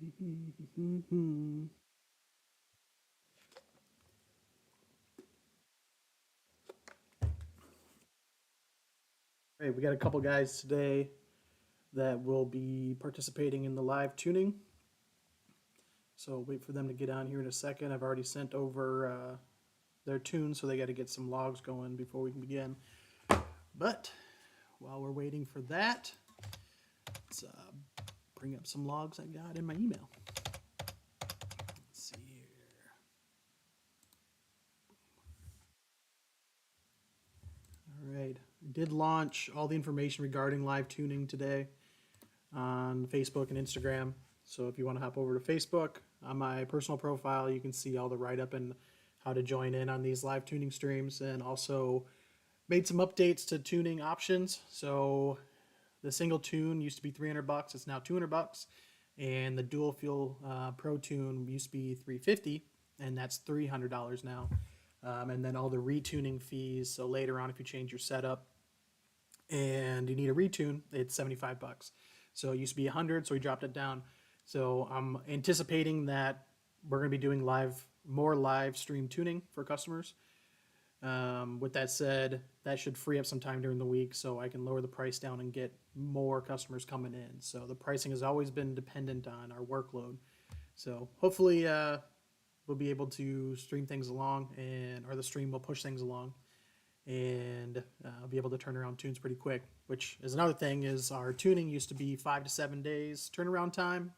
Hey, we got a couple guys today that will be participating in the live tuning. So wait for them to get on here in a second. I've already sent over their tune, so they got to get some logs going before we can begin. But while we're waiting for that, let's bring up some logs I got in my email. Let's see here. All right, I did launch all the information regarding live tuning today on Facebook and Instagram. So if you want to hop over to Facebook, on my personal profile, you can see all the write-up and how to join in on these live tuning streams, and also made some updates to tuning options. So the single tune used to be $300, it's now $200, and the dual fuel pro tune used to be $350, and that's $300 now. And then all the retuning fees. So later on, if you change your setup and you need a retune, it's $75. So it used to be 100, so we dropped it down. So I'm anticipating that we're going to be doing more live stream tuning for customers. With that said, that should free up some time during the week so I can lower the price down and get more customers coming in. So the pricing has always been dependent on our workload. So hopefully we'll be able to stream things along, or the stream will push things along, and I'll be able to turn around tunes pretty quick, which is another thing. Is our tuning used to be 5 to 7 days turnaround time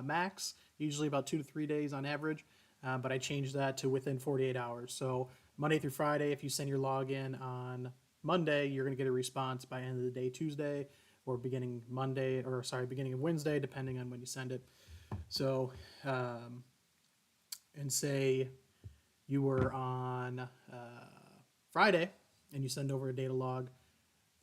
max, usually about 2 to 3 days on average, but I changed that to within 48 hours. So Monday through Friday, if you send your login on Monday, you're going to get a response by end of the day Tuesday, or beginning of Wednesday, depending on when you send it. So and say you were on Friday and you send over a data log,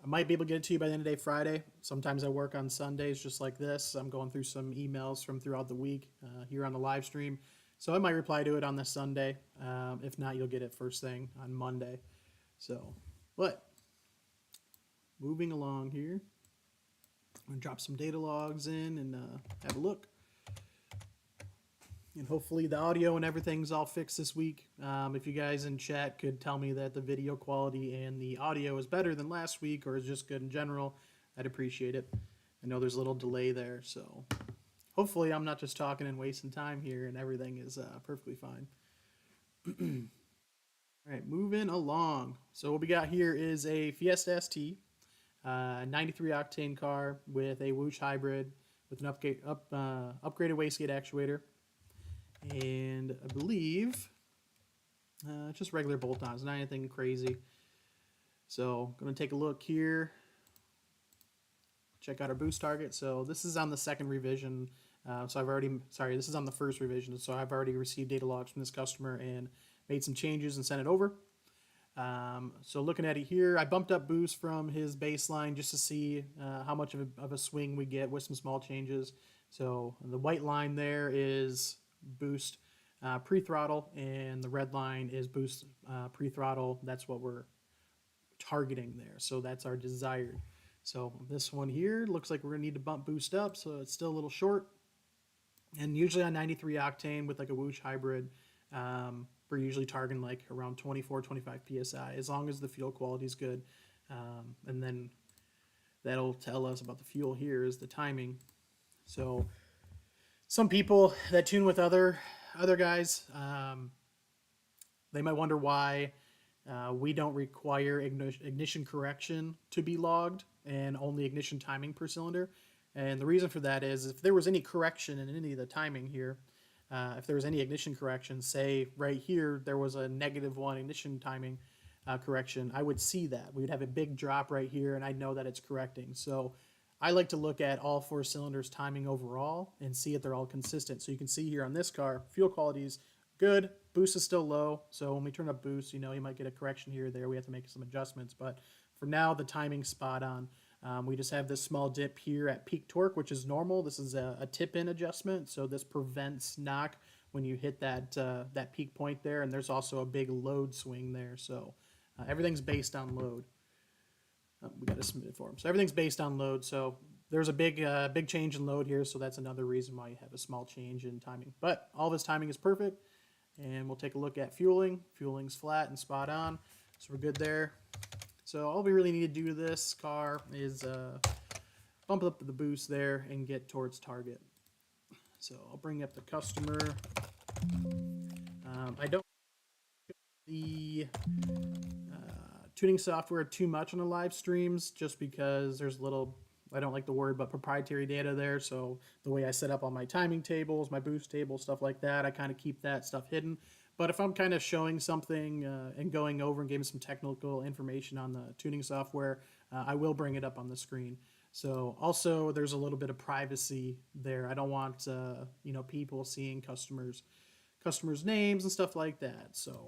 I might be able to get it to you by the end of the day Friday. Sometimes I work on Sundays just like this. I'm going through some emails from throughout the week here on the live stream. So I might reply to it on this Sunday. If not, you'll get it first thing on Monday. So, but moving along here, I'm going to drop some data logs in and have a look. And hopefully the audio and everything's all fixed this week. If you guys in chat could tell me that the video quality and the audio is better than last week, or is just good in general, I'd appreciate it. I know there's a little delay there, so hopefully I'm not just talking and wasting time here and everything is perfectly fine. All right, moving along. So what we got here is a Fiesta ST, 93 octane car with a Whoosh hybrid with an upgraded wastegate actuator. And I believe just regular bolt-ons, not anything crazy. So I'm going to take a look here, check out our boost target. So this is on the second revision. This is on the first revision. So I've already received data logs from this customer and made some changes and sent it over. So looking at it here, I bumped up boost from his baseline just to see how much of a swing we get with some small changes. So the white line there is boost pre-throttle, and the red line is boost pre-throttle. That's what we're targeting there. So that's our desired. So this one here looks like we're gonna need to bump boost up, so it's still a little short. And usually on 93 octane with like a Whoosh hybrid, we're usually targeting like around 24, 25 PSI, as long as the fuel quality is good. And then that'll tell us about the fuel here is the timing. So some people that tune with other guys, they might wonder why we don't require ignition correction to be logged and only ignition timing per cylinder. And the reason for that is if there was any correction in any of the timing here, if there was any ignition correction, say right here there was a -1 ignition timing correction, I would see that. We would have a big drop right here and I'd know that it's correcting. So I like to look at all 4 cylinders timing overall and see if they're all consistent. So you can see here on this car, fuel quality is good, boost is still low. So when we turn up boost, you might get a correction here or there. We have to make some adjustments. But for now, the timing's spot on. We just have this small dip here at peak torque, which is normal. This is a tip-in adjustment, so this prevents knock when you hit that peak point there. And there's also a big load swing there. So everything's based on load. We got to submit it for them. So everything's based on load. So there's a big change in load here, so that's another reason why you have a small change in timing. But all of his timing is perfect, and we'll take a look at fueling. Fueling's flat and spot on, so we're good there. So all we really need to do to this car is bump up the boost there and get towards target. So I'll bring up the customer. I don't the tuning software too much on the live streams just because there's little, I don't like the word, but proprietary data there. So the way I set up all my timing tables, my boost tables, stuff like that, I kind of keep that stuff hidden. But if I'm kind of showing something and going over and giving some technical information on the tuning software, I will bring it up on the screen. So also there's a little bit of privacy there. I don't want people seeing customers' names and stuff like that. So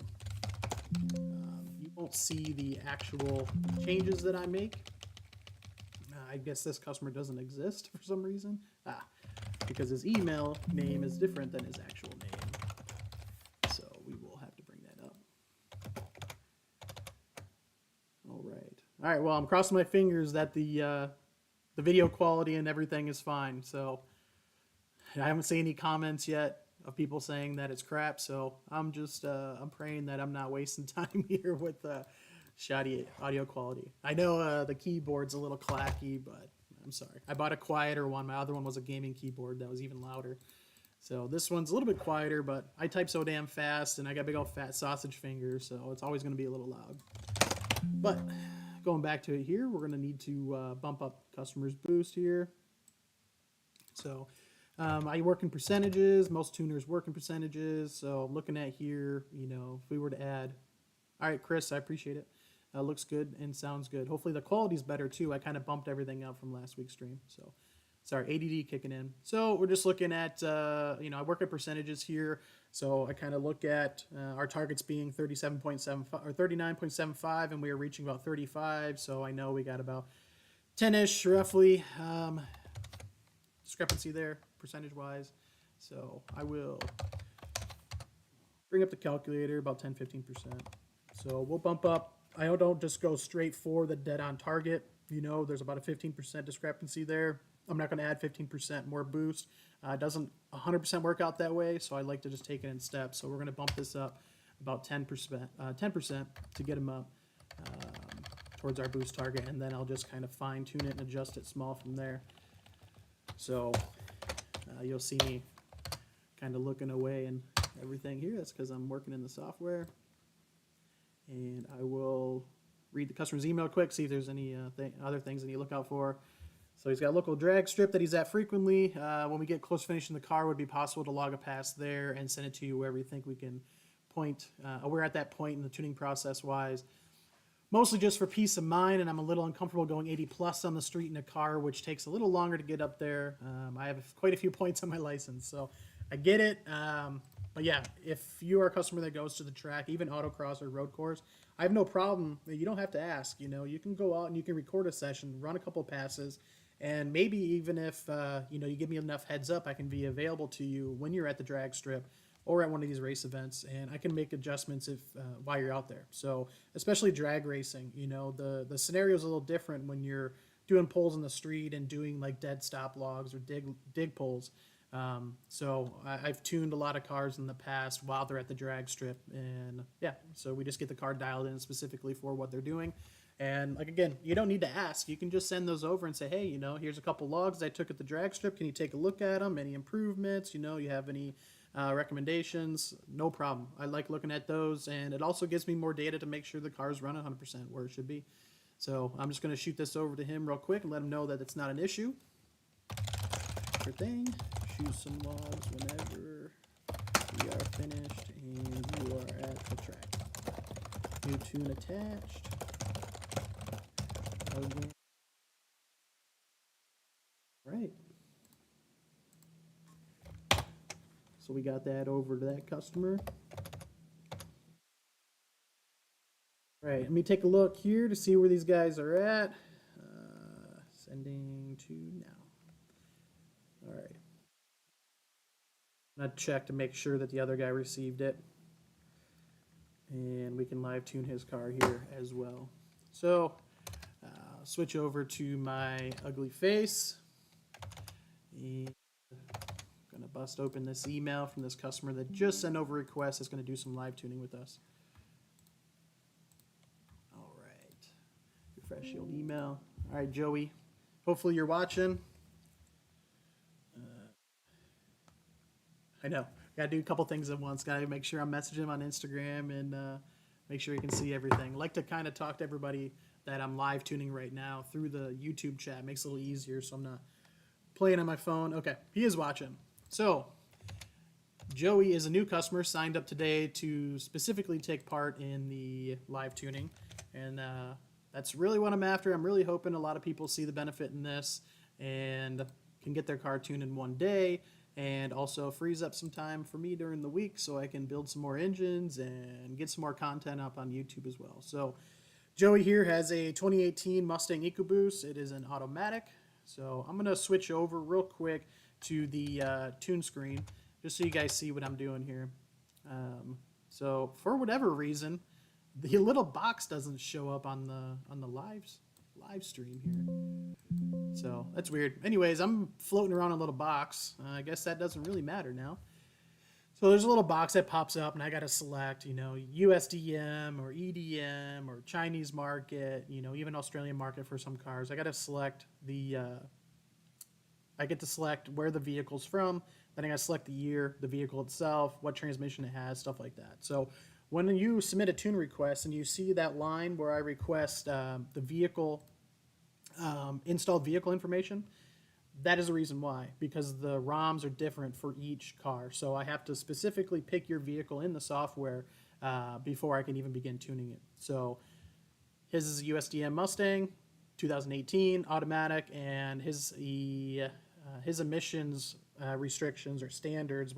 you won't see the actual changes that I make. I guess this customer doesn't exist for some reason. Because his email name is different than his actual name. So we will have to bring that up. All right, well, I'm crossing my fingers that the video quality and everything is fine. So I haven't seen any comments yet of people saying that it's crap. So I'm just I'm praying that I'm not wasting time here with shoddy audio quality. I know the keyboard's a little clacky, but I'm sorry. I bought a quieter one. My other one was a gaming keyboard that was even louder. So this one's a little bit quieter, but I type so damn fast, and I got big old fat sausage fingers, so it's always going to be a little loud. But going back to it here, we're going to need to bump up customer's boost here. So I work in percentages. Most tuners work in percentages. So looking at here, if we were to add, all right, Chris, I appreciate it. Looks good and sounds good. Hopefully the quality's better too. I kind of bumped everything up from last week's stream. So sorry, ADD kicking in. So we're just looking at, I work at percentages here. So I kind of look at our targets being 37.75 or 39.75, and we are reaching about 35. So I know we got about 10-ish roughly discrepancy there percentage wise. So I will bring up the calculator about 10-15%. So we'll bump up. I don't just go straight for the dead on target. There's about a 15% discrepancy there. I'm not going to add 15% more boost. It doesn't 100% work out that way, so I like to just take it in steps. So we're going to bump this up about 10% to get them up towards our boost target, and then I'll just kind of fine tune it and adjust it small from there. So you'll see me kind of looking away and everything here. That's because I'm working in the software. And I will read the customer's email quick, see if there's any other things that you look out for. So he's got a local drag strip that he's at frequently. When we get close to finishing the car, it would be possible to log a pass there and send it to you wherever you think we can point. We're at that point in the tuning process wise. Mostly just for peace of mind, and I'm a little uncomfortable going 80 plus on the street in a car, which takes a little longer to get up there. I have quite a few points on my license, so I get it. But yeah, if you are a customer that goes to the track, even autocross or road course, I have no problem. You don't have to ask. You can go out and you can record a session, run a couple passes, and maybe even if you give me enough heads up, I can be available to you when you're at the drag strip or at one of these race events, and I can make adjustments if while you're out there. So especially drag racing, the scenario is a little different when you're doing pulls in the street and doing like dead stop logs or dig pulls. So I've tuned a lot of cars in the past while they're at the drag strip, and yeah, so we just get the car dialed in specifically for what they're doing. And like, again, you don't need to ask. You can just send those over and say, hey, here's a couple logs I took at the drag strip. Can you take a look at them? Any improvements? You have any recommendations? No problem. I like looking at those, and it also gives me more data to make sure the cars run 100% where it should be. So I'm just going to shoot this over to him real quick and let him know that it's not an issue. Sure thing. Shoot some logs whenever we are finished and you are at the track. New tune attached. Again. Right. So we got that over to that customer. All right, let me take a look here to see where these guys are at. Sending to now. All right. I'm going to check to make sure that the other guy received it. And we can live tune his car here as well. So switch over to my ugly face. And I'm going to bust open this email from this customer that just sent over a request that's going to do some live tuning with us. All right. Refresh the old email. All right, Joey. Hopefully you're watching. I know. Got to do a couple things at once. Got to make sure I'm messaging him on Instagram and make sure he can see everything. I like to kind of talk to everybody that I'm live tuning right now through the YouTube chat. Makes it a little easier so I'm not playing on my phone. Okay, he is watching. So Joey is a new customer, signed up today to specifically take part in the live tuning. And that's really what I'm after. I'm really hoping a lot of people see the benefit in this and can get their car tuned in one day, and also frees up some time for me during the week so I can build some more engines and get some more content up on YouTube as well. So Joey here has a 2018 Mustang EcoBoost. It is an automatic. So I'm going to switch over real quick to the tune screen just so you guys see what I'm doing here. So for whatever reason, the little box doesn't show up on the live stream here. So that's weird. Anyways, I'm floating around a little box. I guess that doesn't really matter now. So there's a little box that pops up, and I got to select, USDM or EDM or Chinese market, even Australian market for some cars. I got to select I get to select where the vehicle's from. Then I got to select the year, the vehicle itself, what transmission it has, stuff like that. So when you submit a tune request and you see that line where I request the vehicle, installed vehicle information, that is the reason why, because the ROMs are different for each car. So I have to specifically pick your vehicle in the software before I can even begin tuning it. So his is a USDM Mustang, 2018, automatic, and his emissions restrictions or standards,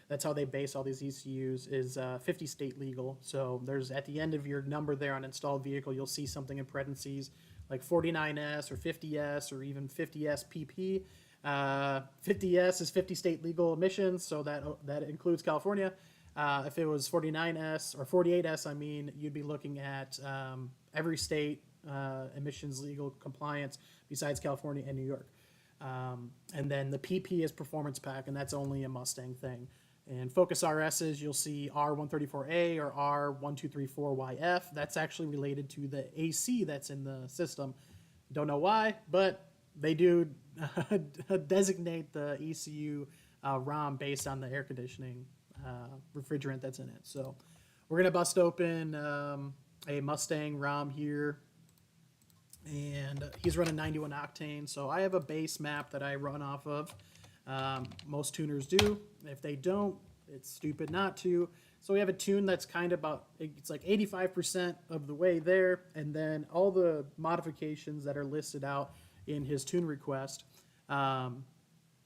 that's how they base all these ECUs, is 50 state legal. So there's, at the end of your number there on installed vehicle, you'll see something in parentheses like 49S or 50S or even 50S PP. 50S is 50 state legal emissions, so that includes California. If it was 49S or 48S, you'd be looking at every state emissions legal compliance besides California and New York. And then the PP is performance pack, and that's only a Mustang thing. And Focus RSs, you'll see R134A or R1234YF. That's actually related to the AC that's in the system. Don't know why, but they do designate the ECU ROM based on the air conditioning refrigerant that's in it. So we're going to bust open a Mustang ROM here. And he's running 91 octane. So I have a base map that I run off of. Most tuners do. If they don't, it's stupid not to. So we have a tune that's kind of it's like 85% of the way there. And then all the modifications that are listed out in his tune request. In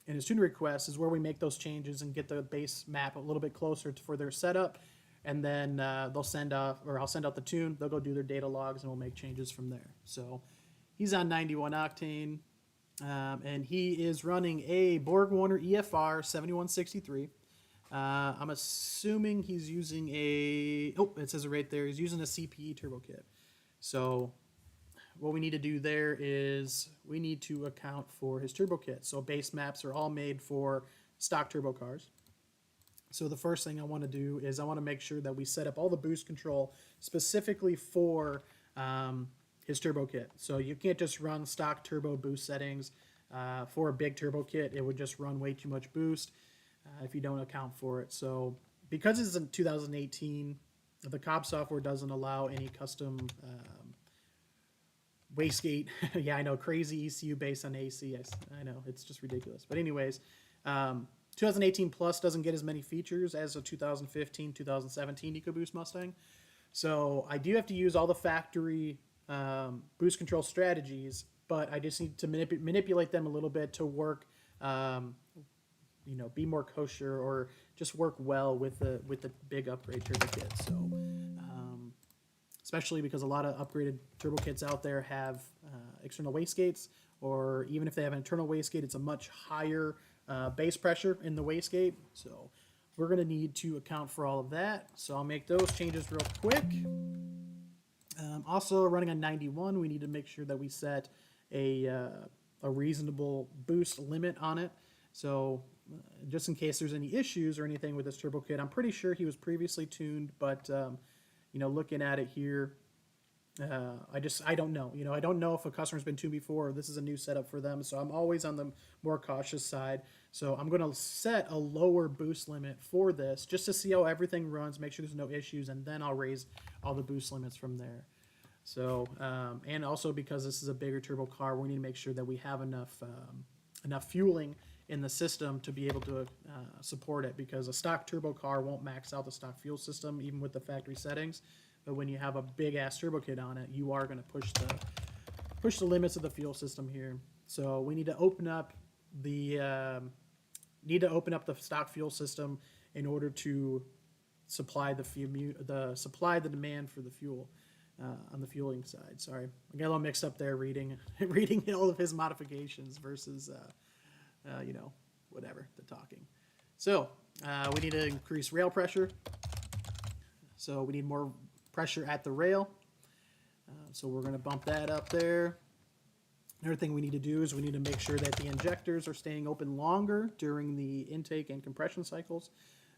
his tune request is where we make those changes and get the base map a little bit closer for their setup. And then they'll send off, or I'll send out the tune. They'll go do their data logs, and we'll make changes from there. So he's on 91 octane, and he is running a BorgWarner EFR 7163. I'm assuming he's using it says it right there. He's using a CPE turbo kit. So what we need to do there is we need to account for his turbo kit. So base maps are all made for stock turbo cars. So the first thing I want to do is I want to make sure that we set up all the boost control specifically for his turbo kit. So you can't just run stock turbo boost settings for a big turbo kit. It would just run way too much boost if you don't account for it. So because it's in 2018, the Cobb software doesn't allow any custom wastegate. Yeah, I know, crazy ECU based on AC. I know, it's just ridiculous. But anyways, 2018 Plus doesn't get as many features as a 2015, 2017 EcoBoost Mustang. So I do have to use all the factory boost control strategies, but I just need to manipulate them a little bit to work, be more kosher or just work well with the big upgrade turbo kit. So especially because a lot of upgraded turbo kits out there have external wastegates, or even if they have an internal wastegate, it's a much higher base pressure in the wastegate. So we're going to need to account for all of that. So I'll make those changes real quick. Also running on 91, we need to make sure that we set a a reasonable boost limit on it. So just in case there's any issues or anything with this turbo kit, I'm pretty sure he was previously tuned, but looking at it here, I don't know. I don't know if a customer's been tuned before or this is a new setup for them. So I'm always on the more cautious side. So I'm going to set a lower boost limit for this just to see how everything runs, make sure there's no issues, and then I'll raise all the boost limits from there. So, and also because this is a bigger turbo car, we need to make sure that we have enough fueling in the system to be able to support it, because a stock turbo car won't max out the stock fuel system even with the factory settings. But when you have a big ass turbo kit on it, you are going to push the limits of the fuel system here. So we need to open up the stock fuel system in order to supply the demand for the fuel on the fueling side. Sorry, I got a little mixed up there reading all of his modifications versus whatever the talking. So we need to increase rail pressure. So we need more pressure at the rail. So we're going to bump that up there. Another thing we need to do is we need to make sure that the injectors are staying open longer during the intake and compression cycles.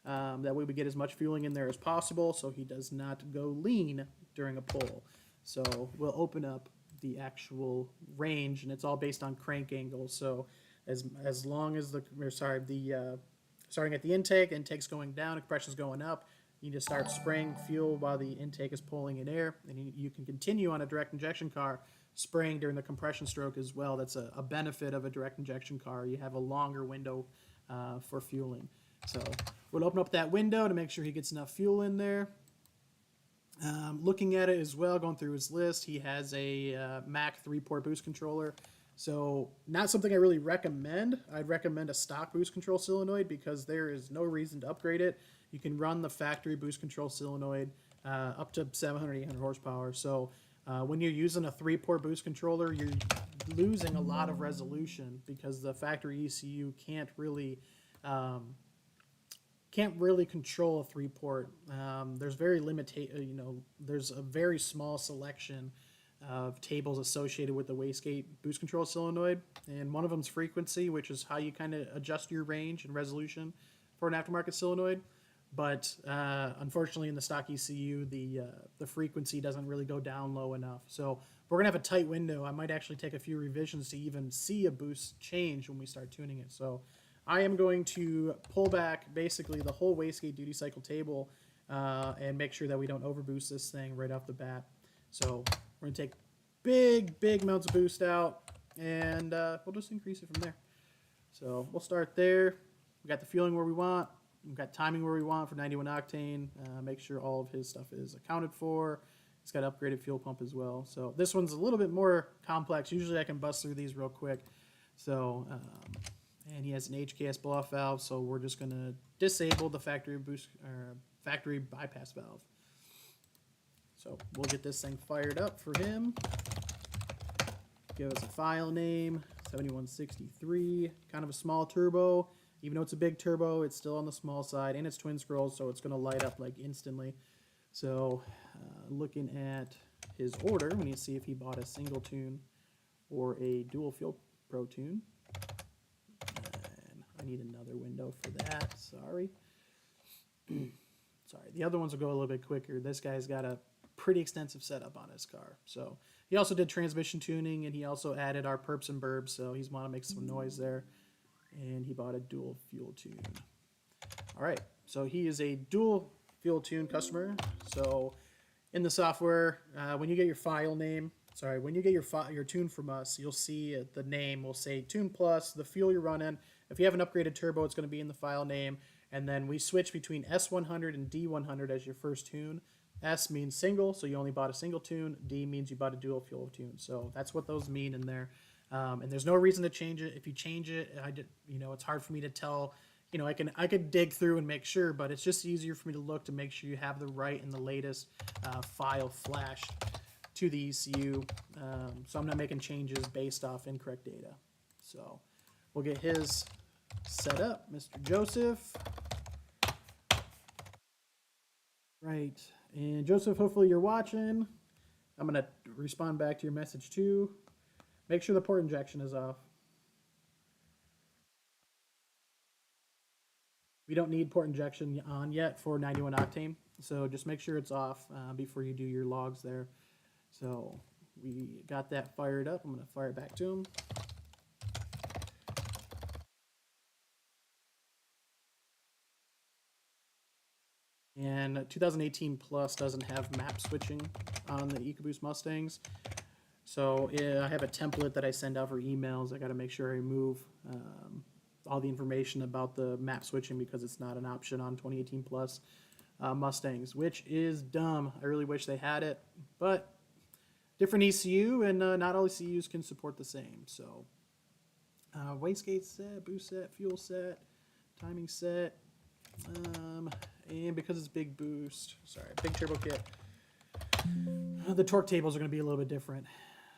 That way we get as much fueling in there as possible so he does not go lean during a pull. So we'll open up the actual range, and it's all based on crank angle. So as long as starting at the intake's going down, compression's going up, you need to start spraying fuel while the intake is pulling in air, and you can continue on a direct injection car spraying during the compression stroke as well. That's a benefit of a direct injection car. You have a longer window for fueling. So we'll open up that window to make sure he gets enough fuel in there. Looking at it as well, going through his list, he has a Mac 3-port boost controller. So not something I really recommend. I'd recommend a stock boost control solenoid because there is no reason to upgrade it. You can run the factory boost control solenoid up to 700, 800 horsepower. So when you're using a 3-port boost controller, you're losing a lot of resolution because the factory ECU can't really control a 3-port. There's there's a very small selection of tables associated with the wastegate boost control solenoid, and one of them is frequency, which is how you kind of adjust your range and resolution for an aftermarket solenoid. But unfortunately, in the stock ECU, the frequency doesn't really go down low enough. So we're gonna have a tight window. I might actually take a few revisions to even see a boost change when we start tuning it. So I am going to pull back basically the whole wastegate duty cycle table and make sure that we don't overboost this thing right off the bat. So we're gonna take big amounts of boost out, and we'll just increase it from there. So we'll start there. We got the fueling where we want. We've got timing where we want for 91 octane. Make sure all of his stuff is accounted for. It's got upgraded fuel pump as well. So this one's a little bit more complex. Usually I can bust through these real quick. So and he has an HKS blow-off valve, so we're just going to disable the factory bypass valve. So we'll get this thing fired up for him. Give us a file name, 7163, kind of a small turbo. Even though it's a big turbo, it's still on the small side, and it's twin scrolls, so it's going to light up like instantly. So looking at his order, we need to see if he bought a single tune or a dual fuel pro tune. And I need another window for that, sorry. Sorry, the other ones will go a little bit quicker. This guy's got a pretty extensive setup on his car. So he also did transmission tuning, and he also added our perps and burbs, so he's want to make some noise there. And he bought a dual fuel tune. All right, so he is a dual fuel tune customer. So in the software, when you get your file name, when you get your tune from us, you'll see the name will say TunePlus, the fuel you're running. If you have an upgraded turbo, it's going to be in the file name. And then we switch between S100 and D100 as your first tune. S means single, so you only bought a single tune. D means you bought a dual fuel tune. So that's what those mean in there. And there's no reason to change it. If you change it, it's hard for me to tell. I could dig through and make sure, but it's just easier for me to look to make sure you have the right and the latest file flashed to the ECU. So I'm not making changes based off incorrect data. So we'll get his set up, Mr. Joseph. Right, and Joseph, hopefully you're watching. I'm gonna respond back to your message too. Make sure the port injection is off. We don't need port injection on yet for 91 octane, so just make sure it's off before you do your logs there. So we got that fired up. I'm going to fire it back to him. And 2018 Plus doesn't have map switching on the EcoBoost Mustangs. So I have a template that I send out for emails. I got to make sure I remove all the information about the map switching because it's not an option on 2018 Plus Mustangs, which is dumb. I really wish they had it, but different ECU, and not all ECUs can support the same. So wastegate set, boost set, fuel set, timing set, and because it's big boost, sorry, big turbo kit, the torque tables are going to be a little bit different.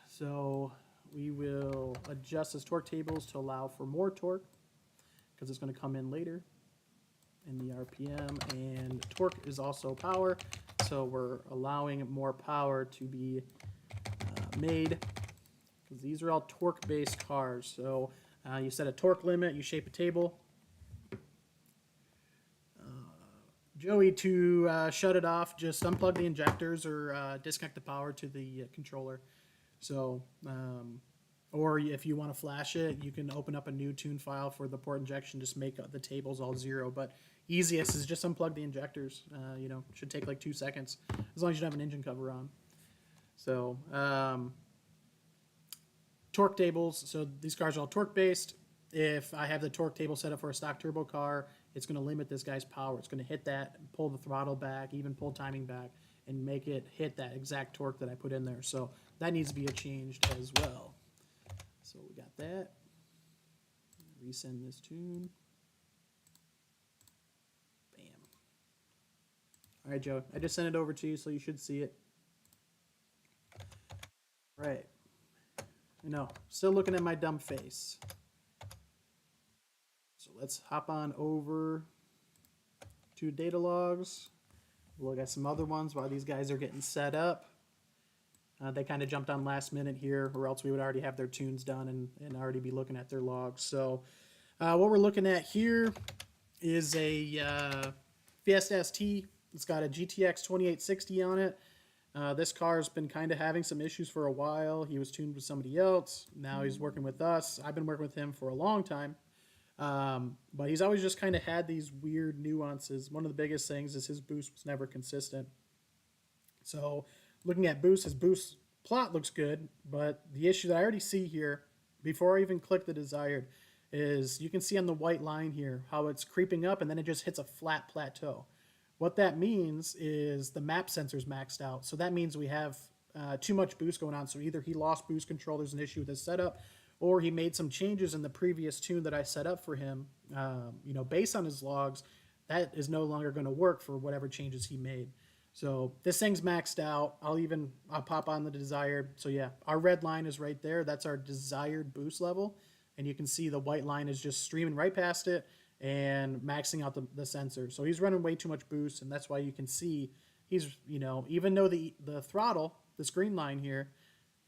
So we will adjust those torque tables to allow for more torque because it's going to come in later in the RPM, and torque is also power, so we're allowing more power to be made because these are all torque based cars. So you set a torque limit, you shape a table. Joey, to shut it off, just unplug the injectors or disconnect the power to the controller. So, or if you want to flash it, you can open up a new tune file for the port injection, just make the tables all 0. But easiest is just unplug the injectors. You know, should take like 2 seconds, as long as you don't have an engine cover on. So, torque tables. So these cars are all torque based. If I have the torque table set up for a stock turbo car, it's going to limit this guy's power. It's going to hit that, pull the throttle back, even pull timing back, and make it hit that exact torque that I put in there. So that needs to be changed as well. So we got that. Resend this tune. Bam. All right, Joe. I just sent it over to you, so you should see it. Right. I know. Still looking at my dumb face. So let's hop on over to data logs. We'll look at some other ones while these guys are getting set up. They kind of jumped on last minute here, or else we would already have their tunes done and already be looking at their logs. So what we're looking at here is a Fiesta ST. It's got a GTX 2860 on it. This car's been kind of having some issues for a while. He was tuned with somebody else. Now he's working with us. I've been working with him for a long time. But he's always just kind of had these weird nuances. One of the biggest things is his boost was never consistent. So looking at boost, his boost plot looks good, but the issue that I already see here, before I even click the desired, is you can see on the white line here how it's creeping up and then it just hits a flat plateau. What that means is the map sensor's maxed out. So that means we have too much boost going on. So either he lost boost control, there's an issue with his setup, or he made some changes in the previous tune that I set up for him, you know, based on his logs. That is no longer going to work for whatever changes he made. So this thing's maxed out. I'll pop on the desired. So yeah, our red line is right there. That's our desired boost level. And you can see the white line is just streaming right past it and maxing out the sensor. So he's running way too much boost, and that's why you can see he's, you know, even though the throttle, this green line here,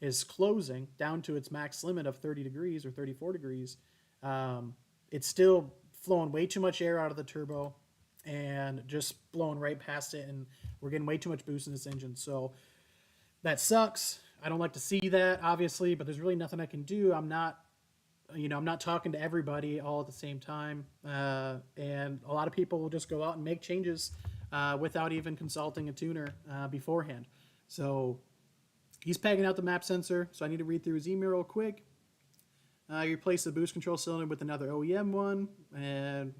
is closing down to its max limit of 30 degrees or 34 degrees, it's still flowing way too much air out of the turbo and just blowing right past it, and we're getting way too much boost in this engine. So that sucks. I don't like to see that, obviously, but there's really nothing I can do. I'm not talking to everybody all at the same time, and a lot of people will just go out and make changes without even consulting a tuner beforehand. So he's pegging out the map sensor, so I need to read through his email real quick. You replace the boost control cylinder with another OEM one, and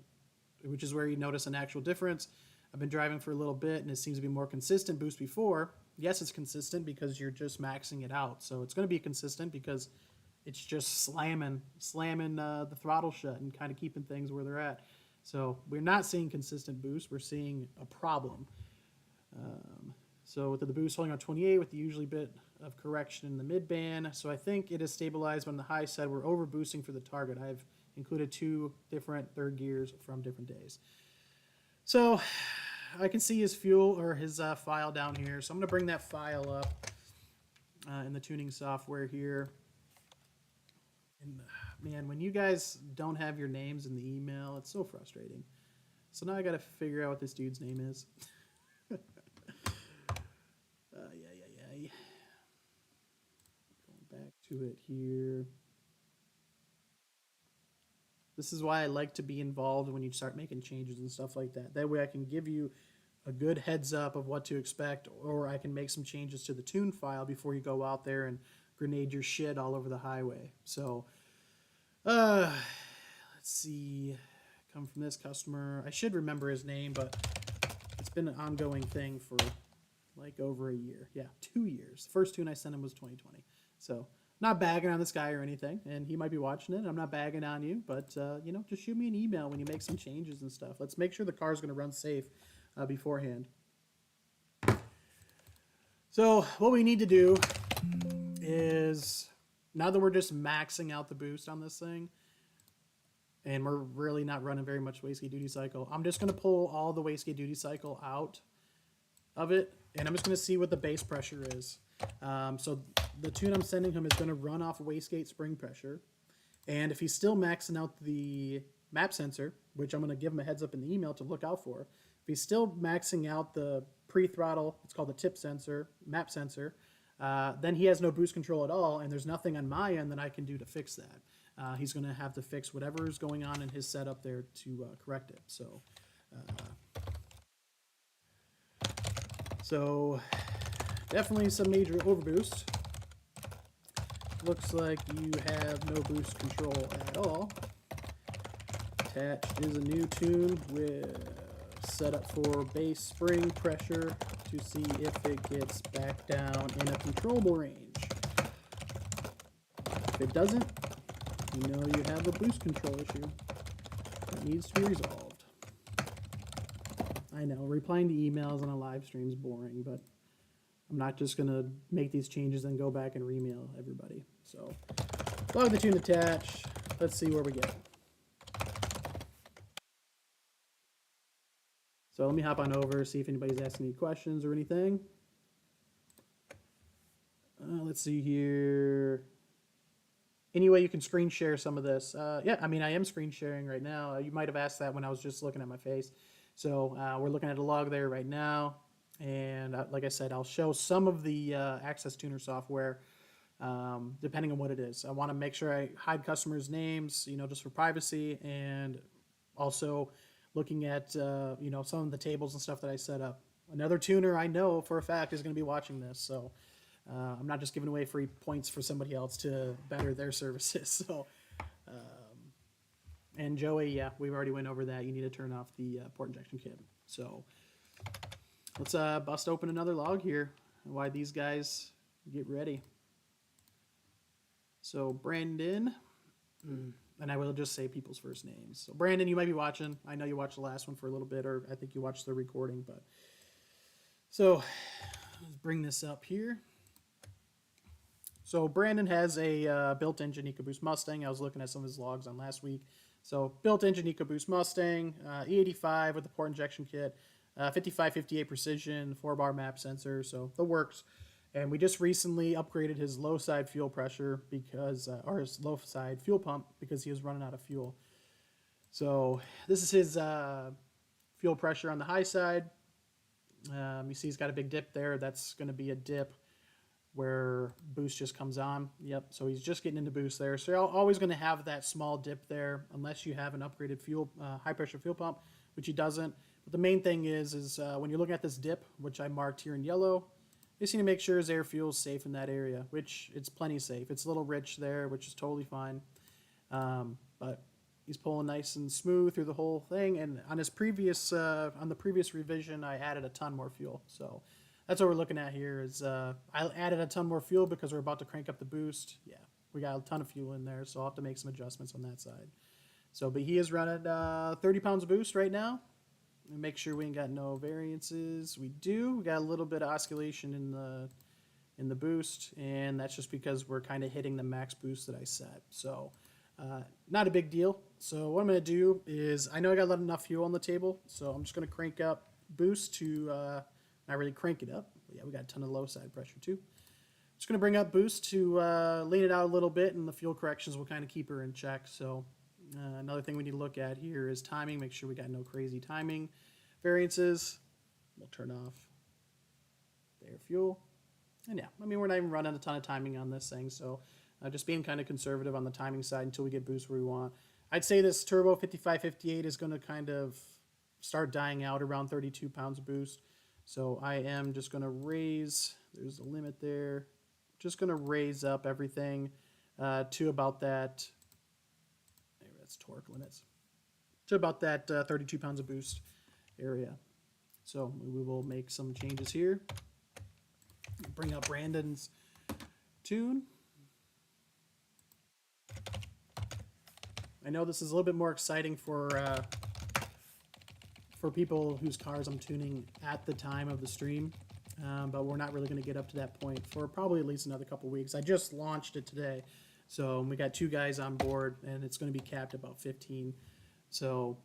which is where you notice an actual difference. I've been driving for a little bit, and it seems to be more consistent boost before. Yes, it's consistent because you're just maxing it out. So it's going to be consistent because it's just slamming the throttle shut and kind of keeping things where they're at. So we're not seeing consistent boost. We're seeing a problem. So with the boost holding on 28 with the usually bit of correction in the mid band. So I think it is stabilized, but on the high side, we're over boosting for the target. I've included 2 different third gears from different days. So I can see his fuel or his file down here. So I'm going to bring that file up in the tuning software here. And man, when you guys don't have your names in the email, it's so frustrating. So now I got to figure out what this dude's name is. Yeah. Going back to it here. This is why I like to be involved when you start making changes and stuff like that. That way I can give you a good heads up of what to expect, or I can make some changes to the tune file before you go out there and grenade your shit all over the highway. So, let's see. Come from this customer. I should remember his name, but it's been an ongoing thing for like over a year. Yeah, 2 years. The first tune I sent him was 2020. So, not bagging on this guy or anything, and he might be watching it. I'm not bagging on you, but just shoot me an email when you make some changes and stuff. Let's make sure the car's going to run safe beforehand. So what we need to do is, now that we're just maxing out the boost on this thing, and we're really not running very much wastegate duty cycle, I'm just going to pull all the wastegate duty cycle out of it, and I'm just going to see what the base pressure is. So the tune I'm sending him is going to run off wastegate spring pressure, and if he's still maxing out the map sensor, which I'm going to give him a heads up in the email to look out for, if he's still maxing out the pre-throttle, it's called the tip sensor, map sensor, then he has no boost control at all, and there's nothing on my end that I can do to fix that. He's going to have to fix whatever is going on in his setup there to correct it. So definitely some major overboost. Looks like you have no boost control at all. Attached is a new tune with setup for base spring pressure to see if it gets back down in a controllable range. If it doesn't, you know you have a boost control issue that needs to be resolved. I know, replying to emails on a live stream is boring, but I'm not just going to make these changes and go back and re-mail everybody. So, log the tune attached. Let's see where we get. So let me hop on over, see if anybody's asking any questions or anything. Let's see here. Any way you can screen share some of this? Yeah, I mean, I am screen sharing right now. You might have asked that when I was just looking at my face. So we're looking at a log there right now. And like I said, I'll show some of the Access Tuner software, depending on what it is. I want to make sure I hide customers' names, just for privacy, and also looking at, some of the tables and stuff that I set up. Another tuner I know for a fact is going to be watching this, so I'm not just giving away free points for somebody else to better their services. So, and Joey, yeah, we've already went over that. You need to turn off the port injection kit. So let's bust open another log here while these guys get ready. So Brandon, and I will just say people's first names. So Brandon, you might be watching. I know you watched the last one for a little bit, or I think you watched the recording. But so let's bring this up here. So Brandon has a built engine EcoBoost Mustang. I was looking at some of his logs on last week. So built engine EcoBoost Mustang, E85 with the port injection kit, 5558 precision, 4-bar map sensor, so the works. And we just recently upgraded his low side fuel pressure because, or his low side fuel pump because he was running out of fuel. So this is his fuel pressure on the high side. You see he's got a big dip there. That's going to be a dip where boost just comes on. Yep, so he's just getting into boost there. So you're always going to have that small dip there unless you have an upgraded fuel, high pressure fuel pump, which he doesn't. But the main thing is when you're looking at this dip, which I marked here in yellow, you just need to make sure his air fuel is safe in that area, which it's plenty safe. It's a little rich there, which is totally fine. But he's pulling nice and smooth through the whole thing. And on his previous, on the previous revision, I added a ton more fuel. So that's what we're looking at here is I added a ton more fuel because we're about to crank up the boost. Yeah, we got a ton of fuel in there, so I'll have to make some adjustments on that side. So, but he is running 30 pounds of boost right now. And make sure we ain't got no variances. We do. We got a little bit of oscillation in the boost, and that's just because we're kind of hitting the max boost that I set. So, not a big deal. So what I'm going to do is, I know I got enough fuel on the table, so I'm just going to crank up boost to... not really crank it up, but yeah, we got a ton of low side pressure too. Just going to bring up boost to lean it out a little bit, and the fuel corrections will kind of keep her in check. So Another thing we need to look at here is timing. Make sure we got no crazy timing variances. We'll turn off their fuel. And yeah, I mean, we're not even running a ton of timing on this thing, so just being kind of conservative on the timing side until we get boost where we want. I'd say this turbo 5558 is going to kind of start dying out around 32 pounds of boost. So I am just going to raise, there's a limit there, just going to raise up everything to about that, maybe that's torque limits, to about that 32 pounds of boost area. So we will make some changes here. Bring up Brandon's tune. I know this is a little bit more exciting for people whose cars I'm tuning at the time of the stream, but we're not really going to get up to that point for probably at least another couple weeks. I just launched it today, so we got 2 guys on board, and it's going to be capped at about 15. So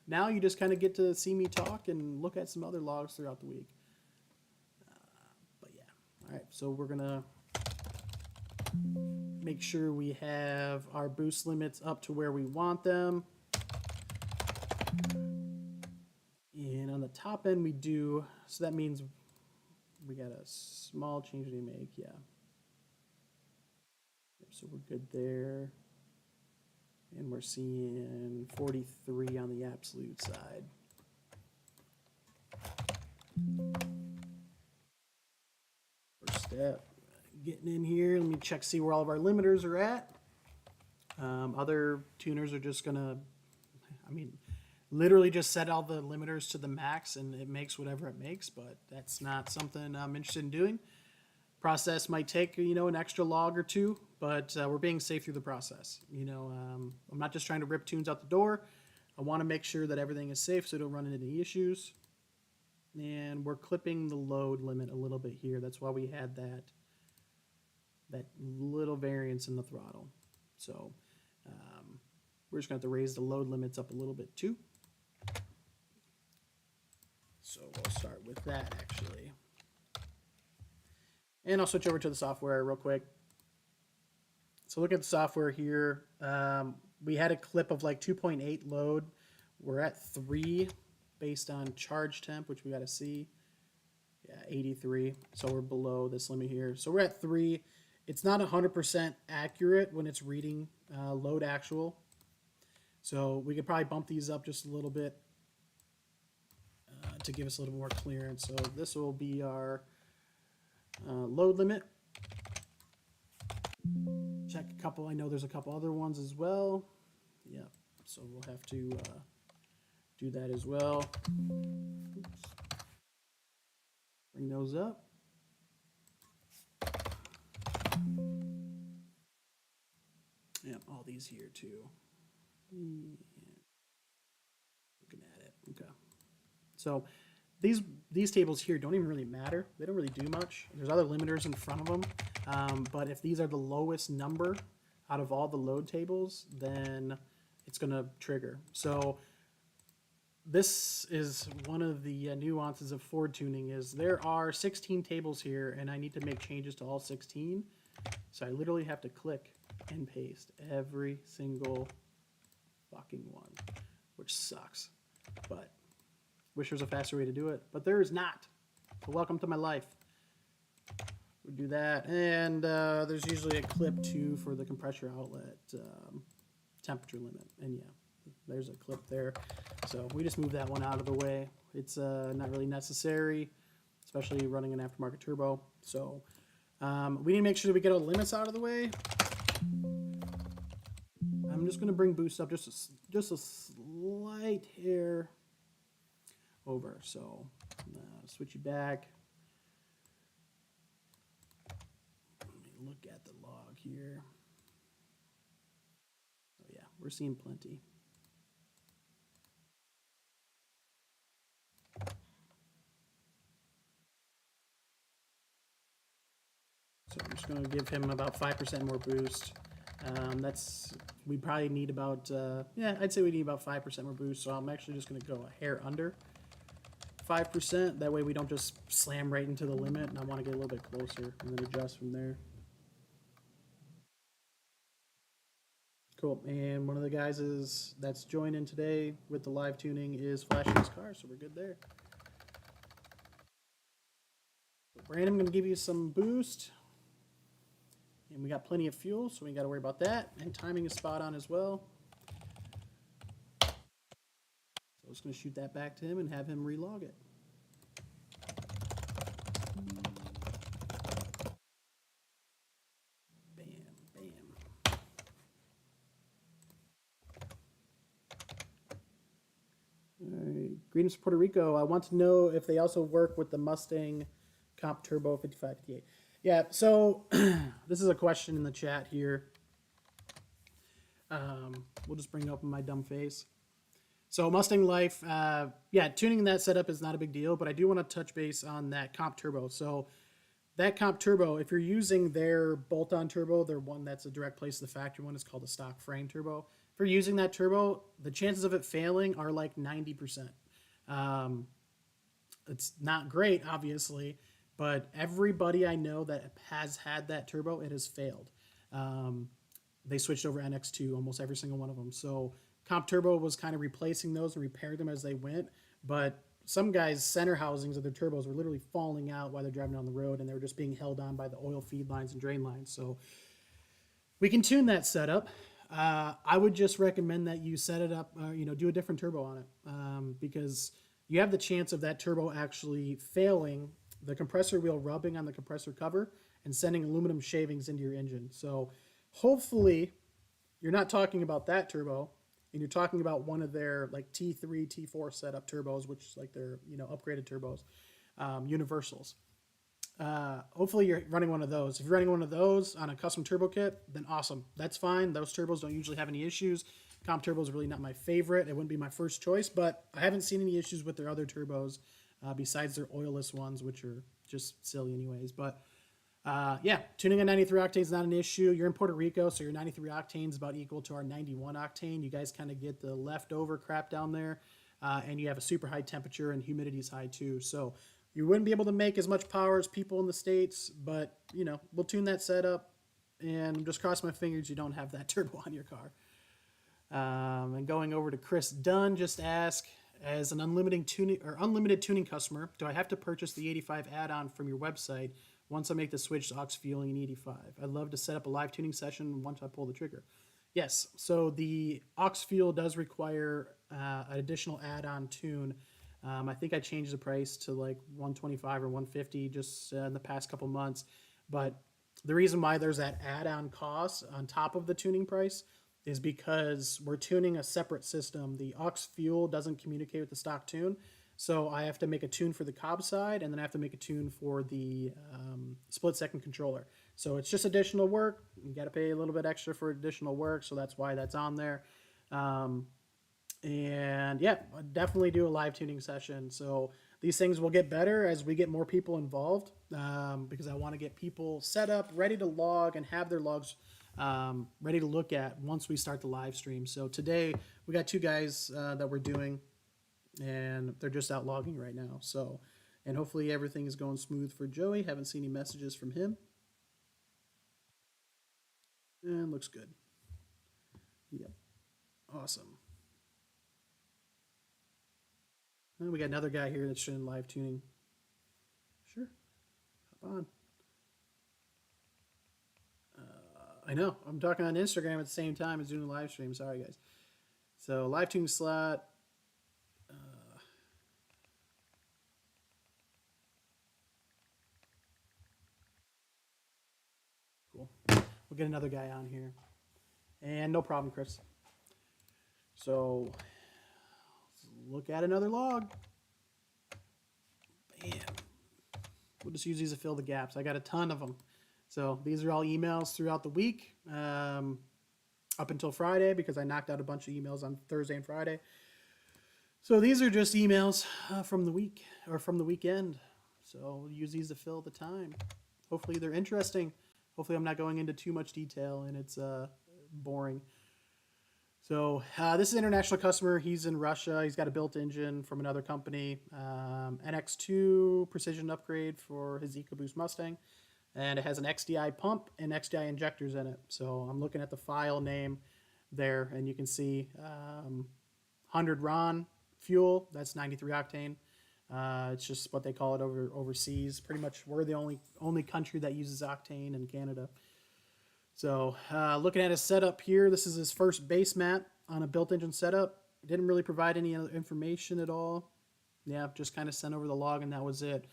now you just kind of get to see me talk and look at some other logs throughout the week. But yeah, all right, so we're going to make sure we have our boost limits up to where we want them. And on the top end we do, so that means we got a small change to make, yeah. So we're good there. And we're seeing 43 on the absolute side. First step, getting in here, let me check, see where all of our limiters are at. Other tuners are just gonna, I mean, literally just set all the limiters to the max and it makes whatever it makes, but that's not something I'm interested in doing. Process might take, an extra log or 2, but we're being safe through the process. I'm not just trying to rip tunes out the door. I want to make sure that everything is safe so I don't run into any issues. And we're clipping the load limit a little bit here. That's why we had that little variance in the throttle. So we're just going to have to raise the load limits up a little bit too. So we'll start with that actually. And I'll switch over to the software real quick. So look at the software here. We had a clip of like 2.8 load. We're at 3 based on charge temp, which we got to see. Yeah, 83. So we're below this limit here. So we're at 3. It's not 100% accurate when it's reading load actual. So we could probably bump these up just a little bit to give us a little more clearance. So this will be our load limit. Check a couple. I know there's a couple other ones as well. Yep. So we'll have to do that as well. Oops. Bring those up. Yeah, all these here too. Looking at it. Okay. So these tables here don't even really matter. They don't really do much. There's other limiters in front of them. But if these are the lowest number out of all the load tables, then it's going to trigger. So this is one of the nuances of Ford tuning is there are 16 tables here and I need to make changes to all 16. So I literally have to click and paste every single fucking one, which sucks. But wish there was a faster way to do it, but there is not. So welcome to my life. We do that, and there's usually a clip too for the compressor outlet temperature limit, and yeah, there's a clip there. So we just move that one out of the way. It's not really necessary, especially running an aftermarket turbo. So we need to make sure that we get all the limits out of the way. I'm just going to bring boost up just a slight hair over. So switch you back. Let me look at the log here. Oh yeah, we're seeing plenty. So I'm just going to give him about 5% more boost. We probably need about, yeah, I'd say we need about 5% more boost. So I'm actually just going to go a hair under 5%. That way we don't just slam right into the limit, and I want to get a little bit closer and then adjust from there. Cool. And one of the guys that's joining today with the live tuning is flashing his car, so we're good there. Brandon, I'm going to give you some boost. And we got plenty of fuel, so we got to worry about that. And timing is spot on as well. So I'm just going to shoot that back to him and have him relog it. Bam, bam. All right. Greetings from Puerto Rico. I want to know if they also work with the Mustang Comp Turbo 5558. Yeah, so this is a question in the chat here. We'll just bring it up in my dumb face. So Mustang Life, yeah, tuning that setup is not a big deal, but I do want to touch base on that Comp Turbo. So that Comp Turbo, if you're using their bolt-on turbo, their one that's a direct place to the factory one is called a stock frame turbo. If you're using that turbo, the chances of it failing are like 90%. It's not great, obviously, but everybody I know that has had that turbo, it has failed. They switched over NX2, almost every single one of them. So Comp Turbo was kind of replacing those and repaired them as they went. But some guys' center housings of their turbos were literally falling out while they're driving down the road, and they were just being held on by the oil feed lines and drain lines. So we can tune that setup. I would just recommend that you set it up, do a different turbo on it, because you have the chance of that turbo actually failing, the compressor wheel rubbing on the compressor cover and sending aluminum shavings into your engine. So hopefully you're not talking about that turbo, and you're talking about one of their like T3, T4 setup turbos, which is like their upgraded turbos, universals. Hopefully you're running one of those. If you're running one of those on a custom turbo kit, then awesome. That's fine. Those turbos don't usually have any issues. Comp Turbo is really not my favorite. It wouldn't be my first choice, but I haven't seen any issues with their other turbos besides their oilless ones, which are just silly anyways. But yeah, tuning a 93 octane is not an issue. You're in Puerto Rico, so your 93 octane is about equal to our 91 octane. You guys kind of get the leftover crap down there, and you have a super high temperature and humidity is high too. So you wouldn't be able to make as much power as people in the States, but we'll tune that setup and just cross my fingers you don't have that turbo on your car. And going over to Chris Dunn, just ask, as an unlimited tuning customer, do I have to purchase the 85 add-on from your website once I make the switch to aux fueling in 85? I'd love to set up a live tuning session once I pull the trigger. Yes, so the aux fuel does require an additional add-on tune. I think I changed the price to like 125 or 150 just in the past couple months. But the reason why there's that add-on cost on top of the tuning price is because we're tuning a separate system. The aux fuel doesn't communicate with the stock tune. So I have to make a tune for the Cobb side, and then I have to make a tune for the split-second controller. So it's just additional work. You got to pay a little bit extra for additional work, so that's why that's on there. And yeah, I'll definitely do a live tuning session. So these things will get better as we get more people involved, because I want to get people set up, ready to log, and have their logs ready to look at once we start the live stream. So today we got two guys that we're doing, and they're just out logging right now. So, and hopefully everything is going smooth for Joey. Haven't seen any messages from him. And looks good. Yep. Awesome. And we got another guy here that's showing live tuning. Sure. Hop on. I know. I'm talking on Instagram at the same time as doing a live stream. Sorry, guys. So, live tuning slot. Cool. We'll get another guy on here. And no problem, Chris. So, let's look at another log. Bam. We'll just use these to fill the gaps. I got a ton of them. So these are all emails throughout the week, up until Friday, because I knocked out a bunch of emails on Thursday and Friday. So these are just emails from the week or from the weekend. So we'll use these to fill the time. Hopefully they're interesting. Hopefully I'm not going into too much detail and it's boring. So this is an international customer. He's in Russia. He's got a built engine from another company, NX2 precision upgrade for his EcoBoost Mustang. And it has an XDI pump and XDI injectors in it. So I'm looking at the file name. there, and you can see 100 RON fuel. That's 93 octane. It's just what they call it overseas. Pretty much, we're the only country that uses octane in Canada. So looking at his setup here, this is his first base map on a built engine setup. It didn't really provide any other information at all. Yeah, just kind of sent over the log and that was it.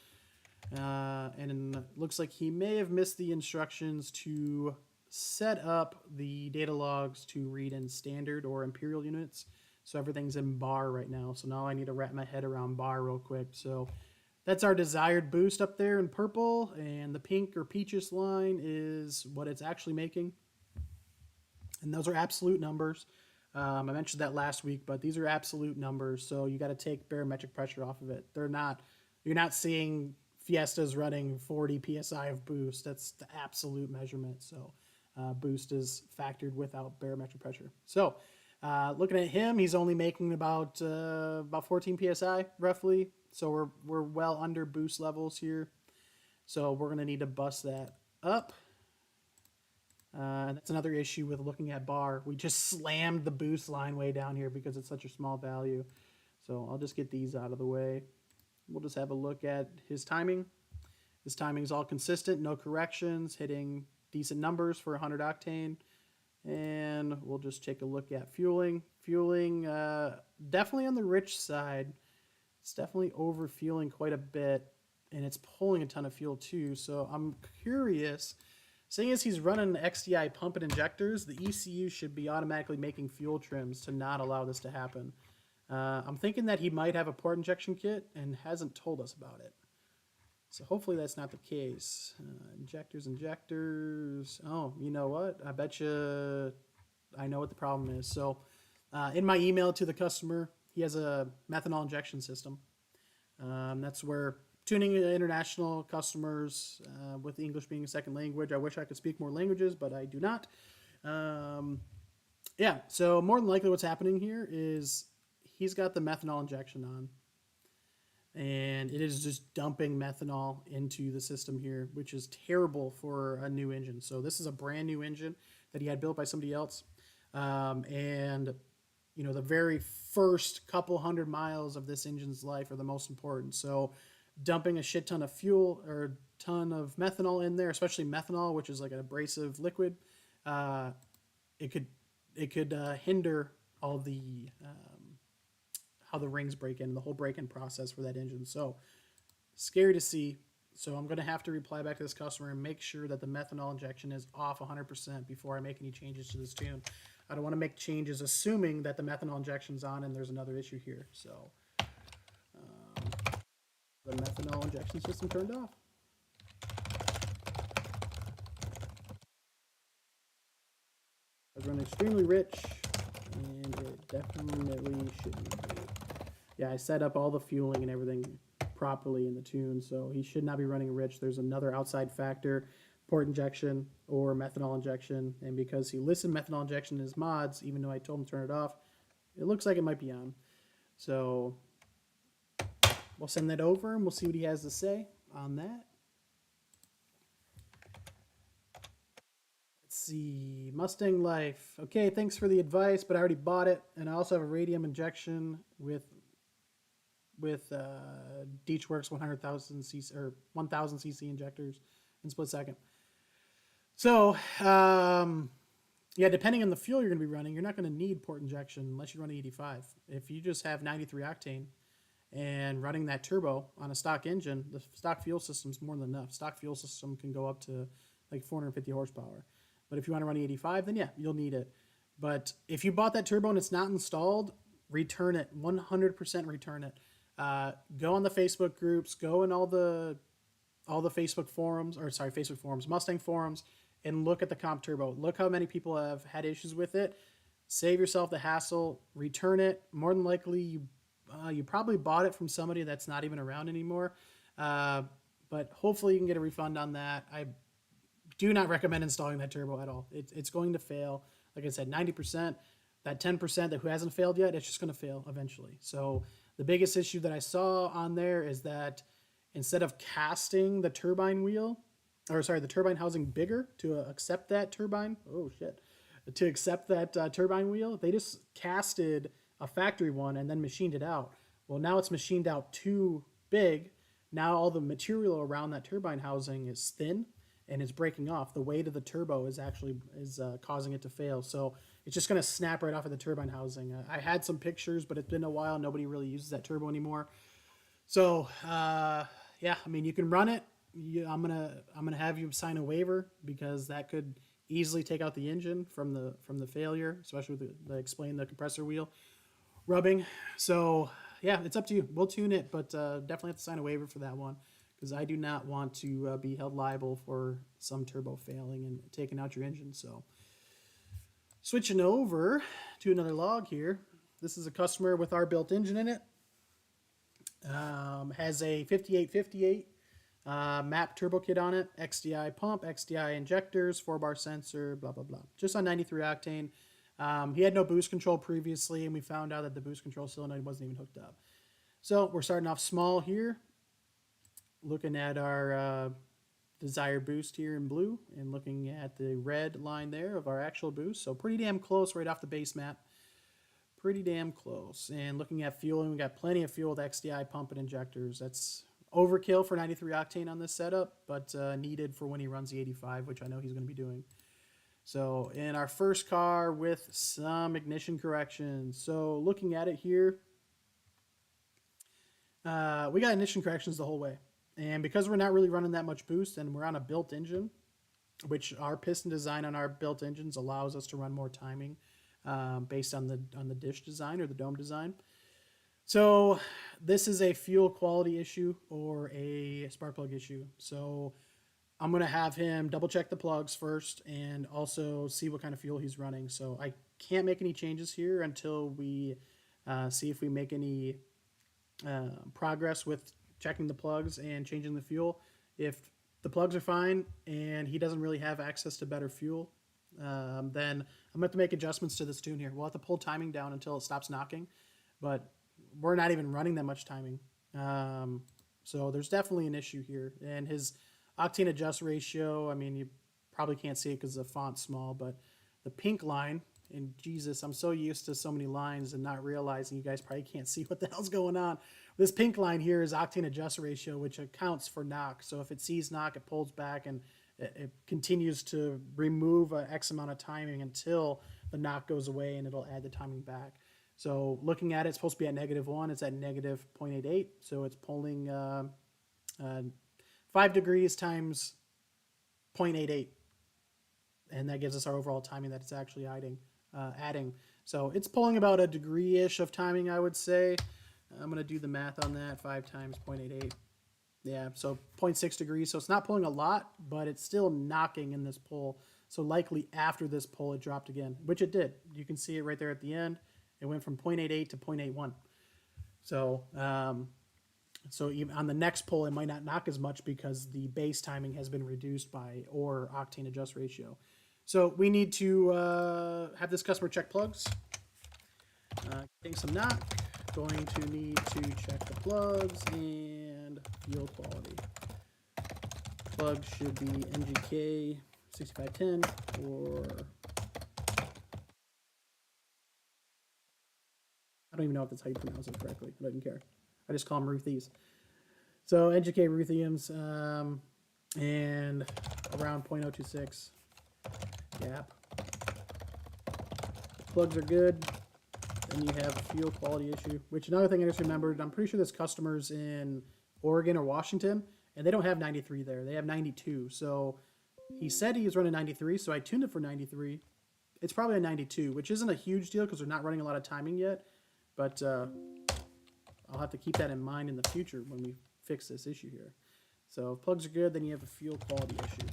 And it looks like he may have missed the instructions to set up the data logs to read in standard or imperial units. So everything's in bar right now. So now I need to wrap my head around bar real quick. So that's our desired boost up there in purple, and the pink or peaches line is what it's actually making. And those are absolute numbers. I mentioned that last week, but these are absolute numbers. So you got to take barometric pressure off of it. You're not seeing Fiestas running 40 psi of boost. That's the absolute measurement. So boost is factored without barometric pressure. So looking at him, he's only making about 14 psi roughly. So we're well under boost levels here. So we're gonna need to bust that up. That's another issue with looking at bar. We just slammed the boost line way down here because it's such a small value. So I'll just get these out of the way. We'll just have a look at his timing. His timing is all consistent, no corrections, hitting decent numbers for 100 octane. And we'll just take a look at fueling. Fueling, definitely on the rich side. It's definitely over fueling quite a bit, and it's pulling a ton of fuel too. So I'm curious, seeing as he's running XDI pump and injectors, the ECU should be automatically making fuel trims to not allow this to happen. I'm thinking that he might have a port injection kit and hasn't told us about it. So hopefully that's not the case. Injectors. Oh, you know what? I bet you I know what the problem is. So in my email to the customer, he has a methanol injection system. That's where tuning international customers with English being a second language. I wish I could speak more languages, but I do not. Yeah, so more than likely what's happening here is he's got the methanol injection on. And it is just dumping methanol into the system here, which is terrible for a new engine. So this is a brand new engine that he had built by somebody else. And you know, the very first couple 100 miles of this engine's life are the most important. So dumping a shit ton of fuel or ton of methanol in there, especially methanol, which is like an abrasive liquid, it could hinder all the how the rings break in, the whole break-in process for that engine. So scary to see. So I'm going to have to reply back to this customer and make sure that the methanol injection is off 100% before I make any changes to this tune. I don't want to make changes assuming that the methanol injection's on and there's another issue here. So the methanol injection system turned off. I was running extremely rich, and it definitely shouldn't be. Yeah, I set up all the fueling and everything properly in the tune, so he should not be running rich. There's another outside factor, port injection or methanol injection, and because he listed methanol injection in his mods, even though I told him to turn it off, it looks like it might be on. So we'll send that over and we'll see what he has to say on that. Let's see, Mustang Life. Okay, thanks for the advice, but I already bought it, and I also have a radium injection with Deechworks 100,000 cc or 1,000 cc injectors in split second. So yeah, depending on the fuel you're going to be running, you're not going to need port injection unless you're running 85. If you just have 93 octane and running that turbo on a stock engine, the stock fuel system is more than enough. Stock fuel system can go up to like 450 horsepower. But if you want to run 85, then yeah, you'll need it. But if you bought that turbo and it's not installed, return it. 100% return it. Go on the Facebook groups, go in all the Facebook forums, Mustang forums, and look at the comp turbo. Look how many people have had issues with it. Save yourself the hassle, return it. More than likely, you probably bought it from somebody that's not even around anymore. But hopefully you can get a refund on that. I do not recommend installing that turbo at all. It's going to fail. Like I said, 90%. That 10% that who hasn't failed yet, it's just going to fail eventually. So the biggest issue that I saw on there is that instead of casting the turbine wheel, the turbine housing bigger to accept that turbine, to accept that turbine wheel. They just casted a factory one and then machined it out. Well, now it's machined out too big. Now all the material around that turbine housing is thin and it's breaking off. The weight of the turbo is actually causing it to fail. So it's just going to snap right off of the turbine housing. I had some pictures, but it's been a while. Nobody really uses that turbo anymore. So yeah, I mean, you can run it. I'm gonna have you sign a waiver because that could easily take out the engine from the failure, especially with explain the compressor wheel rubbing. So yeah, it's up to you. We'll tune it, but definitely have to sign a waiver for that one because I do not want to be held liable for some turbo failing and taking out your engine. So switching over to another log here. This is a customer with our built engine in it. Has a 5858 map turbo kit on it, XDI pump, XDI injectors, 4-bar sensor, blah, blah, blah. Just on 93 octane. He had no boost control previously, and we found out that the boost control solenoid wasn't even hooked up. So we're starting off small here, looking at our desired boost here in blue, and looking at the red line there of our actual boost. So pretty damn close right off the base map. Pretty damn close. And looking at fuel, and we got plenty of fuel with XDI pump and injectors. That's overkill for 93 octane on this setup, but needed for when he runs the 85, which I know he's going to be doing. So in our first car with some ignition corrections. So looking at it here, we got ignition corrections the whole way. And because we're not really running that much boost and we're on a built engine, which our piston design on our built engines allows us to run more timing based on the dish design or the dome design. So this is a fuel quality issue or a spark plug issue. So I'm going to have him double check the plugs first and also see what kind of fuel he's running. So I can't make any changes here until we see if we make any progress with checking the plugs and changing the fuel. If the plugs are fine and he doesn't really have access to better fuel, then I'm going to have to make adjustments to this tune here. We'll have to pull timing down until it stops knocking, but we're not even running that much timing. So there's definitely an issue here. And his octane adjust ratio, I mean, you probably can't see it because the font's small, but the pink line, and Jesus, I'm so used to so many lines and not realizing you guys probably can't see what the hell's going on. This pink line here is octane adjust ratio, which accounts for knock. So if it sees knock, it pulls back and it continues to remove X amount of timing until the knock goes away and it'll add the timing back. So looking at it, it's supposed to be at -1. It's at -0.88. So it's pulling 5 degrees times 0.88. And that gives us our overall timing that it's actually adding. So it's pulling about a degree-ish of timing, I would say. I'm going to do the math on that. 5 times 0.88. Yeah, so 0.6 degrees. So it's not pulling a lot, but it's still knocking in this pull. So likely after this pull, it dropped again, which it did. You can see it right there at the end. It went from 0.88 to 0.81. So, so even on the next pull, it might not knock as much because the base timing has been reduced by or octane adjust ratio. So we need to have this customer check plugs. Getting some knock. Going to need to check the plugs and fuel quality. Plug should be NGK 6510 or I don't even know if that's how you pronounce it correctly. I don't even care. I just call them Ruthies. So NGK Ruthiums and around 0.026 gap. Plugs are good. Then you have a fuel quality issue, which another thing I just remembered, I'm pretty sure this customer's in Oregon or Washington, and they don't have 93 there. They have 92. So he said he was running 93, so I tuned it for 93. It's probably a 92, which isn't a huge deal because they're not running a lot of timing yet. But I'll have to keep that in mind in the future when we fix this issue here. So if plugs are good, then you have a fuel quality issue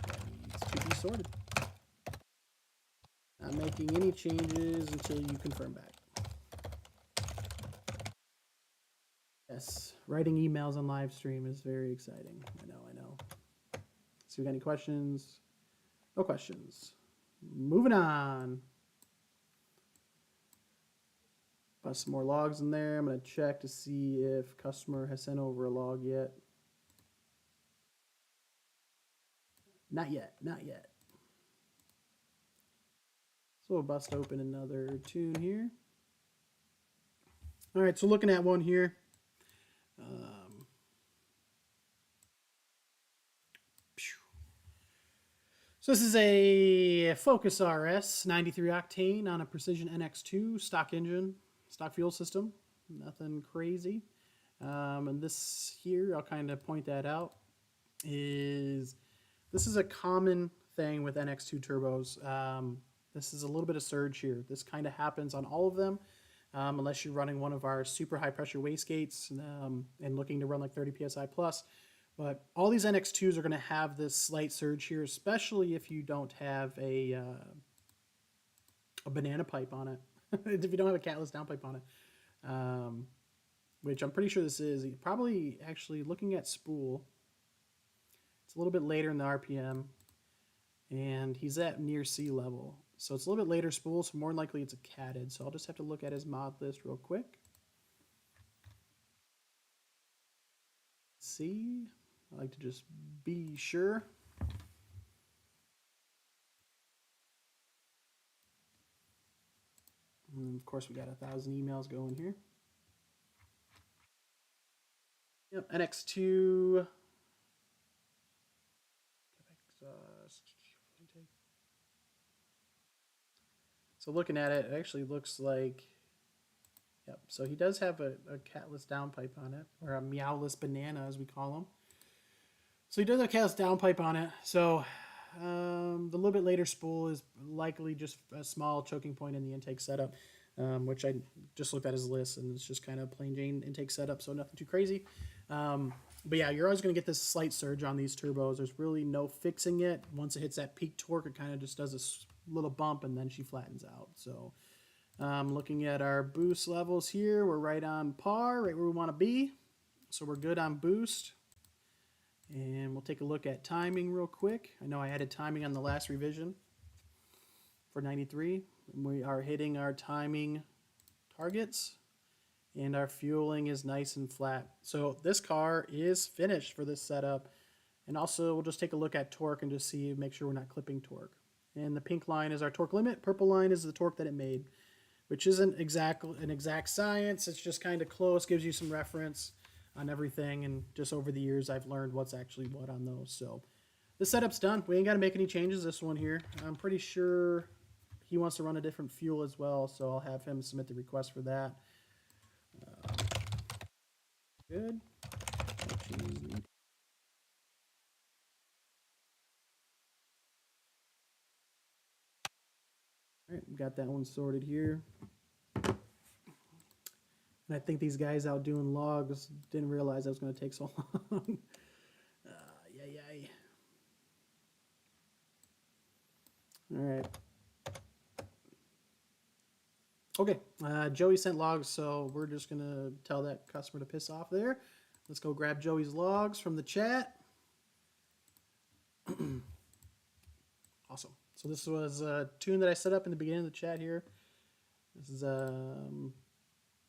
that needs to be sorted. Not making any changes until you confirm back. Yes, writing emails on live stream is very exciting. I know. So we got any questions? No questions. Moving on. Got some more logs in there. I'm going to check to see if customer has sent over a log yet. Not yet. So we'll bust open another tune here. All right, so looking at one here. So this is a Focus RS 93 octane on a Precision NX2 stock engine, stock fuel system. Nothing crazy. And this here, I'll kind of point that out, is this is a common thing with NX2 turbos. This is a little bit of surge here. This kind of happens on all of them, unless you're running one of our super high pressure wastegates and looking to run like 30 psi plus. But all these NX2s are going to have this slight surge here, especially if you don't have a banana pipe on it. If you don't have a catless downpipe on it, which I'm pretty sure this is. Probably actually looking at spool, it's a little bit later in the RPM, and he's at near sea level. So it's a little bit later spool, so more than likely it's a catted. So I'll just have to look at his mod list real quick. See, I like to just be sure. And of course, we got 1,000 emails going here. Yep, NX2. So looking at it, it actually looks like, yep. So he does have a catless downpipe on it, or a meowless banana, as we call them. So he does have a catless downpipe on it. So the little bit later spool is likely just a small choking point in the intake setup, which I just looked at his list, and it's just kind of plain Jane intake setup, so nothing too crazy. But yeah, you're always going to get this slight surge on these turbos. There's really no fixing it. Once it hits that peak torque, it kind of just does this little bump, and then she flattens out. So looking at our boost levels here, we're right on par, right where we want to be. So we're good on boost. And we'll take a look at timing real quick. I know I added timing on the last revision for 93. We are hitting our timing targets, and our fueling is nice and flat. So this car is finished for this setup. And also we'll just take a look at torque and just see, make sure we're not clipping torque. And the pink line is our torque limit. Purple line is the torque that it made, which isn't an exact science. It's just kind of close, gives you some reference on everything, and just over the years I've learned what's actually what on those. So the setup's done. We ain't got to make any changes this one here. I'm pretty sure he wants to run a different fuel as well, so I'll have him submit the request for that. Good. All right, got that one sorted here. And I think these guys out doing logs didn't realize that was going to take so long. Yay. All right. Okay, Joey sent logs, so we're just going to tell that customer to piss off there. Let's go grab Joey's logs from the chat. Awesome. So this was a tune that I set up in the beginning of the chat here. This is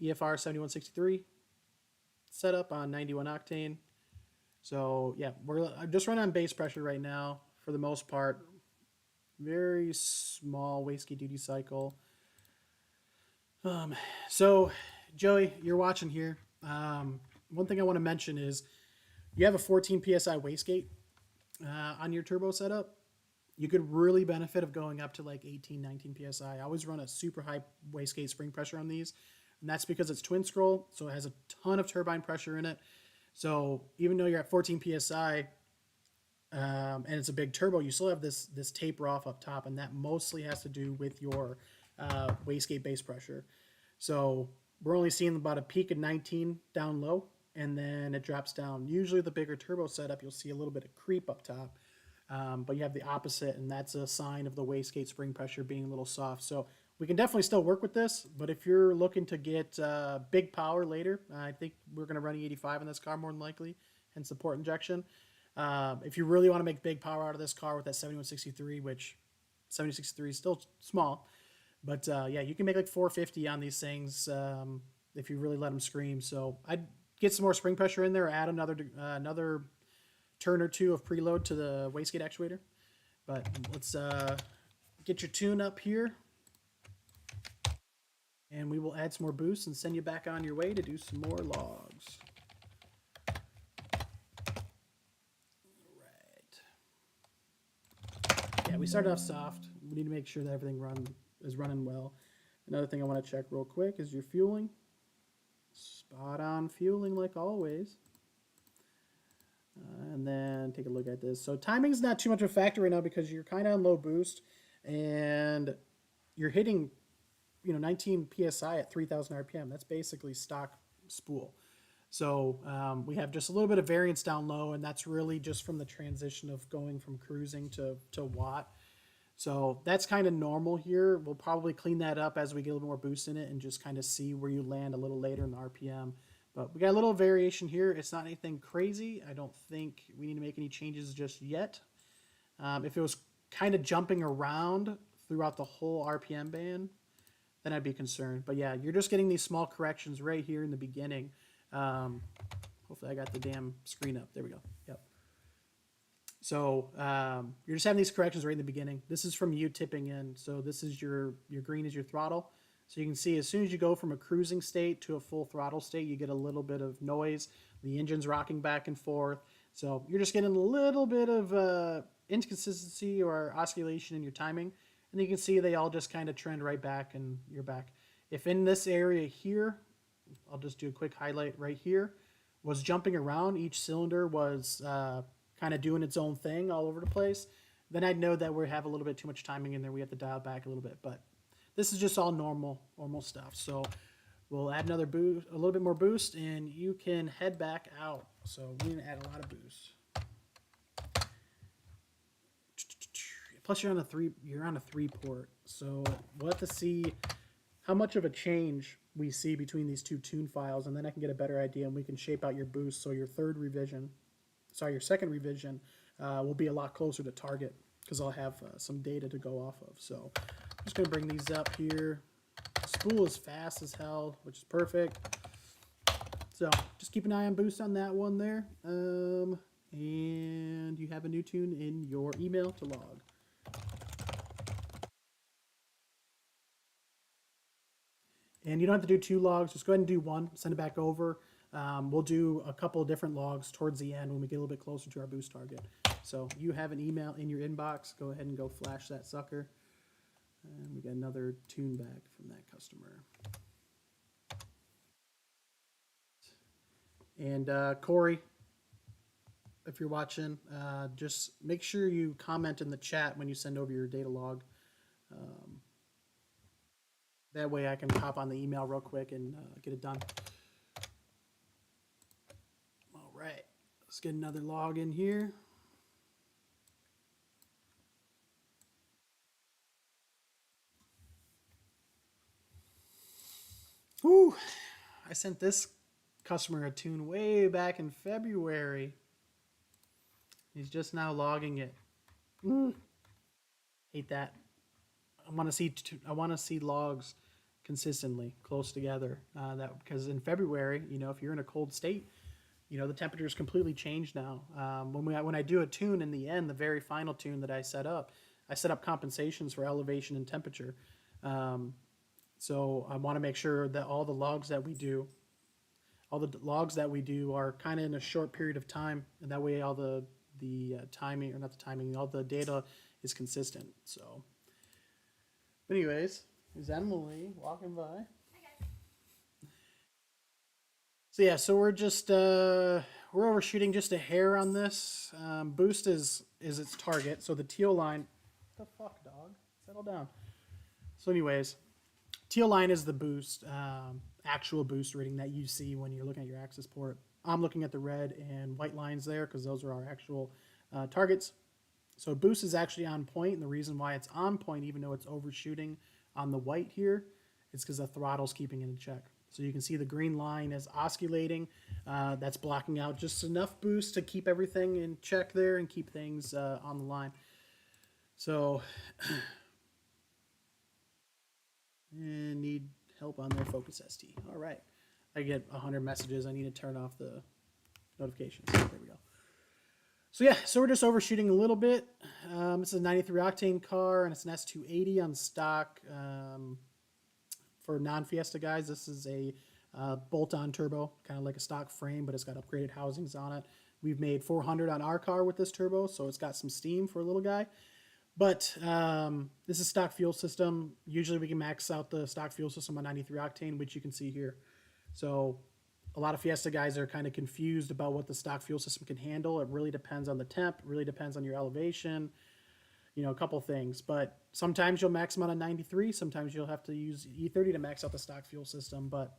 EFR 7163 set up on 91 octane. So yeah, I'm just running on base pressure right now for the most part. Very small wastegate duty cycle. So Joey, you're watching here. One thing I want to mention is you have a 14 psi wastegate on your turbo setup. You could really benefit of going up to like 18, 19 psi. I always run a super high wastegate spring pressure on these, and that's because it's twin scroll, so it has a ton of turbine pressure in it. So even though you're at 14 psi and it's a big turbo, you still have this taper off up top, and that mostly has to do with your wastegate base pressure. So we're only seeing about a peak of 19 down low, and then it drops down. Usually the bigger turbo setup, you'll see a little bit of creep up top. But you have the opposite, and that's a sign of the wastegate spring pressure being a little soft. So we can definitely still work with this, but if you're looking to get big power later, I think we're going to run E85 in this car more than likely, hence the port injection. If you really want to make big power out of this car with that 7163, which 7063 is still small, but yeah, you can make like 450 on these things if you really let them scream. So I'd get some more spring pressure in there, add another turn or two of preload to the wastegate actuator. But let's get your tune up here. And we will add some more boost and send you back on your way to do some more logs. Yeah, we started off soft. We need to make sure that everything is running well. Another thing I want to check real quick is your fueling. Spot on fueling like always. And then take a look at this. So timing's not too much of a factor right now because you're kind of on low boost and you're hitting 19 psi at 3,000 RPM. That's basically stock spool. So we have just a little bit of variance down low, and that's really just from the transition of going from cruising to watt. So that's kind of normal here. We'll probably clean that up as we get a little more boost in it and just kind of see where you land a little later in the RPM. But we got a little variation here. It's not anything crazy. I don't think we need to make any changes just yet. If it was kind of jumping around throughout the whole RPM band, then I'd be concerned. But yeah, you're just getting these small corrections right here in the beginning. Hopefully I got the damn screen up. There we go. Yep. So you're just having these corrections right in the beginning. This is from you tipping in. So this is your green is your throttle. So you can see as soon as you go from a cruising state to a full throttle state, you get a little bit of noise. The engine's rocking back and forth. So you're just getting a little bit of inconsistency or oscillation in your timing. And you can see they all just kind of trend right back and you're back. If in this area here, I'll just do a quick highlight right here, was jumping around, each cylinder was kind of doing its own thing all over the place, then I'd know that we have a little bit too much timing in there. We have to dial back a little bit. But this is just all normal stuff. So we'll add another boost, a little bit more boost, and you can head back out. So we're gonna add a lot of boost. Plus you're on a 3-port. So we'll have to see how much of a change we see between these two tune files, and then I can get a better idea and we can shape out your boost. So your second revision will be a lot closer to target because I'll have some data to go off of. So I'm just going to bring these up here. Spool is fast as hell, which is perfect. So just keep an eye on boost on that one there. And you have a new tune in your email to log. And you don't have to do 2 logs. Just go ahead and do 1. Send it back over. We'll do a couple of different logs towards the end when we get a little bit closer to our boost target. So you have an email in your inbox. Go ahead and go flash that sucker. And we got another tune back from that customer. And Corey, if you're watching, just make sure you comment in the chat when you send over your data log. That way I can hop on the email real quick and get it done. All right, let's get another log in here. Whew, I sent this customer a tune way back in February. He's just now logging it. Hate that. I want to see logs consistently close together. Because in February, if you're in a cold state, the temperature's completely changed now. When I do a tune in the end, the very final tune that I set up compensations for elevation and temperature. So I want to make sure that all the logs that we do are kind of in a short period of time, and that way all the timing, or not the timing, all the data is consistent. So, but anyways, is Emily walking by? So yeah, so we're just we're overshooting just a hair on this. Boost is its target. So the teal line, what the fuck, dog? Settle down. So anyways, teal line is the boost, actual boost reading that you see when you're looking at your access port. I'm looking at the red and white lines there because those are our actual targets. So boost is actually on point, and the reason why it's on point, even though it's overshooting on the white here, is because the throttle's keeping it in check. So you can see the green line is oscillating. That's blocking out just enough boost to keep everything in check there and keep things on the line. So, and need help on their Focus ST. All right. I get 100 messages. I need to turn off the notifications. There we go. So yeah, so we're just overshooting a little bit. This is a 93 octane car, and it's an S280 on stock. for non-Fiesta guys, this is a bolt-on turbo, kind of like a stock frame, but it's got upgraded housings on it. We've made 400 on our car with this turbo, so it's got some steam for a little guy. But this is stock fuel system. Usually we can max out the stock fuel system on 93 octane, which you can see here. So a lot of Fiesta guys are kind of confused about what the stock fuel system can handle. It really depends on the temp, it really depends on your elevation, you know, a couple things. But sometimes you'll max them out on 93. Sometimes you'll have to use E30 to max out the stock fuel system. But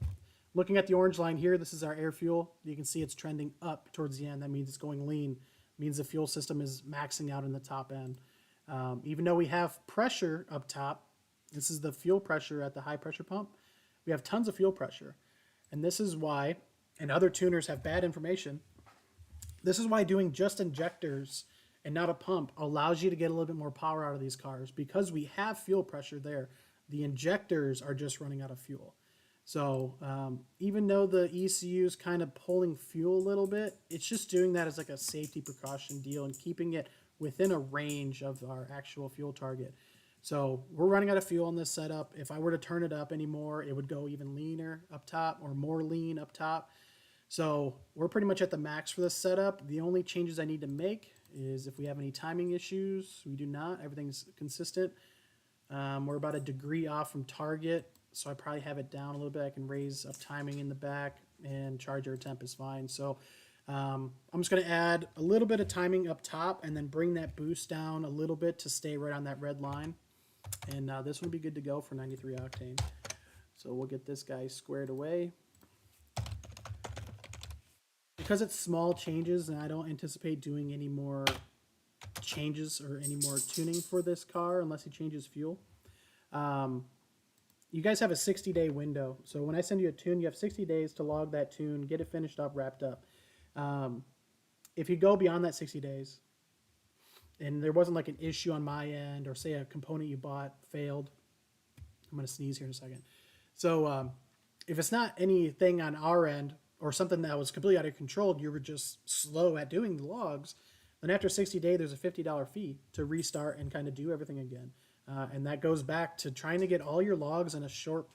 looking at the orange line here, this is our air fuel. You can see it's trending up towards the end. That means it's going lean. It means the fuel system is maxing out in the top end. Even though we have pressure up top, this is the fuel pressure at the high pressure pump. We have tons of fuel pressure. And this is why, and other tuners have bad information, this is why doing just injectors and not a pump allows you to get a little bit more power out of these cars. Because we have fuel pressure there, the injectors are just running out of fuel. So even though the ECU is kind of pulling fuel a little bit, it's just doing that as like a safety precaution deal and keeping it within a range of our actual fuel target. So we're running out of fuel in this setup. If I were to turn it up anymore, it would go even leaner up top or more lean up top. So we're pretty much at the max for this setup. The only changes I need to make is if we have any timing issues. We do not. Everything's consistent. We're about a degree off from target, so I probably have it down a little bit. I can raise up timing in the back, and charger temp is fine. So I'm just going to add a little bit of timing up top and then bring that boost down a little bit to stay right on that red line. And this will be good to go for 93 octane. So we'll get this guy squared away. Because it's small changes and I don't anticipate doing any more changes or any more tuning for this car unless he changes fuel. You guys have a 60-day window. So when I send you a tune, you have 60 days to log that tune, get it finished up, wrapped up. If you go beyond that 60 days and there wasn't like an issue on my end, or say a component you bought failed, I'm going to sneeze here in a second. So if it's not anything on our end or something that was completely out of control, you were just slow at doing the logs, then after 60 days, there's a $50 fee to restart and kind of do everything again. And that goes back to trying to get all your logs in a short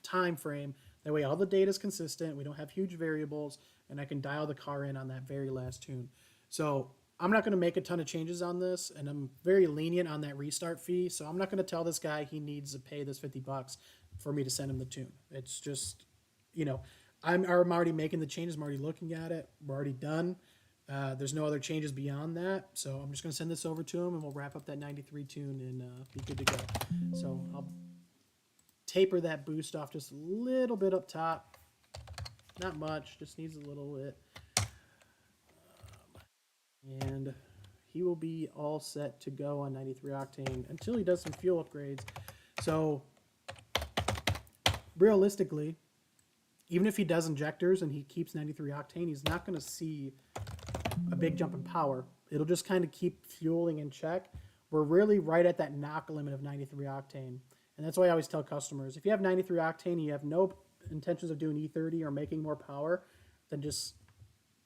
time frame. That way all the data is consistent, we don't have huge variables, and I can dial the car in on that very last tune. So I'm not going to make a ton of changes on this, and I'm very lenient on that restart fee. So I'm not going to tell this guy he needs to pay this $50 for me to send him the tune. It's just, you know, I'm already making the changes. I'm already looking at it. We're already done. There's no other changes beyond that. So I'm just going to send this over to him, and we'll wrap up that 93 tune and be good to go. So I'll taper that boost off just a little bit up top. Not much, just needs a little bit. And he will be all set to go on 93 octane until he does some fuel upgrades. So realistically, even if he does injectors and he keeps 93 octane, he's not going to see a big jump in power. It'll just kind of keep fueling in check. We're really right at that knock limit of 93 octane. And that's why I always tell customers, if you have 93 octane and you have no intentions of doing E30 or making more power, then just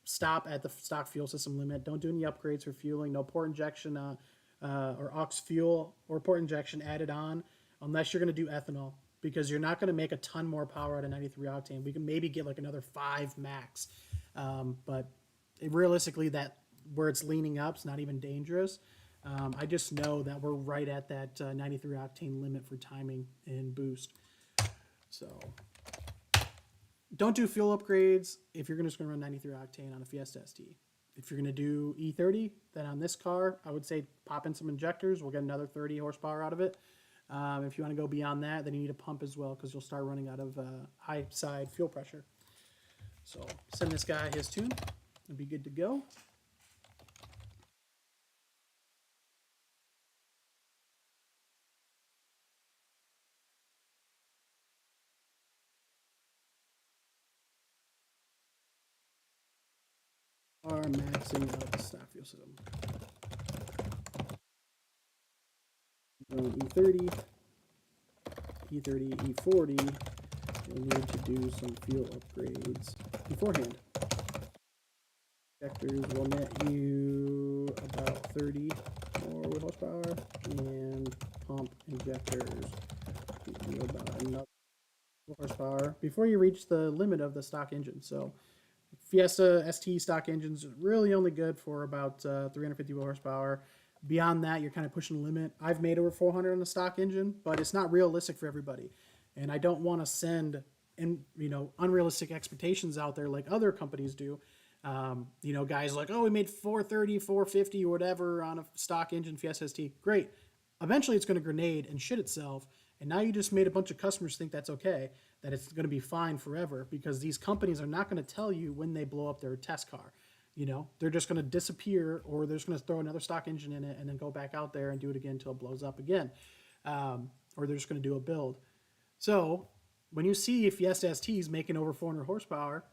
stop at the stock fuel system limit. Don't do any upgrades for fueling. No port injection or aux fuel or port injection added on unless you're going to do ethanol, because you're not going to make a ton more power out of 93 octane. We can maybe get like another 5 max. But realistically, that where it's leaning up is not even dangerous. I just know that we're right at that 93 octane limit for timing and boost. So don't do fuel upgrades if you're just going to run 93 octane on a Fiesta ST. If you're going to do E30, then on this car, I would say pop in some injectors. We'll get another 30 horsepower out of it. If you want to go beyond that, then you need a pump as well, because you'll start running out of high side fuel pressure. So send this guy his tune. It'll be good to go. Are maxing out the stock fuel system. E30, E40, you'll need to do some fuel upgrades beforehand. Injectors will net you about 30 more horsepower, and pump injectors give you about another horsepower before you reach the limit of the stock engine. So Fiesta ST stock engines really only good for about 350 horsepower. Beyond that, you're kind of pushing the limit. I've made over 400 on the stock engine, but it's not realistic for everybody. And I don't want to send unrealistic expectations out there like other companies do. Guys like, oh, we made 430, 450, or whatever on a stock engine Fiesta ST. Great. Eventually, it's going to grenade and shit itself. And now you just made a bunch of customers think that's okay, that it's going to be fine forever, because these companies are not going to tell you when they blow up their test car. They're just going to disappear, or they're just going to throw another stock engine in it and then go back out there and do it again until it blows up again. Or they're just going to do a build. So when you see Fiesta STs making over 400 horsepower,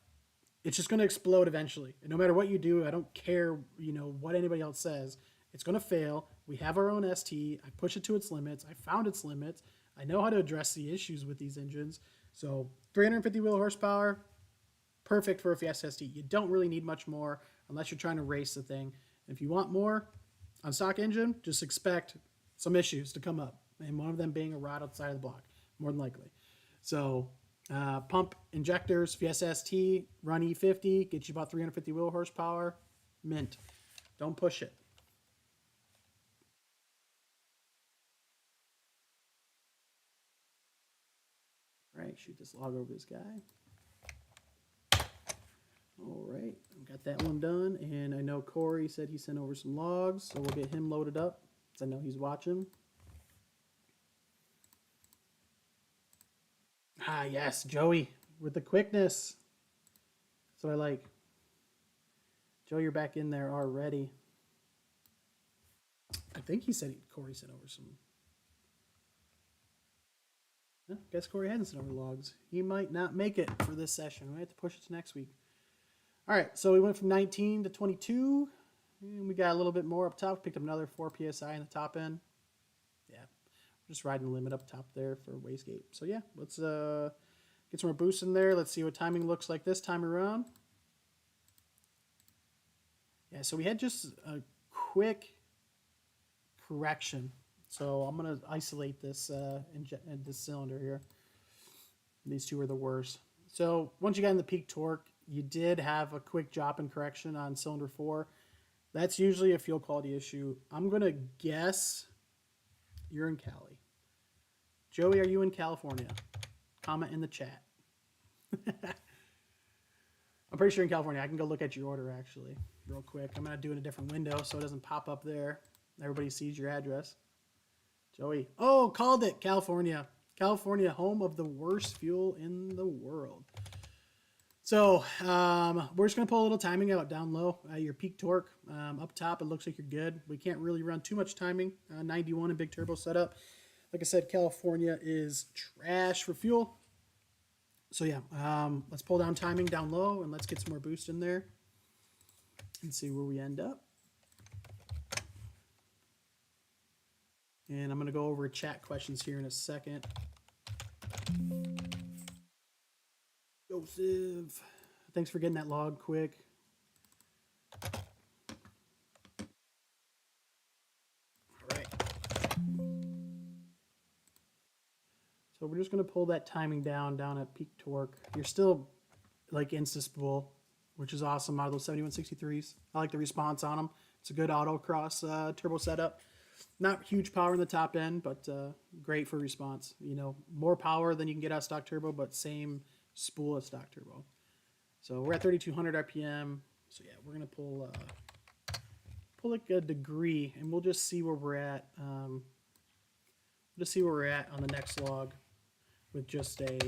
it's just going to explode eventually. And no matter what you do, I don't care, what anybody else says. It's going to fail. We have our own ST. I push it to its limits. I found its limits. I know how to address the issues with these engines. So 350 wheel horsepower, perfect for a Fiesta ST. You don't really need much more unless you're trying to race the thing. And if you want more on stock engine, just expect some issues to come up. And one of them being a rod outside of the block, more than likely. So pump injectors, Fiesta ST, run E50, get you about 350 wheel horsepower, mint. Don't push it. All right, shoot this log over this guy. All right, got that one done, and I know Corey said he sent over some logs, so we'll get him loaded up, because I know he's watching. Ah, yes, Joey, with the quickness. That's what I like. Joe, you're back in there already. I think Corey sent over some. I guess Corey hadn't sent over logs. He might not make it for this session. We might have to push it to next week. All right, so we went from 19 to 22, and we got a little bit more up top. Picked up another 4 psi in the top end. Yeah, we're just riding the limit up top there for wastegate. So yeah, let's get some more boost in there. Let's see what timing looks like this time around. Yeah, so we had just a quick correction. So I'm going to isolate this this cylinder here. These two are the worst. So once you got in the peak torque, you did have a quick drop in correction on cylinder 4. That's usually a fuel quality issue. I'm going to guess you're in Cali. Joey, are you in California? Comment in the chat. I'm pretty sure in California. I can go look at your order, actually, real quick. I'm going to do it in a different window so it doesn't pop up there. Everybody sees your address. Joey. Oh, called it. California. California, home of the worst fuel in the world. So we're just going to pull a little timing out down low. Your peak torque up top, it looks like you're good. We can't really run too much timing. 91 and big turbo setup. Like I said, California is trash for fuel. So yeah, let's pull down timing down low and let's get some more boost in there and see where we end up. And I'm going to go over chat questions here in a second. Joseph, thanks for getting that log quick. All right. So we're just going to pull that timing down at peak torque. You're still like Instaspool, which is awesome out of those 7163s. I like the response on them. It's a good autocross turbo setup. Not huge power in the top end, but great for response. More power than you can get out of stock turbo, but same spool as stock turbo. So we're at 3,200 RPM. So yeah, we're gonna pull like a degree, and we'll just see where we're at. Just see where we're at on the next log with just a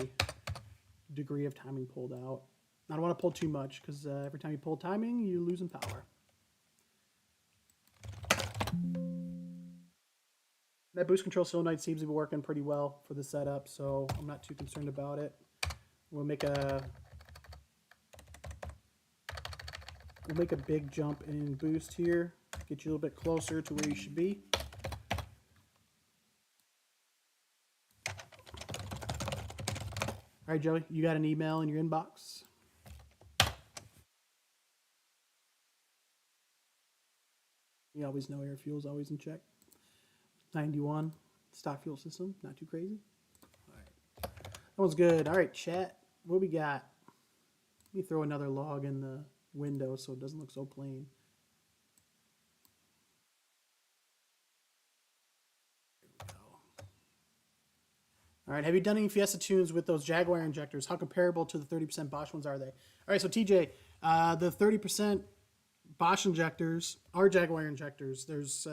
degree of timing pulled out. I don't want to pull too much because every time you pull timing, you're losing power. That boost control solenoid seems to be working pretty well for the setup, so I'm not too concerned about it. We'll make a big jump in boost here, get you a little bit closer to where you should be. All right, Joey, you got an email in your inbox? You always know air fuel is always in check. 91 stock fuel system, not too crazy. All right. That one's good. All right, chat. What we got? Let me throw another log in the window so it doesn't look so plain. All right, have you done any Fiesta tunes with those Jaguar injectors? How comparable to the 30% Bosch ones are they? All right, so TJ, the 30% Bosch injectors are Jaguar injectors. There's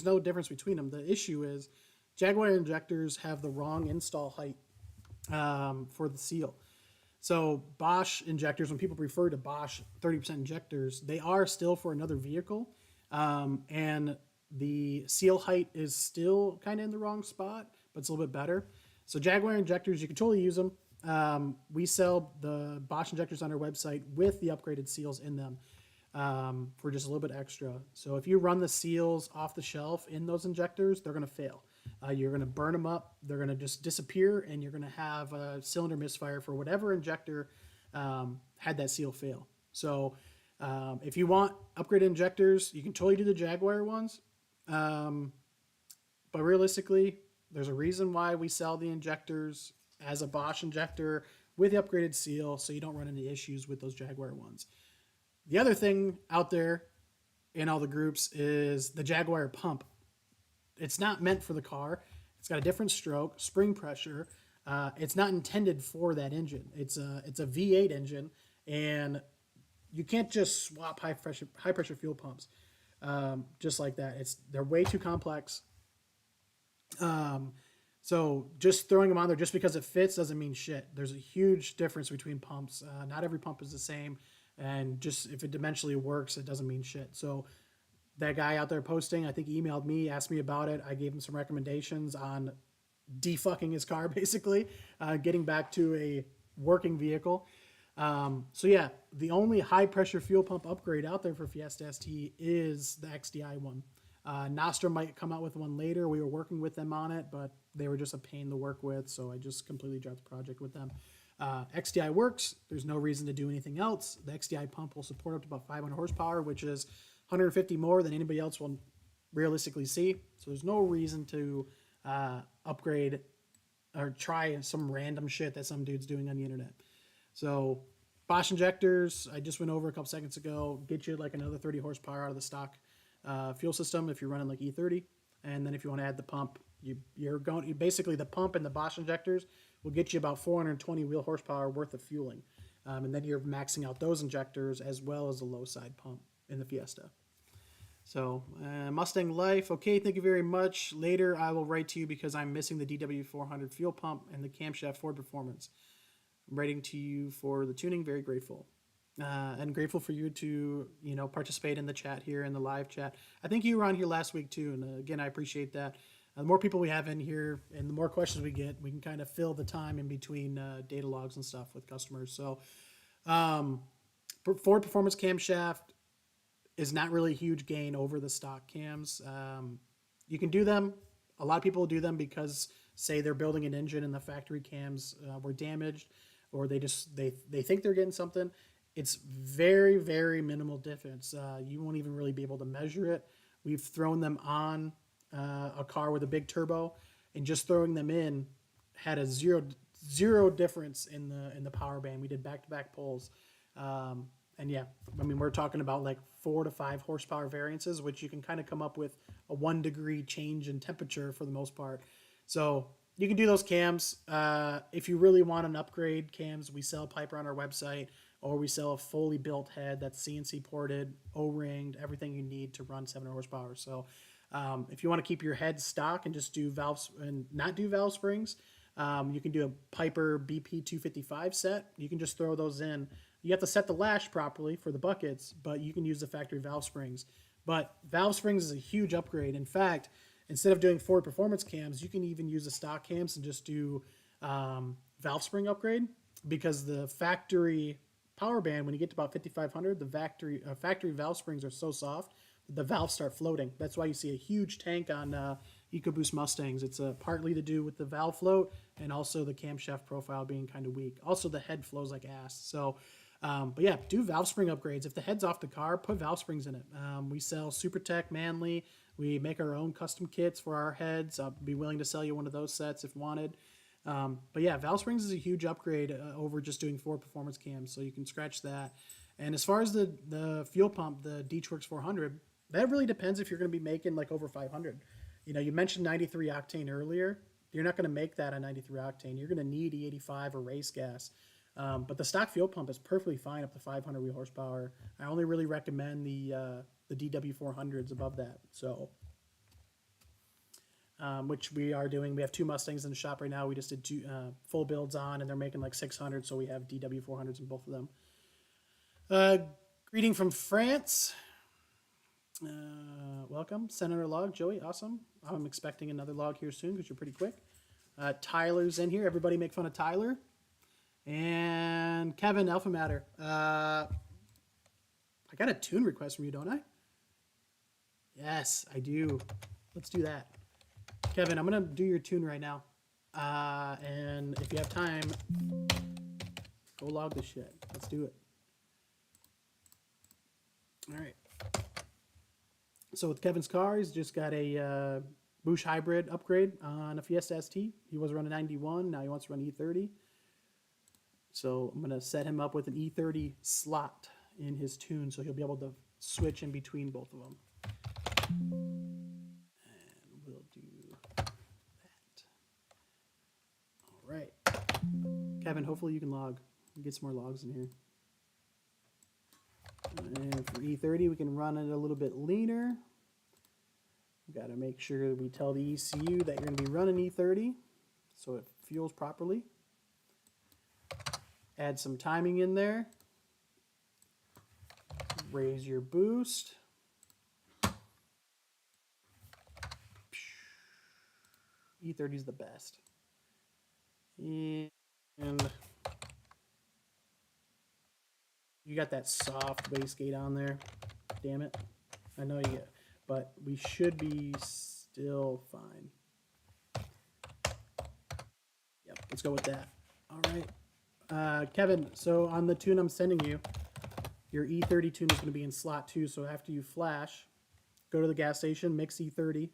no difference between them. The issue is Jaguar injectors have the wrong install height for the seal. So Bosch injectors, when people refer to Bosch 30% injectors, they are still for another vehicle, and the seal height is still kind of in the wrong spot, but it's a little bit better. So Jaguar injectors, you can totally use them. We sell the Bosch injectors on our website with the upgraded seals in them for just a little bit extra. So if you run the seals off the shelf in those injectors, they're going to fail. You're going to burn them up. They're going to just disappear, and you're going to have a cylinder misfire for whatever injector had that seal fail. So if you want upgraded injectors, you can totally do the Jaguar ones. But realistically, there's a reason why we sell the injectors as a Bosch injector with the upgraded seal, so you don't run into issues with those Jaguar ones. The other thing out there in all the groups is the Jaguar pump. It's not meant for the car. It's got a different stroke, spring pressure. It's not intended for that engine. It's a V8 engine, and you can't just swap high pressure fuel pumps just like that. They're way too complex. So just throwing them on there just because it fits doesn't mean shit. There's a huge difference between pumps. Not every pump is the same, and just if it dimensionally works, it doesn't mean shit. So that guy out there posting, I think he emailed me, asked me about it. I gave him some recommendations on defucking his car, basically, getting back to a working vehicle. So yeah, the only high pressure fuel pump upgrade out there for Fiesta ST is the XDI one. Nostra might come out with one later. We were working with them on it, but they were just a pain to work with, so I just completely dropped the project with them. XDI works. There's no reason to do anything else. The XDI pump will support up to about 500 horsepower, which is 150 more than anybody else will realistically see. So there's no reason to upgrade or try some random shit that some dude's doing on the internet. So Bosch injectors, I just went over a couple seconds ago, get you like another 30 horsepower out of the stock fuel system if you're running like E30. And then if you want to add the pump, you're basically the pump and the Bosch injectors will get you about 420 wheel horsepower worth of fueling. And then you're maxing out those injectors as well as the low side pump in the Fiesta. So Mustang Life, okay, thank you very much. Later I will write to you because I'm missing the DW400 fuel pump and the camshaft Ford Performance. I'm writing to you for the tuning, very grateful. And grateful for you to, participate in the chat here, in the live chat. I think you were on here last week too, and again, I appreciate that. The more people we have in here and the more questions we get, we can kind of fill the time in between data logs and stuff with customers. So Ford Performance camshaft is not really a huge gain over the stock cams. You can do them. A lot of people do them because, say, they're building an engine and the factory cams were damaged, or they think they're getting something. It's very, very minimal difference. You won't even really be able to measure it. We've thrown them on a car with a big turbo, and just throwing them in had a zero difference in the power band. We did back-to-back pulls. And yeah, I mean, we're talking about like 4 to 5 horsepower variances, which you can kind of come up with a 1 degree change in temperature for the most part. So you can do those cams. If you really want an upgrade cams, we sell Piper on our website, or we sell a fully built head that's CNC ported, O-ringed, everything you need to run 700 horsepower. So if you want to keep your head stock and just do valves and not do valve springs, you can do a Piper BP 255 set. You can just throw those in. You have to set the lash properly for the buckets, but you can use the factory valve springs. But valve springs is a huge upgrade. In fact, instead of doing Ford Performance cams, you can even use the stock cams and just do valve spring upgrade, because the factory power band, when you get to about 5,500, the factory valve springs are so soft that the valves start floating. That's why you see a huge tank on EcoBoost Mustangs. It's partly to do with the valve float and also the camshaft profile being kind of weak. Also, the head flows like ass. So, but yeah, do valve spring upgrades. If the head's off the car, put valve springs in it. We sell SuperTech, Manly. We make our own custom kits for our heads. I'll be willing to sell you one of those sets if wanted. But yeah, valve springs is a huge upgrade over just doing 4 performance cams, so you can scratch that. And as far as the fuel pump, the Deechworks 400, that really depends if you're going to be making like over 500. You know, you mentioned 93 octane earlier. You're not going to make that on 93 octane. You're going to need E85 or race gas. But the stock fuel pump is perfectly fine up to 500 wheel horsepower. I only really recommend the DW400s above that. So, which we are doing. We have 2 Mustangs in the shop right now. We just did 2 full builds on, and they're making like 600, so we have DW400s in both of them. Greeting from France. Welcome, Senator Log, Joey. Awesome. I'm expecting another log here soon because you're pretty quick. Tyler's in here. Everybody make fun of Tyler. And Kevin, Alpha Matter. I got a tune request from you, don't I? Yes, I do. Let's do that. Kevin, I'm going to do your tune right now. And if you have time, go log this shit. Let's do it. All right. So with Kevin's car, he's just got a Bush hybrid upgrade on a Fiesta ST. He was running 91. Now he wants to run E30. So I'm going to set him up with an E30 slot in his tune, so he'll be able to switch in between both of them. And we'll do that. All right. Kevin, hopefully you can log. Get some more logs in here. And for E30, we can run it a little bit leaner. We've got to make sure we tell the ECU that you're going to be running E30 so it fuels properly. Add some timing in there. Raise your boost. E30 is the best. And you got that soft wastegate on there. Damn it. I know you get, but we should be still fine. Yep, let's go with that. All right. Kevin, so on the tune I'm sending you, your E30 tune is going to be in slot 2. So after you flash, go to the gas station, mix E30,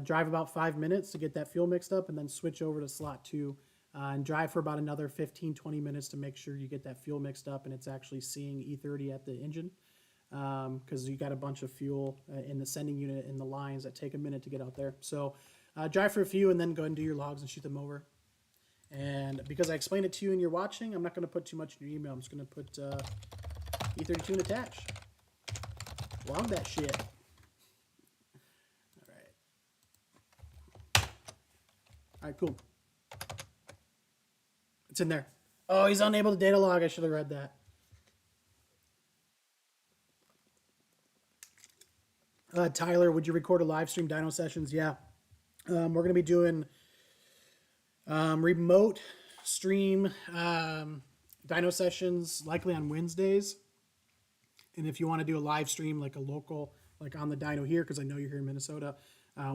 drive about 5 minutes to get that fuel mixed up, and then switch over to slot 2 and drive for about another 15-20 minutes to make sure you get that fuel mixed up and it's actually seeing E30 at the engine, because you got a bunch of fuel in the sending unit in the lines that take a minute to get out there. So drive for a few and then go ahead and do your logs and shoot them over. And because I explained it to you and you're watching, I'm not going to put too much in your email. I'm just going to put E30 tune attached. Log that shit. All right, cool. It's in there. Oh, he's unable to data log. I should have read that. Tyler, would you record a live stream dyno sessions? Yeah. We're going to be doing remote stream dyno sessions likely on Wednesdays. And if you want to do a live stream, like a local, like on the dyno here, because I know you're here in Minnesota,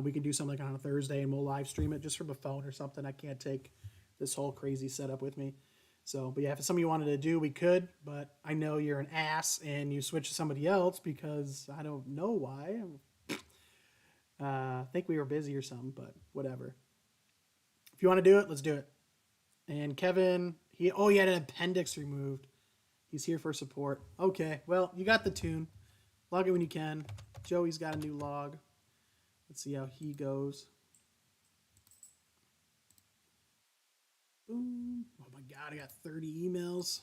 we can do something like on a Thursday and we'll live stream it just from a phone or something. I can't take this whole crazy setup with me. So, but yeah, if it's something you wanted to do, we could, but I know you're an ass and you switch to somebody else because I don't know why. I think we were busy or something, but whatever. If you want to do it, let's do it. And Kevin, he had an appendix removed. He's here for support. Okay, well, you got the tune. Log it when you can. Joey's got a new log. Let's see how he goes. Boom. Oh my God, I got 30 emails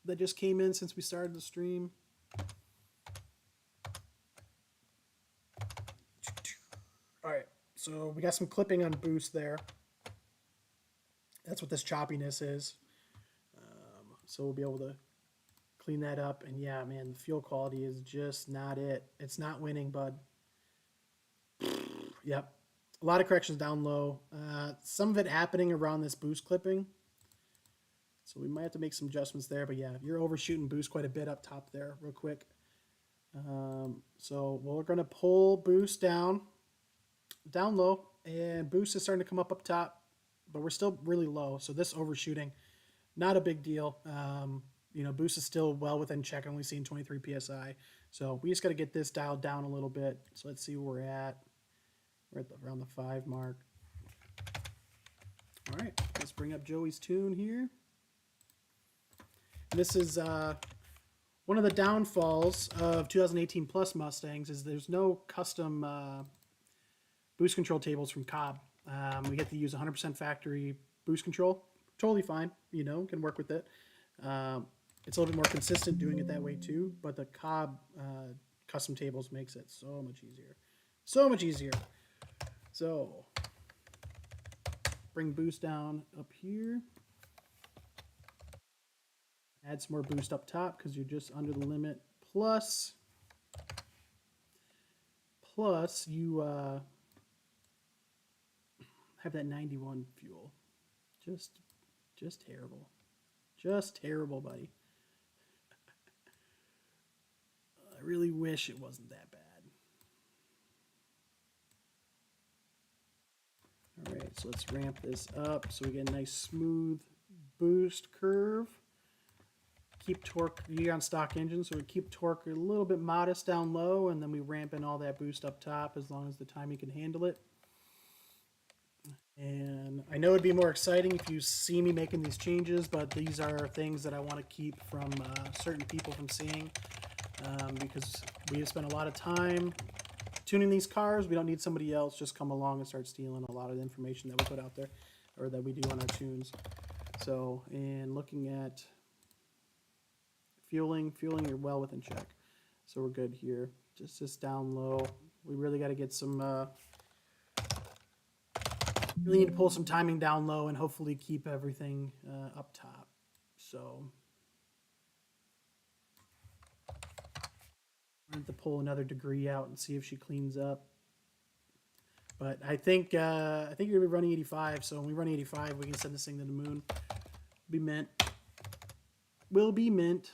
that just came in since we started the stream. All right, so we got some clipping on boost there. That's what this choppiness is. So we'll be able to clean that up. And yeah, man, the fuel quality is just not it. It's not winning, bud. Yep. A lot of corrections down low. Some of it happening around this boost clipping. So we might have to make some adjustments there. But yeah, you're overshooting boost quite a bit up top there real quick. So we're going to pull boost down low. And boost is starting to come up top. But we're still really low. So this overshooting, not a big deal. You know, boost is still well within check, only seeing 23 PSI. So we just got to get this dialed down a little bit. So let's see where we're at. We're at around the 5 mark. All right, let's bring up Joey's tune here. This is one of the downfalls of 2018 Plus Mustangs is there's no custom boost control tables from Cobb. We get to use 100% factory boost control. Totally fine, you know, can work with it. It's a little bit more consistent doing it that way too, but the Cobb custom tables makes it so much easier. So much easier. So, bring boost down up here. Add some more boost up top because you're just under the limit. Plus you have that 91 fuel. Just terrible. Just terrible, buddy. I really wish it wasn't that bad. All right, so let's ramp this up so we get a nice smooth boost curve. Keep torque, you're on stock engine, so we keep torque a little bit modest down low, and then we ramp in all that boost up top as long as the timing can handle it. And I know it'd be more exciting if you see me making these changes, but these are things that I want to keep from certain people from seeing because we have spent a lot of time tuning these cars. We don't need somebody else just come along and start stealing a lot of the information that we put out there or that we do on our tunes. So, and looking at fueling, you're well within check. So we're good here. Just down low. We really got to get some, really need to pull some timing down low and hopefully keep everything up top. So we're going to pull another degree out and see if she cleans up. But I think you're going to be running 85. So when we run 85, we can send this thing to the moon. Be mint. Will be mint.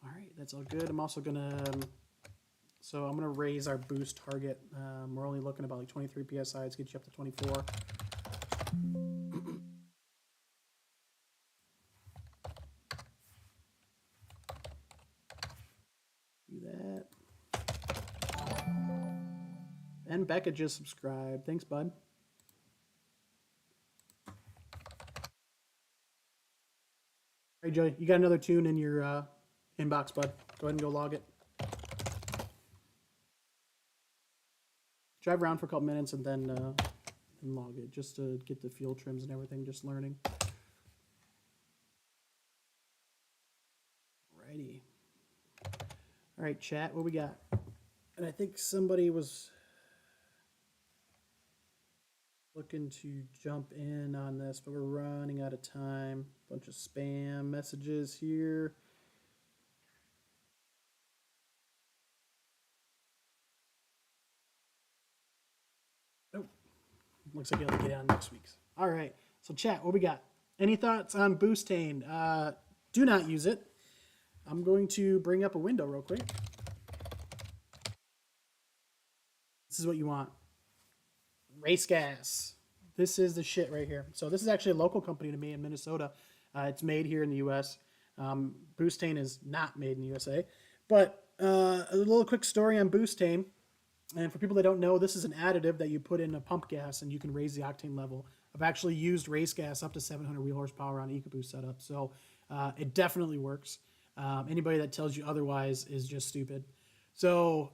All right, that's all good. I'm also gonna, so I'm gonna raise our boost target. We're only looking about like 23 psi. Let's get you up to 24. Do that. And Becca just subscribed. Thanks, bud. Hey, Joey, you got another tune in your inbox, bud. Go ahead and go log it. Drive around for a couple minutes and then log it just to get the fuel trims and everything, just learning. Alrighty. All right, chat, what we got? And I think somebody was looking to jump in on this, but we're running out of time. Bunch of spam messages here. Nope. Looks like you'll get on next week's. All right. So chat, what we got? Any thoughts on Boostane? Do not use it. I'm going to bring up a window real quick. This is what you want. Race gas. This is the shit right here. So this is actually a local company to me in Minnesota. It's made here in the U.S. Boostane is not made in the USA. But a little quick story on Boostane. And for people that don't know, this is an additive that you put in a pump gas and you can raise the octane level. I've actually used race gas up to 700 wheel horsepower on EcoBoost setup. So it definitely works. Anybody that tells you otherwise is just stupid. So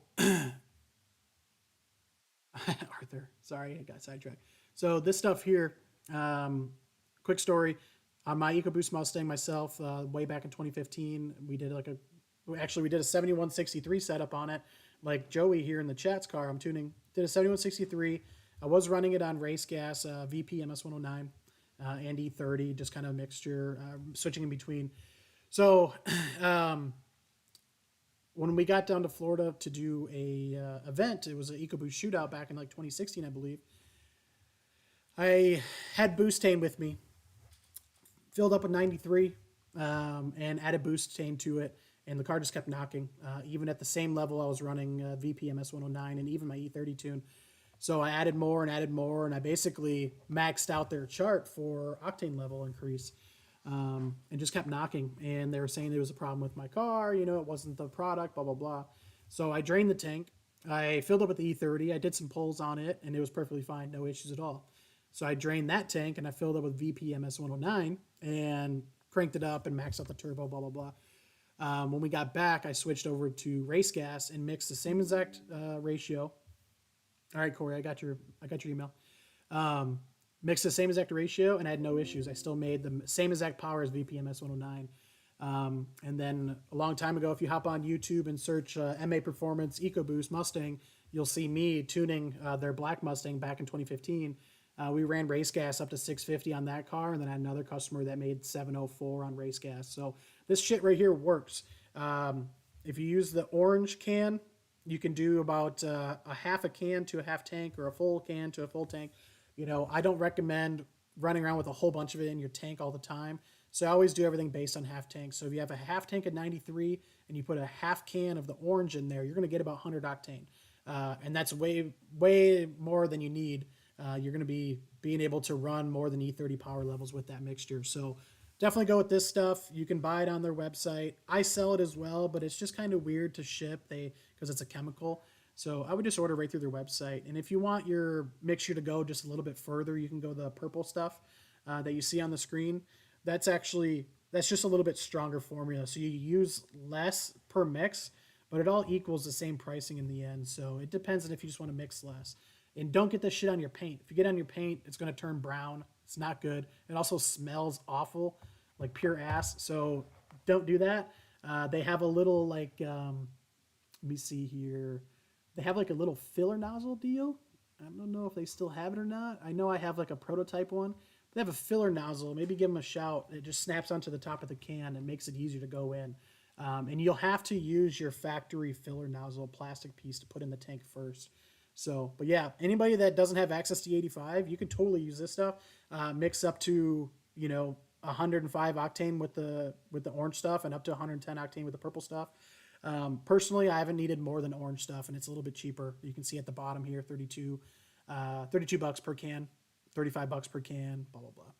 Arthur, sorry, I got sidetracked. So this stuff here, quick story. On my EcoBoost Mustang myself, way back in 2015, we did a 7163 setup on it. Like Joey here in the chat's car, I'm tuning. Did a 7163. I was running it on race gas, VP MS109, and E30, just kind of a mixture, switching in between. So when we got down to Florida to do a event, it was an EcoBoost shootout back in like 2016, I believe. I had Boostane with me, filled up with 93, and added Boostane to it, and the car just kept knocking. Even at the same level, I was running VP MS109 and even my E30 tune. So I added more, and I basically maxed out their chart for octane level increase. And just kept knocking, and they were saying there was a problem with my car, it wasn't the product, blah blah blah. So I drained the tank, I filled up with the E30. I did some pulls on it, and it was perfectly fine, no issues at all. So I drained that tank, and I filled up with VPMS 109 and cranked it up and maxed out the turbo, blah, blah, blah. When we got back, I switched over to race gas and mixed the same exact ratio. All right, Corey, I got your email. Mixed the same exact ratio, and I had no issues. I still made the same exact power as VPMS 109. And then a long time ago, if you hop on YouTube and search MA Performance EcoBoost Mustang, you'll see me tuning their black Mustang back in 2015. We ran race gas up to 650 on that car, and then I had another customer that made 704 on race gas. So this shit right here works. If you use the orange can, you can do about a half a can to a half tank, or a full can to a full tank. You know, I don't recommend running around with a whole bunch of it in your tank all the time. So I always do everything based on half tanks. So if you have a half tank at 93 and you put a half can of the orange in there, you're going to get about 100 octane. And that's way more than you need. You're going to be being able to run more than E30 power levels with that mixture. So definitely go with this stuff. You can buy it on their website. I sell it as well, but it's just kind of weird to ship because it's a chemical. So I would just order right through their website. And if you want your mixture to go just a little bit further, you can go the purple stuff that you see on the screen. That's just a little bit stronger formula. So you use less per mix, but it all equals the same pricing in the end. So it depends on if you just want to mix less. And don't get this shit on your paint. If you get on your paint, it's going to turn brown. It's not good. It also smells awful, like pure ass. So don't do that. They have a little let me see here. They have like a little filler nozzle deal. I don't know if they still have it or not. I know I have like a prototype one. They have a filler nozzle. Maybe give them a shout. It just snaps onto the top of the can and makes it easier to go in. And you'll have to use your factory filler nozzle plastic piece to put in the tank first. So, but yeah, anybody that doesn't have access to 85, you can totally use this stuff. Mix up to 105 octane with the orange stuff, and up to 110 octane with the purple stuff. Personally, I haven't needed more than orange stuff, and it's a little bit cheaper. You can see at the bottom here, 32 bucks per can, 35 bucks per can, blah, blah, blah.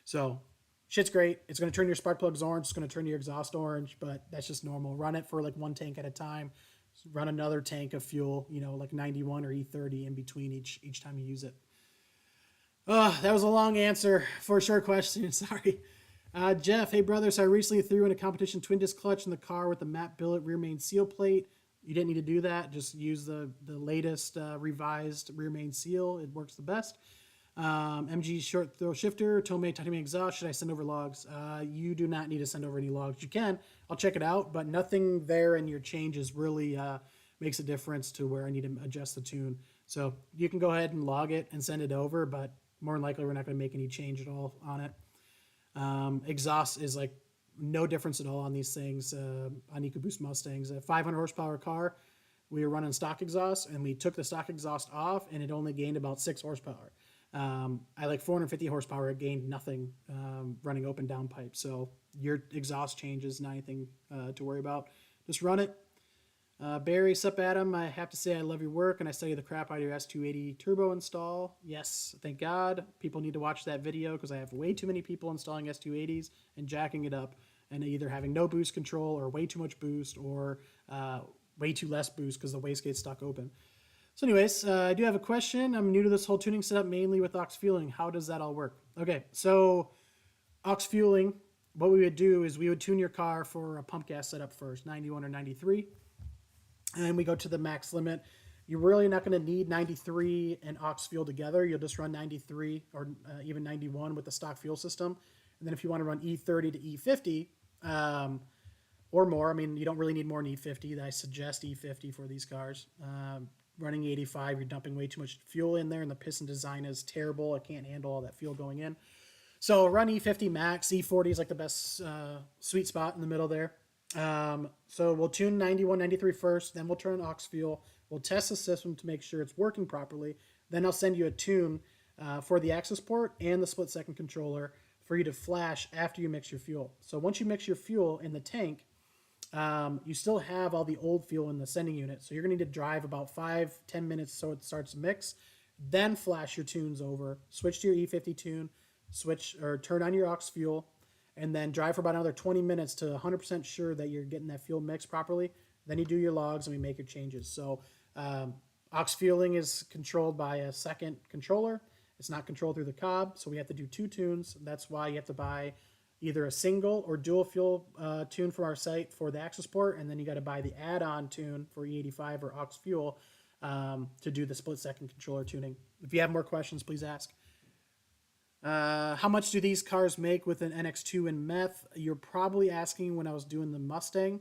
So shit's great. It's going to turn your spark plugs orange. It's going to turn your exhaust orange, but that's just normal. Run it for like one tank at a time. Run another tank of fuel, like 91 or E30 in between each time you use it. That was a long answer for a short question. Sorry. Jeff, hey brother, so I recently threw in a competition twin disc clutch in the car with the matte billet rear main seal plate. You didn't need to do that. Just use the latest revised rear main seal. It works the best. MG short throw shifter, Tomei titanium exhaust. Should I send over logs? You do not need to send over any logs. You can. I'll check it out, but nothing there in your changes really makes a difference to where I need to adjust the tune. So you can go ahead and log it and send it over, but more than likely we're not going to make any change at all on it. Exhaust is like no difference at all on these things. On EcoBoost Mustangs, a 500 horsepower car, we were running stock exhaust, and we took the stock exhaust off, and it only gained about 6 horsepower. I like 450 horsepower. It gained nothing running open down pipe. So your exhaust changes, not anything to worry about. Just run it. Barry, sup Adam. I have to say I love your work, and I study the crap out of your S280 turbo install. Yes, thank God. People need to watch that video because I have way too many people installing S280s and jacking it up and either having no boost control or way too much boost or way too less boost because the wastegate's stuck open. So anyways, I do have a question. I'm new to this whole tuning setup, mainly with aux fueling. How does that all work? Okay, so aux fueling, what we would do is we would tune your car for a pump gas setup first, 91 or 93. And then we go to the max limit. You're really not going to need 93 and aux fuel together. You'll just run 93 or even 91 with the stock fuel system. And then if you want to run E30 to E50 or more, I mean, you don't really need more than E50. I suggest E50 for these cars. Running 85, you're dumping way too much fuel in there, and the piston design is terrible. It can't handle all that fuel going in. So run E50 max. E40 is like the best sweet spot in the middle there. So we'll tune 91, 93 first, then we'll turn aux fuel. We'll test the system to make sure it's working properly. Then I'll send you a tune for the access port and the split second controller for you to flash after you mix your fuel. So once you mix your fuel in the tank, you still have all the old fuel in the sending unit. So you're going to need to drive about 5-10 minutes so it starts to mix. Then flash your tunes over, switch to your E50 tune, turn on your aux fuel, and then drive for about another 20 minutes to 100% sure that you're getting that fuel mixed properly. Then you do your logs and we make your changes. So Um, aux fueling is controlled by a second controller. It's not controlled through the cob, so we have to do two tunes. That's why you have to buy either a single or dual fuel tune from our site for the access port, and then you got to buy the add-on tune for E85 or aux fuel to do the split-second controller tuning. If you have more questions, please ask. How much do these cars make with an NX2 in meth? You're probably asking when I was doing the Mustang.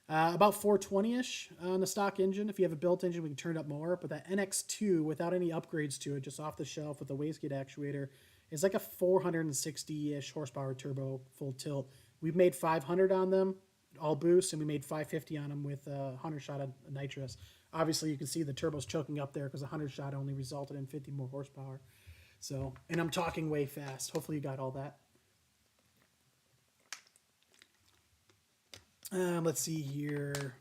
About 420-ish on the stock engine. If you have a built engine, we can turn it up more. But that NX2, without any upgrades to it, just off the shelf with a wastegate actuator, is like a 460-ish horsepower turbo full tilt. We've made 500 on them, all boost, and we made 550 on them with 100 shot of nitrous. Obviously, you can see the turbo's choking up there because 100 shot only resulted in 50 more horsepower. So, and I'm talking way fast. Hopefully you got all that. Let's see here.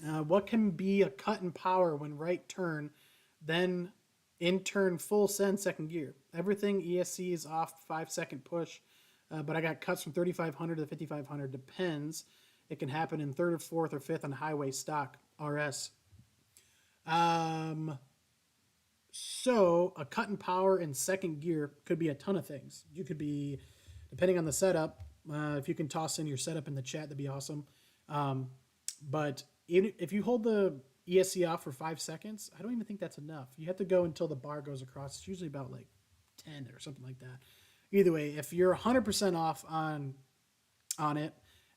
What can be a cut in power when right turn, then in turn full send second gear? Everything ESC is off 5-second push, but I got cuts from 3,500 to 5,500. Depends. It can happen in third or fourth or fifth on highway stock RS. So a cut in power in second gear could be a ton of things. You could be, depending on the setup, if you can toss in your setup in the chat, that'd be awesome. But if you hold the ESC off for 5 seconds, I don't even think that's enough. You have to go until the bar goes across. It's usually about like 10 or something like that. Either way, if you're 100% off on it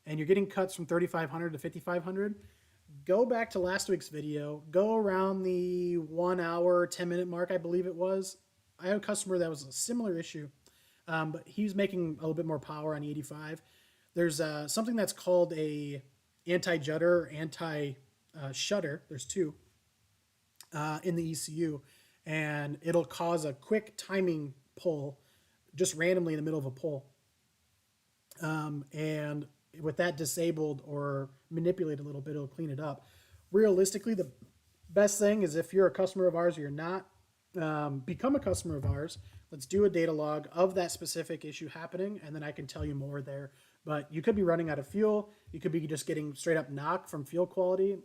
and you're getting cuts from 3,500 to 5,500, go back to last week's video, go around the 1 hour, 10-minute mark, I believe it was. I had a customer that was a similar issue, but he was making a little bit more power on 85. There's something that's called a anti-judder, anti-shutter. There's two in the ECU, and it'll cause a quick timing pull just randomly in the middle of a pull. And with that disabled or manipulated a little bit, it'll clean it up. Realistically, the best thing is if you're a customer of ours or you're not, become a customer of ours. Let's do a data log of that specific issue happening, and then I can tell you more there. But you could be running out of fuel. You could be just getting straight up knock from fuel quality.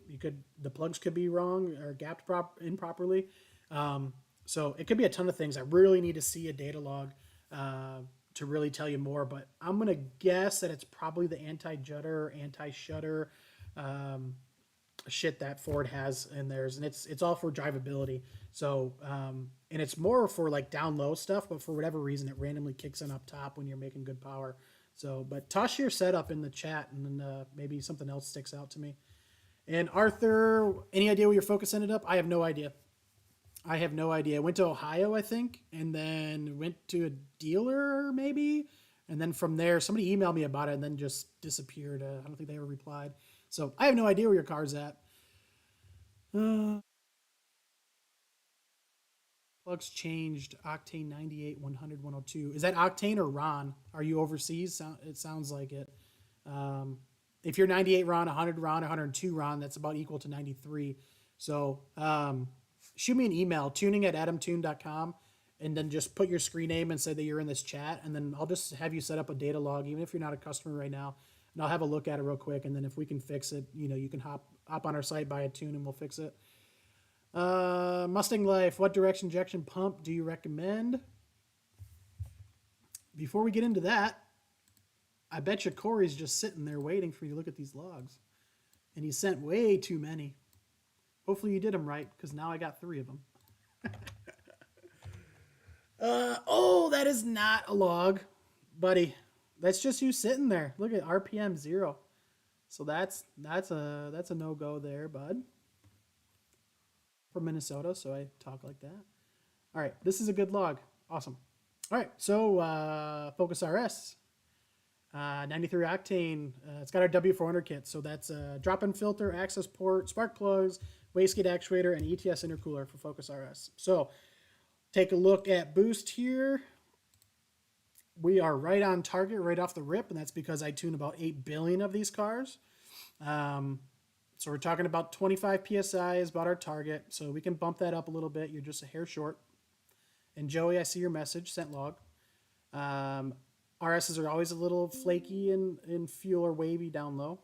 The plugs could be wrong or gapped improperly. So it could be a ton of things. I really need to see a data log to really tell you more, but I'm going to guess that it's probably the anti-judder, anti-shutter shit that Ford has in theirs, and it's all for drivability. So, and it's more for like down low stuff, but for whatever reason, it randomly kicks in up top when you're making good power. So, but toss your setup in the chat, and then maybe something else sticks out to me. And Arthur, any idea where your Focus ended up? I have no idea. I have no idea. I went to Ohio, I think, and then went to a dealer maybe. And then from there, somebody emailed me about it and then just disappeared. I don't think they ever replied. So I have no idea where your car's at. Plugs changed. Octane 98, 100, 102. Is that Octane or Ron? Are you overseas? It sounds like it. If you're 98 Ron, 100 Ron, 102 Ron, that's about equal to 93. So shoot me an email, tuning@adamtune.com, and then just put your screen name and say that you're in this chat, and then I'll just have you set up a data log, even if you're not a customer right now, and I'll have a look at it real quick, and then if we can fix it, you can hop on our site, buy a tune, and we'll fix it. Mustang Life, what direction injection pump do you recommend? Before we get into that, I bet you Corey's just sitting there waiting for you to look at these logs, and he sent way too many. Hopefully you did them right, because now I got 3 of them. Oh, that is not a log, buddy. That's just you sitting there. Look at RPM 0. So that's a no-go there, bud. From Minnesota, so I talk like that. All right, this is a good log. Awesome. All right, so Focus RS. 93 octane. It's got our W400 kit, so that's a drop-in filter, access port, spark plugs, wastegate actuator, and ETS intercooler for Focus RS. So take a look at boost here. We are right on target, right off the rip, and that's because I tune about 8 billion of these cars. So we're talking about 25 PSI is about our target, so we can bump that up a little bit. You're just a hair short. And Joey, I see your message, sent log. RSs are always a little flaky in fuel or wavy down low.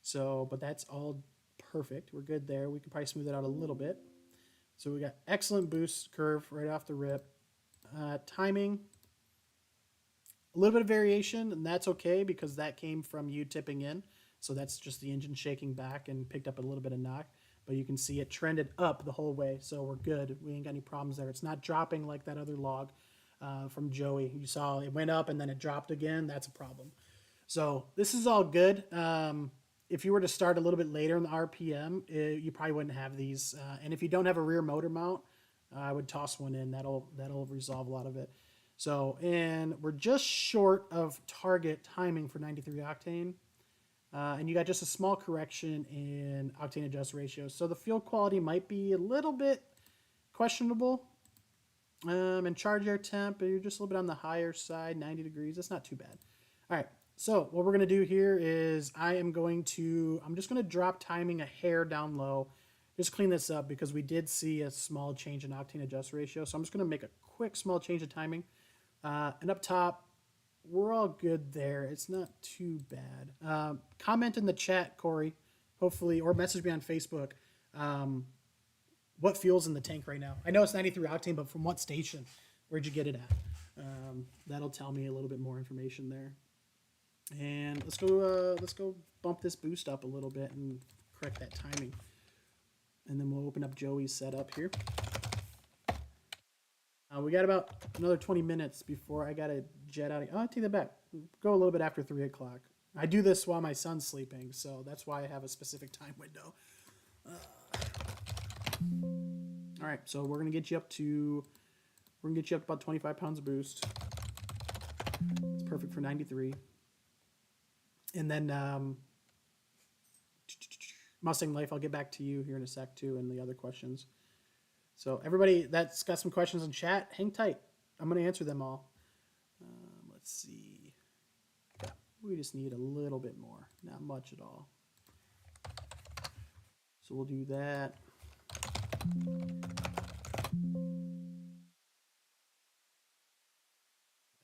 So, but that's all perfect. We're good there. We could probably smooth it out a little bit. So we got excellent boost curve right off the rip. Timing, a little bit of variation, and that's okay because that came from you tipping in. So that's just the engine shaking back and picked up a little bit of knock. But you can see it trended up the whole way, so we're good. We ain't got any problems there. It's not dropping like that other log from Joey. You saw it went up and then it dropped again. That's a problem. So this is all good. If you were to start a little bit later in the RPM, you probably wouldn't have these. And if you don't have a rear motor mount, I would toss one in. That'll resolve a lot of it. So, and we're just short of target timing for 93 octane. And you got just a small correction in octane adjust ratio. So the fuel quality might be a little bit questionable. And charge air temp, you're just a little bit on the higher side, 90 degrees. That's not too bad. All right. So what we're going to do here is I'm just going to drop timing a hair down low. Just clean this up because we did see a small change in octane adjust ratio. So I'm just going to make a quick small change of timing. And up top, we're all good there. It's not too bad. Comment in the chat, Corey, hopefully, or message me on Facebook. What fuel's in the tank right now? I know it's 93 octane, but from what station? Where'd you get it at? That'll tell me a little bit more information there. And let's go bump this boost up a little bit and correct that timing. And then we'll open up Joey's setup here. We got about another 20 minutes before I got to jet out. I'll take that back. Go a little bit after 3 o'clock. I do this while my son's sleeping, so that's why I have a specific time window. All right, so we're gonna get you up to about 25 pounds of boost. It's perfect for 93. And then Mustang Life, I'll get back to you here in a sec too, and the other questions. So everybody that's got some questions in chat, hang tight. I'm gonna answer them all. Let's see. We just need a little bit more, not much at all. So we'll do that.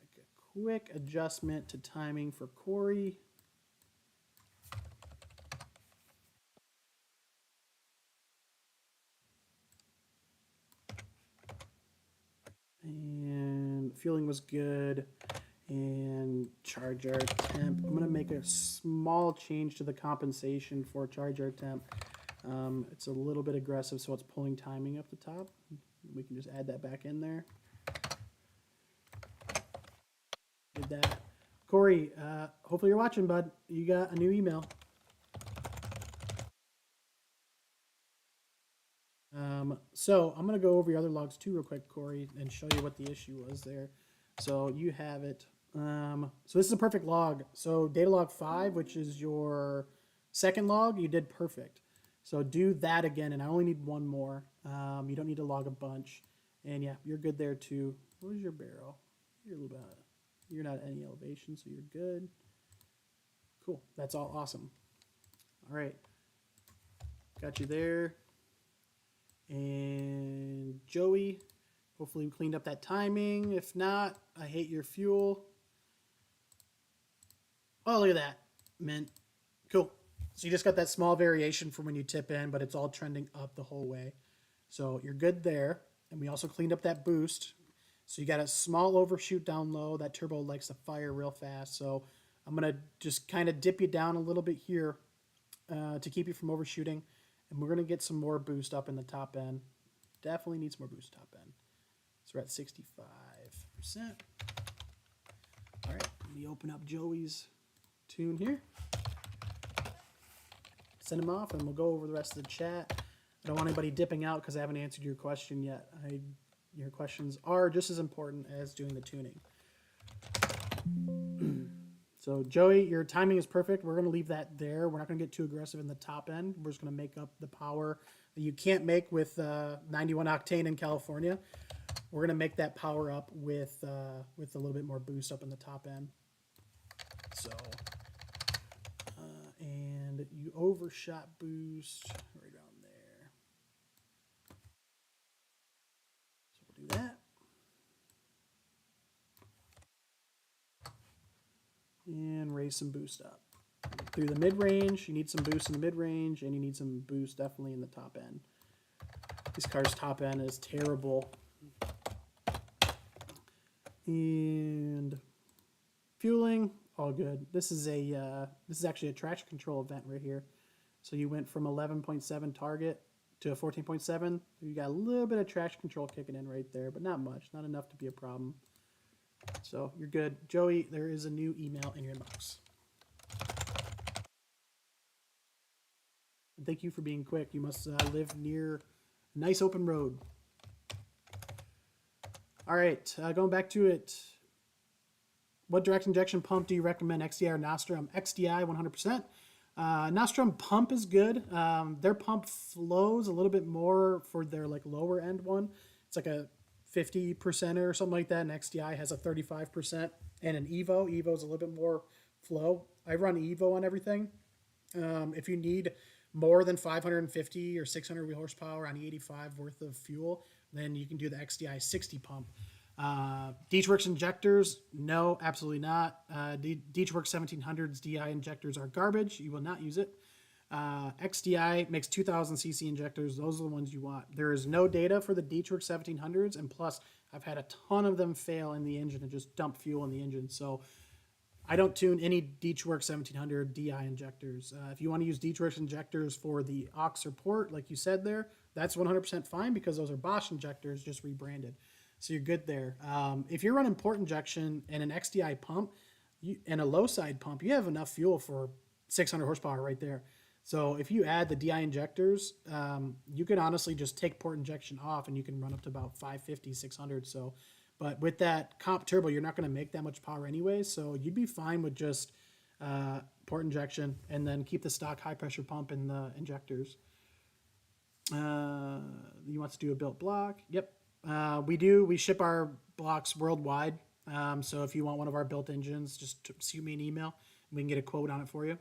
Make a quick adjustment to timing for Corey. And fueling was good. And charge air temp. I'm gonna make a small change to the compensation for charge air temp. It's a little bit aggressive, so it's pulling timing up the top. We can just add that back in there. Did that. Corey, hopefully you're watching, bud. You got a new email. So I'm going to go over your other logs too real quick, Corey, and show you what the issue was there. So you have it. So this is a perfect log. So data log 5, which is your second log, you did perfect. So do that again, and I only need one more. You don't need to log a bunch. And yeah, you're good there too. What was your barrel? You're a little bit, you're not at any elevation, so you're good. Cool, that's all awesome. All right, got you there. And Joey, hopefully we cleaned up that timing. If not, I hate your fuel. Oh, look at that, mint. Cool. So you just got that small variation from when you tip in, but it's all trending up the whole way. So you're good there. And we also cleaned up that boost. So you got a small overshoot down low. That turbo likes to fire real fast. So I'm going to just kind of dip you down a little bit here to keep you from overshooting. And we're going to get some more boost up in the top end. Definitely needs more boost top end. So we're at 65%. All right, let me open up Joey's tune here. Send him off, and we'll go over the rest of the chat. I don't want anybody dipping out because I haven't answered your question yet. Your questions are just as important as doing the tuning. So Joey, your timing is perfect. We're going to leave that there. We're not going to get too aggressive in the top end. We're just going to make up the power that you can't make with 91 octane in California. We're going to make that power up with a little bit more boost up in the top end. So, and you overshot boost right around there. So we'll do that. And raise some boost up. through the mid-range. You need some boost in the mid-range, and you need some boost definitely in the top end. This car's top end is terrible. And fueling, all good. This is actually a traction control event right here. So you went from 11.7 target to a 14.7. You got a little bit of traction control kicking in right there, but not much, not enough to be a problem. So you're good. Joey, there is a new email in your inbox. And thank you for being quick. You must live near a nice open road. All right, going back to it. What direct injection pump do you recommend, XDI or Nostrum? XDI 100%. Nostrum pump is good. Their pump flows a little bit more for their like lower end one. It's like a 50% or something like that. And XDI has a 35%. And an Evo. Evo's a little bit more flow. I run Evo on everything. If you need more than 550 or 600 horsepower on E85 worth of fuel, then you can do the XDI 60 pump. Dietrich's injectors, no, absolutely not. Dietrich 1700s DI injectors are garbage. You will not use it. XDI makes 2000 cc injectors. Those are the ones you want. There is no data for the Dietrich 1700s, and plus I've had a ton of them fail in the engine and just dump fuel in the engine. So I don't tune any Dietrich 1700 DI injectors. If you want to use Dietrich injectors for the aux or port, like you said there, that's 100% fine because those are Bosch injectors just rebranded. So you're good there. If you're running port injection and an XDI pump and a low side pump, you have enough fuel for 600 horsepower right there. So if you add the DI injectors, you could honestly just take port injection off and you can run up to about 550, 600. So, but with that comp turbo, you're not going to make that much power anyway. So you'd be fine with just port injection and then keep the stock high pressure pump in the injectors. You want to do a built block? Yep. We ship our blocks worldwide. So if you want one of our built engines, just shoot me an email and we can get a quote on it for you.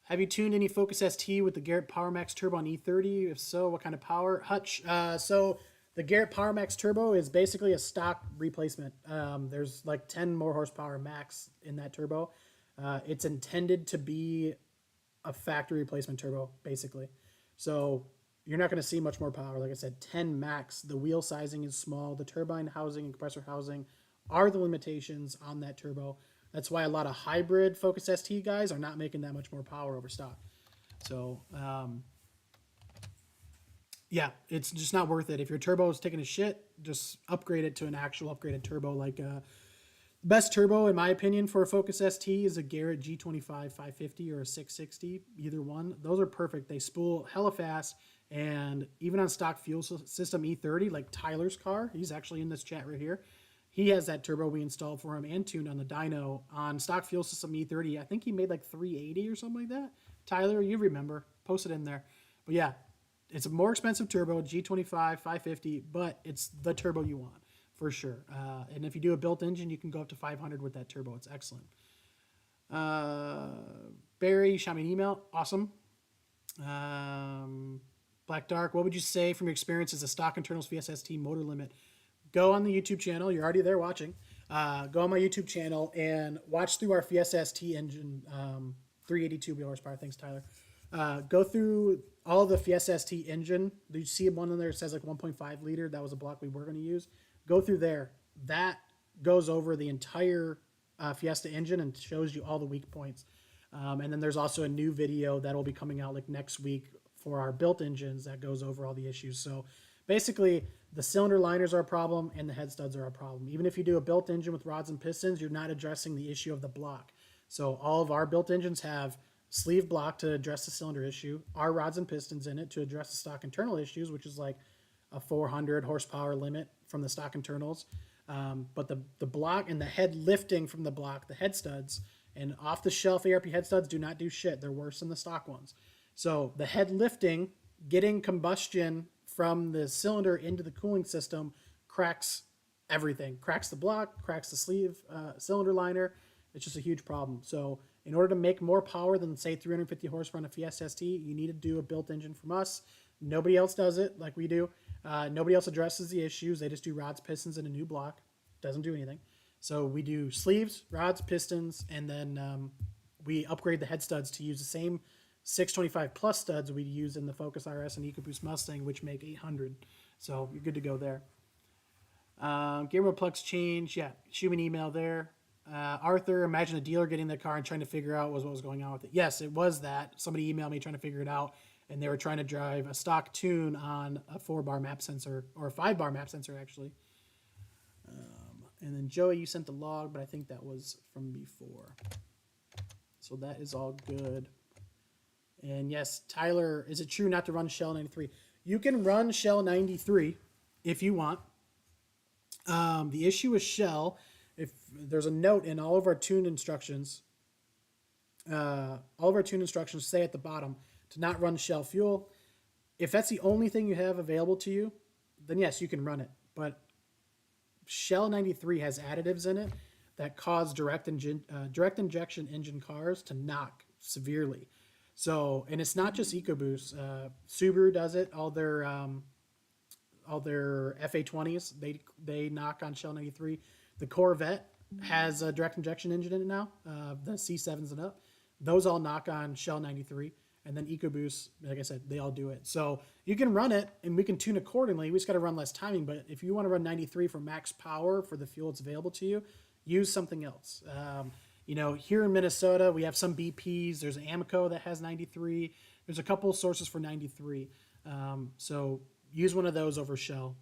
Have you tuned any Focus ST with the Garrett PowerMax Turbo on E30? If so, what kind of power? Hutch. So the Garrett PowerMax Turbo is basically a stock replacement. There's like 10 more horsepower max in that turbo. It's intended to be a factory replacement turbo, basically. So you're not going to see much more power. Like I said, 10 max. The wheel sizing is small. The turbine housing and compressor housing are the limitations on that turbo. That's why a lot of hybrid Focus ST guys are not making that much more power over stock. So, yeah, it's just not worth it. If your turbo is taking a shit, just upgrade it to an actual upgraded turbo. Like best turbo, in my opinion, for a Focus ST is a Garrett G25 550 or a 660. Either one. Those are perfect. They spool hella fast. And even on stock fuel system E30, like Tyler's car, he's actually in this chat right here. He has that turbo we installed for him and tuned on the dyno on stock fuel system E30. I think he made like 380 or something like that. Tyler, you remember. Post it in there. But yeah, it's a more expensive turbo, G25, 550, but it's the turbo you want for sure. And if you do a built engine, you can go up to 500 with that turbo. It's excellent. Barry, you shot me an email. Awesome. Black Dark, what would you say from your experience as a stock internals VSST motor limit? Go on the YouTube channel. You're already there watching. Go on my YouTube channel and watch through our VSST engine, 382 wheel horsepower. Thanks, Tyler. Go through all the VSST engine. You see one in there that says like 1.5 liter. That was a block we were going to use. Go through there. That goes over the entire Fiesta engine and shows you all the weak points. And then there's also a new video that will be coming out like next week for our built engines that goes over all the issues. So basically, the cylinder liners are a problem and the head studs are a problem. Even if you do a built engine with rods and pistons, you're not addressing the issue of the block. So all of our built engines have sleeve block to address the cylinder issue, our rods and pistons in it to address the stock internal issues, which is like a 400 horsepower limit from the stock internals. But the block and the head lifting from the block, the head studs, and off-the-shelf ARP head studs do not do shit. They're worse than the stock ones. So the head lifting, getting combustion from the cylinder into the cooling system cracks everything. Cracks the block, cracks the sleeve, cylinder liner. It's just a huge problem. So in order to make more power than, say, 350 horsepower on a Fiesta ST, you need to do a built engine from us. Nobody else does it like we do. Nobody else addresses the issues. They just do rods, pistons, and a new block. Doesn't do anything. So we do sleeves, rods, pistons, and then we upgrade the head studs to use the same 625 plus studs we use in the Focus RS and EcoBoost Mustang, which make 800. So you're good to go there. Gabriel Plux change, yeah, shoot me an email there. Arthur, imagine a dealer getting the car and trying to figure out what was going on with it. Yes, it was that. Somebody emailed me trying to figure it out, and they were trying to drive a stock tune on a 4-bar map sensor, or a 5-bar map sensor, actually. And then Joey, you sent the log, but I think that was from before. So that is all good. And yes, Tyler, is it true not to run Shell 93? You can run Shell 93 if you want. The issue with Shell, if there's a note in all of our tune instructions, say at the bottom to not run Shell fuel. If that's the only thing you have available to you, then yes, you can run it. But Shell 93 has additives in it that cause direct injection engine cars to knock severely. So, and it's not just EcoBoost. Subaru does it. All their FA20s, they knock on Shell 93. The Corvette has a direct injection engine in it now. The C7s and up, those all knock on Shell 93. And then EcoBoost, like I said, they all do it. So you can run it, and we can tune accordingly. We just got to run less timing. But if you want to run 93 for max power for the fuel that's available to you, use something else. Here in Minnesota, we have some BPs. There's an Amoco that has 93. There's a couple sources for 93. So use one of those over Shell.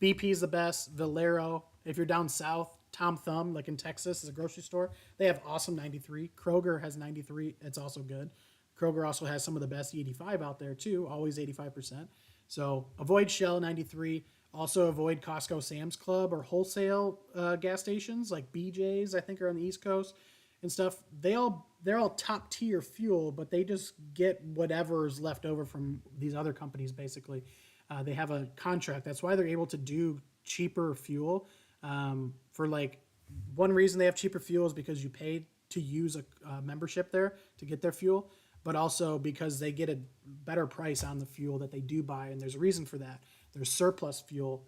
BP is the best. Valero. If you're down south, Tom Thumb, like in Texas, is a grocery store. They have awesome 93. Kroger has 93. It's also good. Kroger also has some of the best E85 out there too, always 85%. So avoid Shell 93. Also avoid Costco, Sam's Club, or wholesale gas stations like BJ's, I think, are on the East Coast and stuff. They're all top tier fuel, but they just get whatever's left over from these other companies, basically. They have a contract. That's why they're able to do cheaper fuel. For like, one reason they have cheaper fuel is because you pay to use a membership there to get their fuel, but also because they get a better price on the fuel that they do buy, and there's a reason for that. There's surplus fuel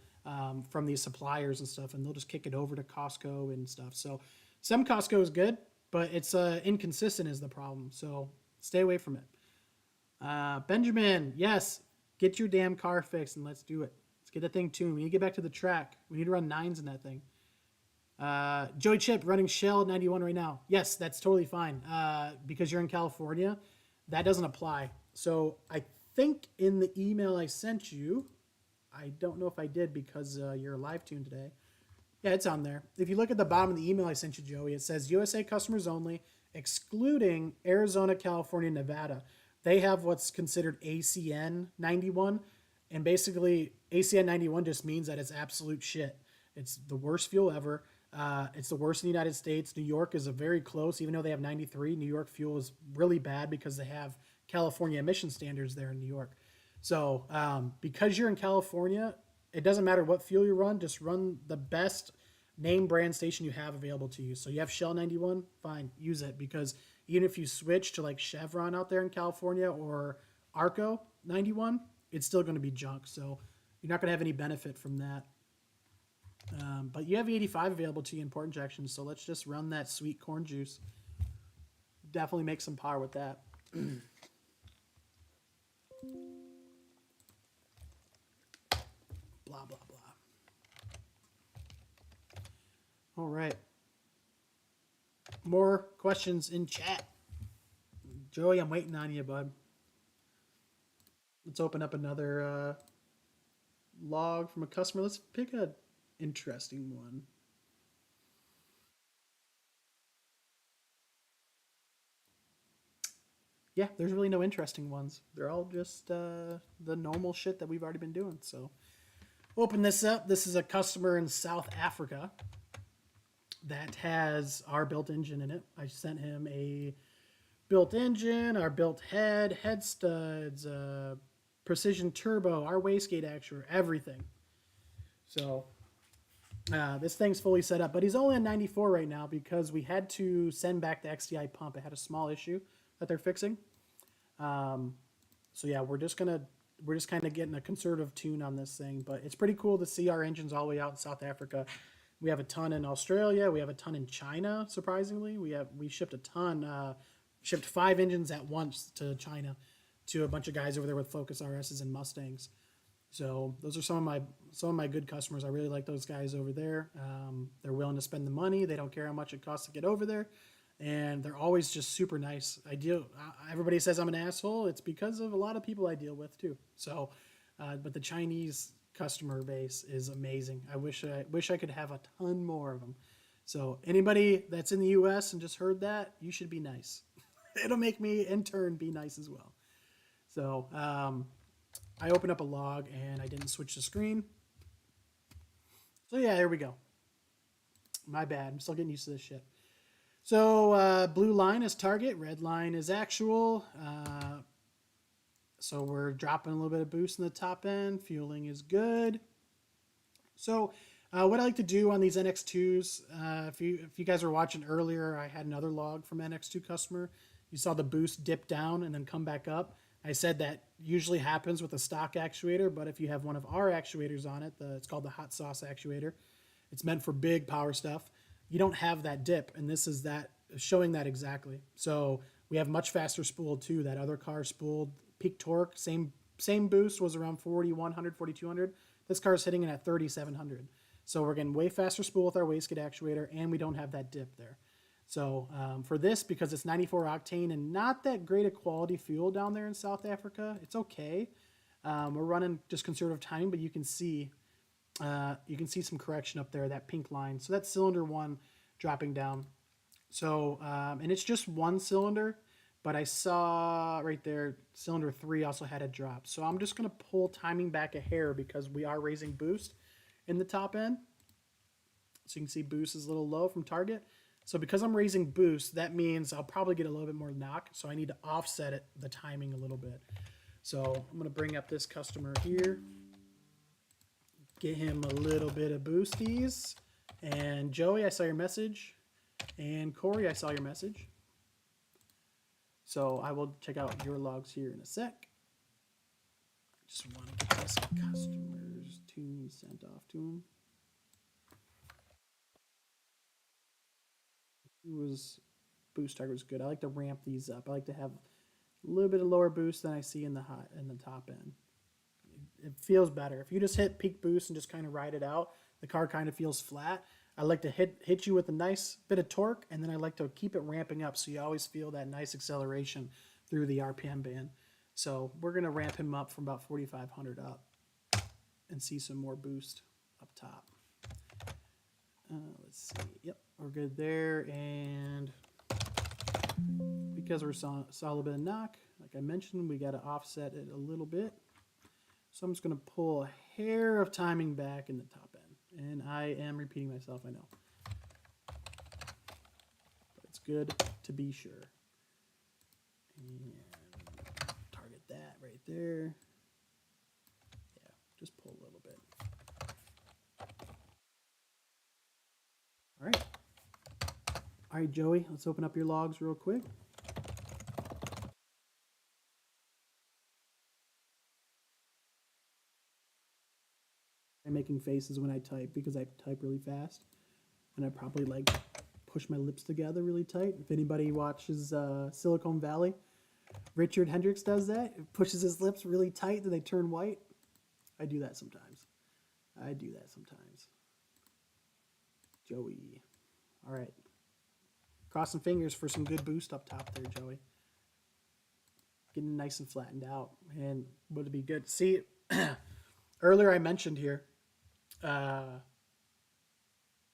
from these suppliers and stuff, and they'll just kick it over to Costco and stuff. So some Costco is good, but it's inconsistent is the problem. So stay away from it. Benjamin, yes, get your damn car fixed and let's do it. Let's get that thing tuned. We need to get back to the track. We need to run 9s in that thing. Joey Chip running Shell 91 right now. Yes, that's totally fine. Because you're in California, that doesn't apply. So I think in the email I sent you, I don't know if I did because you're live tuned today. Yeah, it's on there. If you look at the bottom of the email I sent you, Joey, it says USA customers only, excluding Arizona, California, Nevada. They have what's considered ACN 91. And basically, ACN 91 just means that it's absolute shit. It's the worst fuel ever. It's the worst in the United States. New York is a very close, even though they have 93. New York fuel is really bad because they have California emission standards there in New York. So because you're in California, it doesn't matter what fuel you run, just run the best name brand station you have available to you. So you have Shell 91, fine, use it, because even if you switch to like Chevron out there in California or Arco 91, it's still going to be junk. So you're not going to have any benefit from that. But you have 85 available to you in port injections, so let's just run that sweet corn juice. Definitely make some power with that. Blah, blah, blah. All right. More questions in chat. Joey, I'm waiting on you, bud. Let's open up another log from a customer. Let's pick an interesting one. Yeah, there's really no interesting ones. They're all just the normal shit that we've already been doing. So open this up. This is a customer in South Africa that has our built engine in it. I sent him a built engine, our built head studs, precision turbo, our wastegate actuator, everything. So this thing's fully set up, but he's only on 94 right now because we had to send back the XDI pump. It had a small issue that they're fixing. So yeah, we're just kind of getting a conservative tune on this thing, but it's pretty cool to see our engines all the way out in South Africa. We have a ton in Australia. We have a ton in China. Surprisingly, we shipped a ton. Shipped 5 engines at once to China, to a bunch of guys over there with Focus RSs and Mustangs. So those are some of my good customers. I really like those guys over there. They're willing to spend the money. They don't care how much it costs to get over there, and they're always just super nice. Everybody says I'm an asshole. It's because of a lot of people I deal with too. So, but the Chinese customer base is amazing. I wish I could have a ton more of them. So anybody that's in the U.S. and just heard that, you should be nice. It'll make me in turn be nice as well. So I opened up a log and I didn't switch the screen. So yeah, here we go. My bad. I'm still getting used to this shit. So blue line is target, red line is actual. So we're dropping a little bit of boost in the top end. Fueling is good. So what I like to do on these NX2s, if you guys were watching earlier, I had another log from NX2 customer. You saw the boost dip down and then come back up. I said that usually happens with a stock actuator, but if you have one of our actuators on it, it's called the hot sauce actuator. It's meant for big power stuff. You don't have that dip, and this is that showing that exactly. So we have much faster spool too. That other car spooled peak torque, same boost was around 4,100, 4,200. This car is hitting it at 3,700. So we're getting way faster spool with our wastegate actuator, and we don't have that dip there. So for this, because it's 94 octane and not that great a quality fuel down there in South Africa, it's okay. We're running just conservative timing, but you can see some correction up there, that pink line. So that's cylinder 1 dropping down. So and it's just one cylinder, but I saw right there cylinder 3 also had a drop. So I'm just going to pull timing back a hair because we are raising boost in the top end. So you can see boost is a little low from target. So because I'm raising boost, that means I'll probably get a little bit more knock. So I need to offset the timing a little bit. So I'm going to bring up this customer here, get him a little bit of boosties. And Joey, I saw your message. And Corey, I saw your message. So I will check out your logs here in a sec. I just want to get this customer's tune sent off to him. Boost target was good. I like to ramp these up. I like to have a little bit of lower boost than I see in the top end. It feels better. If you just hit peak boost and just kind of ride it out, the car kind of feels flat. I like to hit you with a nice bit of torque, and then I like to keep it ramping up so you always feel that nice acceleration through the RPM band. So we're going to ramp him up from about 4,500 up and see some more boost up top. Let's see. Yep, we're good there. And because we saw a little bit of knock, like I mentioned, we got to offset it a little bit. So I'm just going to pull a hair of timing back in the top end. And I am repeating myself, I know. But it's good to be sure. And target that right there. Yeah, just pull a little bit. All right. All right, Joey, let's open up your logs real quick. I'm making faces when I type because I type really fast. And I probably like push my lips together really tight. If anybody watches Silicon Valley, Richard Hendricks does that. It pushes his lips really tight and they turn white. I do that sometimes. Joey. All right. Crossing fingers for some good boost up top there, Joey. Getting nice and flattened out. And would it be good? See, earlier I mentioned here,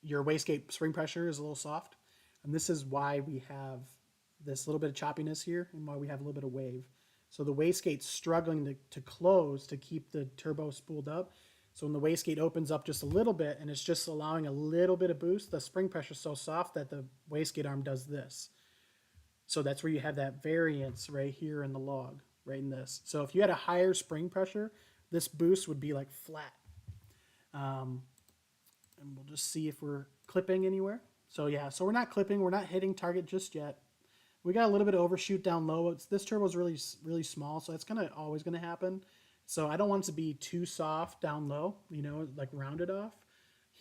your wastegate spring pressure is a little soft. And this is why we have this little bit of choppiness here and why we have a little bit of wave. So the wastegate's struggling to close to keep the turbo spooled up. So when the wastegate opens up just a little bit and it's just allowing a little bit of boost, the spring pressure is so soft that the wastegate arm does this. So that's where you have that variance right here in the log, right in this. So if you had a higher spring pressure, this boost would be like flat. And we'll just see if we're clipping anywhere. So yeah, so we're not clipping, we're not hitting target just yet. We got a little bit of overshoot down low. This turbo is really, really small, so it's always gonna happen. So I don't want it to be too soft down low, like rounded off.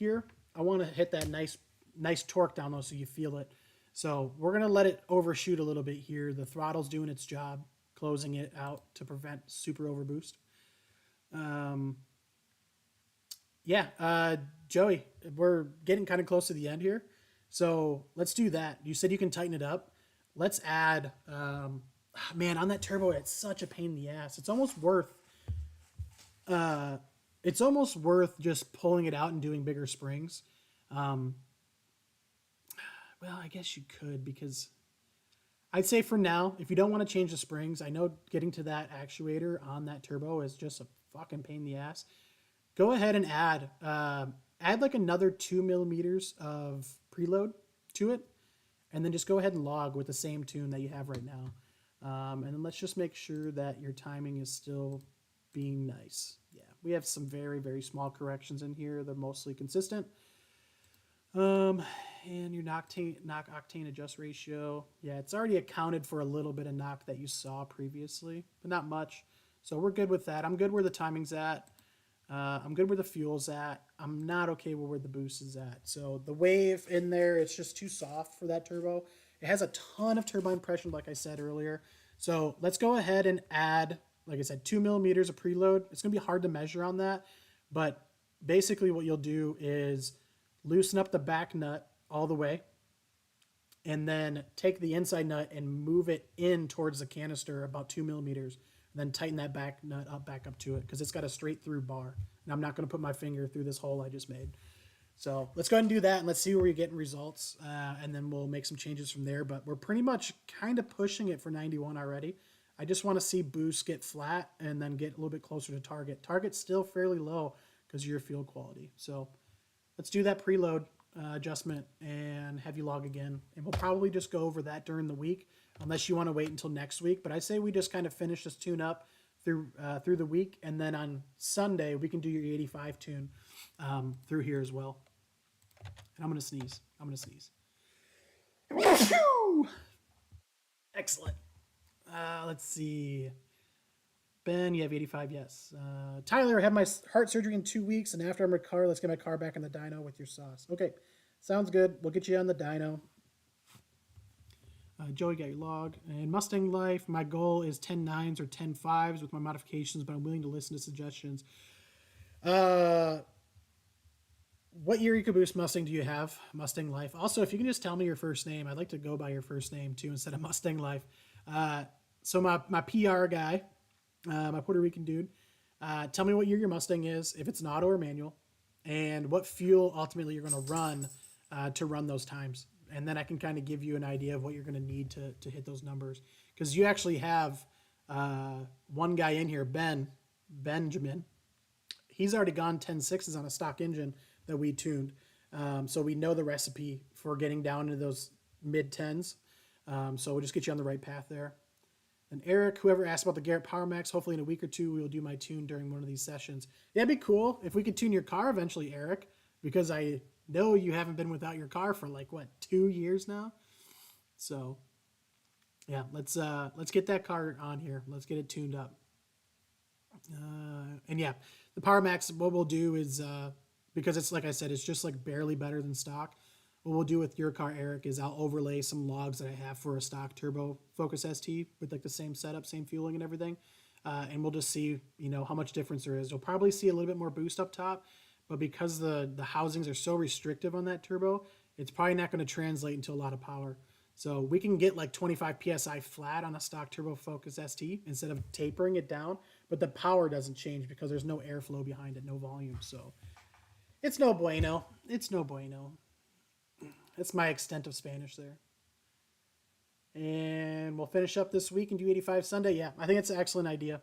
here, I want to hit that nice torque down though so you feel it. So we're going to let it overshoot a little bit here. The throttle's doing its job, closing it out to prevent super overboost. Joey, we're getting kind of close to the end here. So let's do that. You said you can tighten it up. Let's add, man, on that turbo, it's such a pain in the ass. It's almost worth just pulling it out and doing bigger springs. Well, I guess you could, because I'd say for now, if you don't want to change the springs, I know getting to that actuator on that turbo is just a fucking pain in the ass. Go ahead and add like another 2 millimeters of preload to it, and then just go ahead and log with the same tune that you have right now. And then let's just make sure that your timing is still being nice. Yeah, we have some very, very small corrections in here. They're mostly consistent. And your knock octane adjust ratio. Yeah, it's already accounted for a little bit of knock that you saw previously, but not much. So we're good with that. I'm good where the timing's at. I'm good where the fuel's at. I'm not okay with where the boost is at. So the wave in there, it's just too soft for that turbo. It has a ton of turbine pressure, like I said earlier. So let's go ahead and add, like I said, 2 millimeters of preload. It's going to be hard to measure on that, but basically what you'll do is loosen up the back nut all the way, and then take the inside nut and move it in towards the canister about 2 millimeters, and then tighten that back nut back up to it, because it's got a straight through bar, and I'm not going to put my finger through this hole I just made. So let's go ahead and do that, and let's see where you're getting results, and then we'll make some changes from there. But we're pretty much kind of pushing it for 91 already. I just want to see boost get flat and then get a little bit closer to target. Target's still fairly low because of your field quality. So let's do that preload adjustment and have you log again. And we'll probably just go over that during the week, unless you want to wait until next week. But I say we just kind of finish this tune up through the week, and then on Sunday we can do your 85 tune through here as well. And I'm gonna sneeze. Excellent. Let's see. Ben, you have 85, yes. Tyler, I had my heart surgery in 2 weeks, and after I'm recovered, let's get my car back on the dyno with your sauce. Okay, sounds good. We'll get you on the dyno. Joey, got your log. And Mustang Life, my goal is 10 9s or 10 5s with my modifications, but I'm willing to listen to suggestions. What year EcoBoost Mustang do you have? Mustang Life. Also, if you can just tell me your first name, I'd like to go by your first name too instead of Mustang Life. So my PR guy, my Puerto Rican dude, tell me what year your Mustang is, if it's an auto or manual, and what fuel ultimately you're going to run those times. And then I can kind of give you an idea of what you're going to need to hit those numbers. Because you actually have one guy in here, Benjamin. He's already gone 10.6s on a stock engine that we tuned. So we know the recipe for getting down into those mid-10s. So we'll just get you on the right path there. And Eric, whoever asked about the Garrett Power Max, hopefully in a week or two, we will do my tune during one of these sessions. Yeah, it'd be cool if we could tune your car eventually, Eric, because I know you haven't been without your car for 2 years now. So yeah, let's get that car on here. Let's get it tuned up. And yeah, the Power Max, what we'll do is, because it's, like I said, it's just barely better than stock. What we'll do with your car, Eric, is I'll overlay some logs that I have for a stock turbo Focus ST with the same setup, same fueling and everything. And we'll just see, how much difference there is. You'll probably see a little bit more boost up top, but because the housings are so restrictive on that turbo, it's probably not going to translate into a lot of power. So we can get 25 PSI flat on a stock turbo Focus ST instead of tapering it down, but the power doesn't change because there's no airflow behind it, no volume. So it's no bueno. That's my extent of Spanish there. And we'll finish up this week and do 85 Sunday. Yeah, I think it's an excellent idea.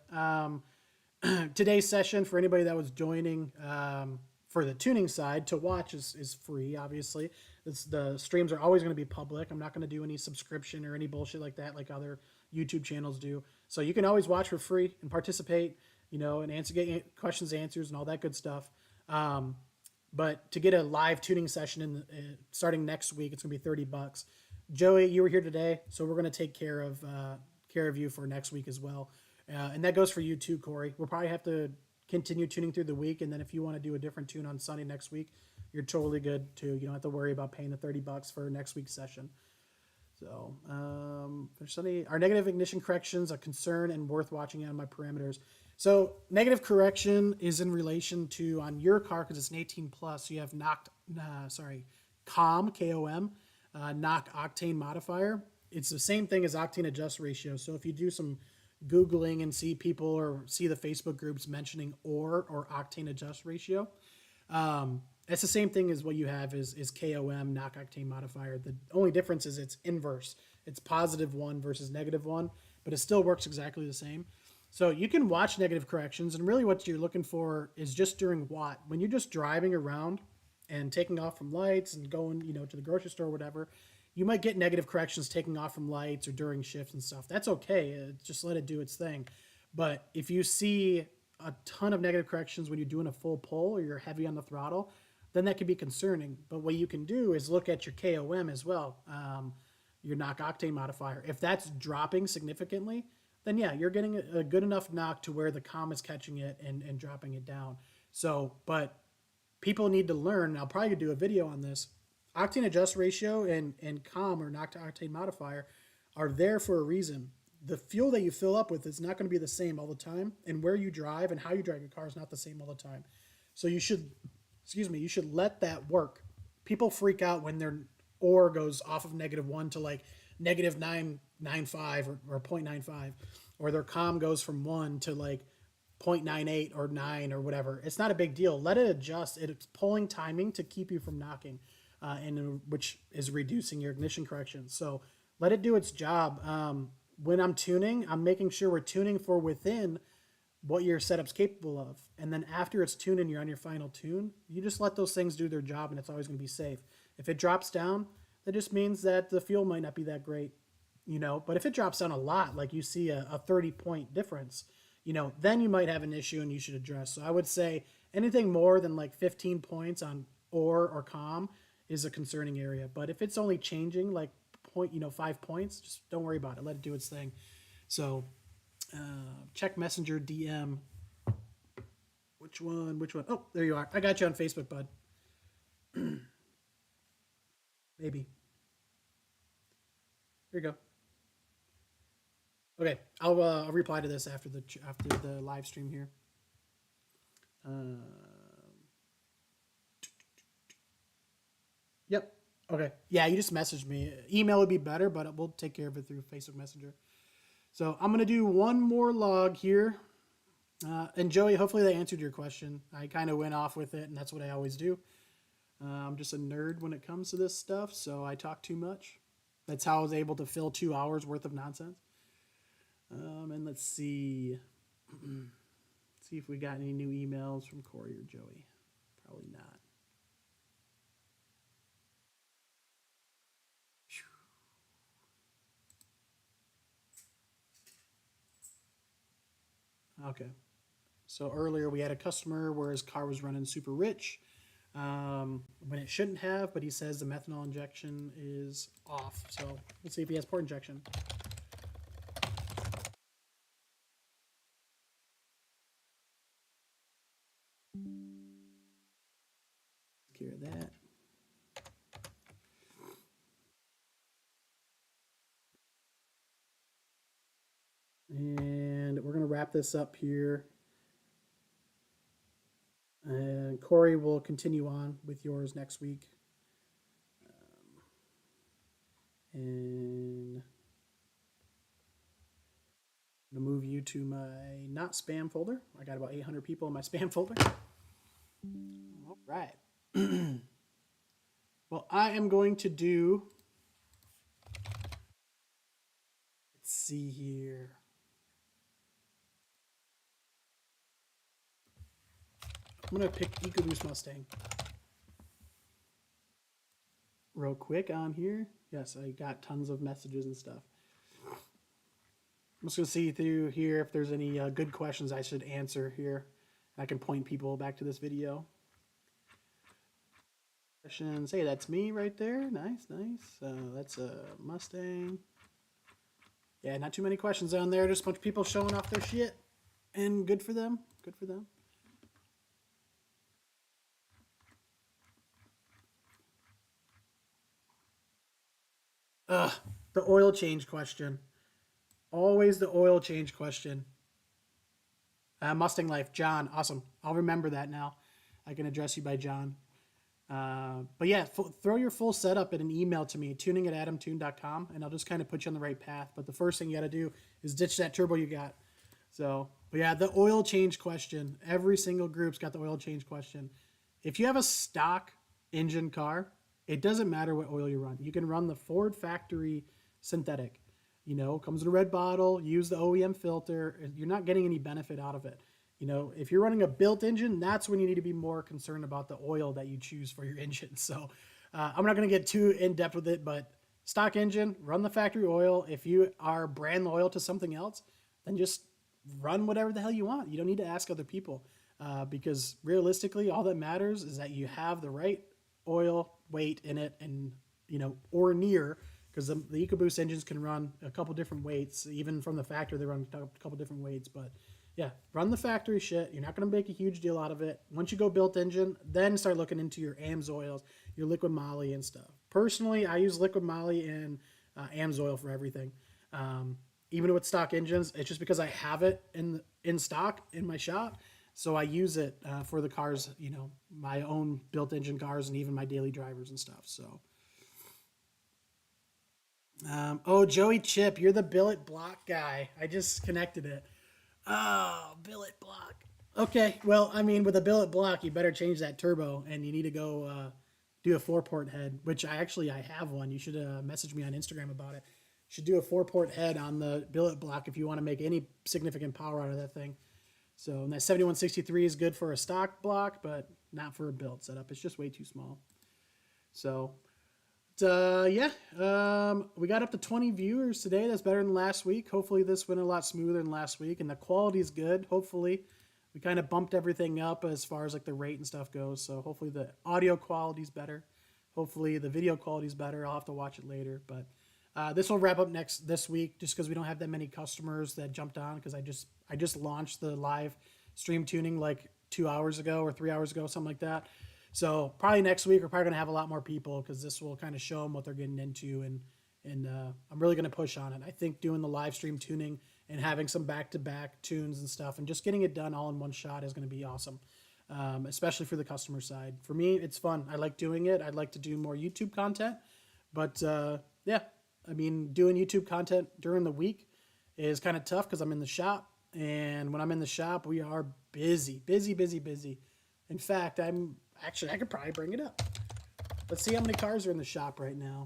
Today's session, for anybody that was joining for the tuning side, to watch is free, obviously. The streams are always going to be public. I'm not going to do any subscription or any bullshit like that like other YouTube channels do. So you can always watch for free and participate, and get questions, answers, and all that good stuff. But to get a live tuning session starting next week, it's going to be $30. Joey, you were here today, so we're going to take care of you for next week as well. And that goes for you too, Corey. We'll probably have to continue tuning through the week, and then if you want to do a different tune on Sunday next week, you're totally good too. You don't have to worry about paying the $30 for next week's session. So, there's any, are negative ignition corrections a concern and worth watching on my parameters? So, negative correction is in relation to on your car because it's an 18 plus. You have COM, KOM, knock octane modifier. It's the same thing as octane adjust ratio. So, if you do some Googling and see people or see the Facebook groups mentioning or octane adjust ratio, it's the same thing as what you have is KOM, knock octane modifier. The only difference is it's inverse. It's +1 versus -1, but it still works exactly the same. So you can watch negative corrections, and really what you're looking for is just during what? When you're just driving around and taking off from lights and going, to the grocery store or whatever, you might get negative corrections taking off from lights or during shifts and stuff. That's okay. Just let it do its thing. But if you see a ton of negative corrections when you're doing a full pull or you're heavy on the throttle, then that could be concerning. But what you can do is look at your KOM as well, your knock octane modifier. If that's dropping significantly, then yeah, you're getting a good enough knock to where the COM is catching it and dropping it down. So, but people need to learn, and I'll probably do a video on this. Octane adjust ratio and COM or knock to octane modifier are there for a reason. The fuel that you fill up with is not going to be the same all the time, and where you drive and how you drive your car is not the same all the time. So you should let that work. People freak out when their ore goes off of -1 to like -995 or 0.95, or their COM goes from 1 to like 0.98 or 9 or whatever. It's not a big deal. Let it adjust. It's pulling timing to keep you from knocking, which is reducing your ignition correction. So let it do its job. When I'm tuning, I'm making sure we're tuning for within what your setup's capable of. And then after it's tuned and you're on your final tune, you just let those things do their job and it's always going to be safe. If it drops down, that just means that the fuel might not be that great, But if it drops down a lot, like you see a 30-point difference, then you might have an issue and you should address. So I would say anything more than like 15 points on or COM is a concerning area. But if it's only changing like 5 points, just don't worry about it. Let it do its thing. So check Messenger DM. Which one? Oh, there you are. I got you on Facebook, bud. Maybe. Here you go. Okay, I'll reply to this after the live stream here. Yep. Okay. Yeah, you just messaged me. Email would be better, but we'll take care of it through Facebook Messenger. So I'm gonna do one more log here. And Joey, hopefully that answered your question. I kind of went off with it, and that's what I always do. I'm just a nerd when it comes to this stuff, so I talk too much. That's how I was able to fill 2 hours worth of nonsense. And let's see. See if we got any new emails from Corey or Joey. Probably not. Okay. So earlier we had a customer where his car was running super rich when it shouldn't have, but he says the methanol injection is off. So we'll see if he has port injection. Take care of that. And we're going to wrap this up here. And Corey will continue on with yours next week. And I'm going to move you to my not spam folder. I got about 800 people in my spam folder. All right. Well, I am going to do, let's see here. I'm going to pick EcoBoost Mustang. Real quick on here. Yes, I got tons of messages and stuff. I'm just going to see through here if there's any good questions I should answer here. I can point people back to this video. Questions. Hey, that's me right there. Nice, nice. That's a Mustang. Yeah, not too many questions on there. Just a bunch of people showing off their shit. And good for them. Good for them. Ugh, the oil change question. Always the oil change question. Mustang Life, John. Awesome. I'll remember that now. I can address you by John. But yeah, throw your full setup in an email to me, tuning@adamtune.com, and I'll just kind of put you on the right path. But the first thing you got to do is ditch that turbo you got. So, but yeah, the oil change question. Every single group's got the oil change question. If you have a stock engine car, it doesn't matter what oil you run. You can run the Ford factory synthetic. You know, comes in a red bottle, use the OEM filter. You're not getting any benefit out of it. You know, if you're running a built engine, that's when you need to be more concerned about the oil that you choose for your engine. So I'm not going to get too in depth with it, but stock engine, run the factory oil. If you are brand loyal to something else, then just run whatever the hell you want. You don't need to ask other people because realistically, all that matters is that you have the right oil weight in it and, you know, or near, because the EcoBoost engines can run a couple different weights. Even from the factory, they run a couple different weights. But yeah, run the factory shit. You're not going to make a huge deal out of it. Once you go built engine, then start looking into your AMS oils, your liquid moly and stuff. Personally, I use liquid moly and AMS oil for everything. Even with stock engines, it's just because I have it in stock in my shop. So I use it for the cars, you know, my own built engine cars and even my daily drivers and stuff. So oh, Joey Chip, you're the billet block guy. I just connected it. Oh, billet block. Okay, well, I mean, with a billet block, you better change that turbo, and you need to go do a four-port head, which I have one. You should message me on Instagram about it. You should do a four-port head on the billet block if you want to make any significant power out of that thing. So, and that 7163 is good for a stock block, but not for a build setup. It's just way too small. So, yeah, we got up to 20 viewers today. That's better than last week. Hopefully this went a lot smoother than last week, and the quality is good. Hopefully we kind of bumped everything up as far as like the rate and stuff goes. So hopefully the audio quality is better. Hopefully the video quality is better. I'll have to watch it later, but this will wrap up this week just because we don't have that many customers that jumped on because I just launched the live stream tuning like 2 hours ago or 3 hours ago, something like that. So probably next week we're probably gonna have a lot more people because this will kind of show them what they're getting into, and I'm really gonna push on it. I think doing the live stream tuning and having some back-to-back tunes and stuff and just getting it done all in one shot is gonna be awesome, especially for the customer side. For me, it's fun. I like doing it. I'd like to do more YouTube content, but yeah, I mean, doing YouTube content during the week is kind of tough because I'm in the shop, and when I'm in the shop, we are busy, busy, busy, busy. In fact, I could probably bring it up. Let's see how many cars are in the shop right now.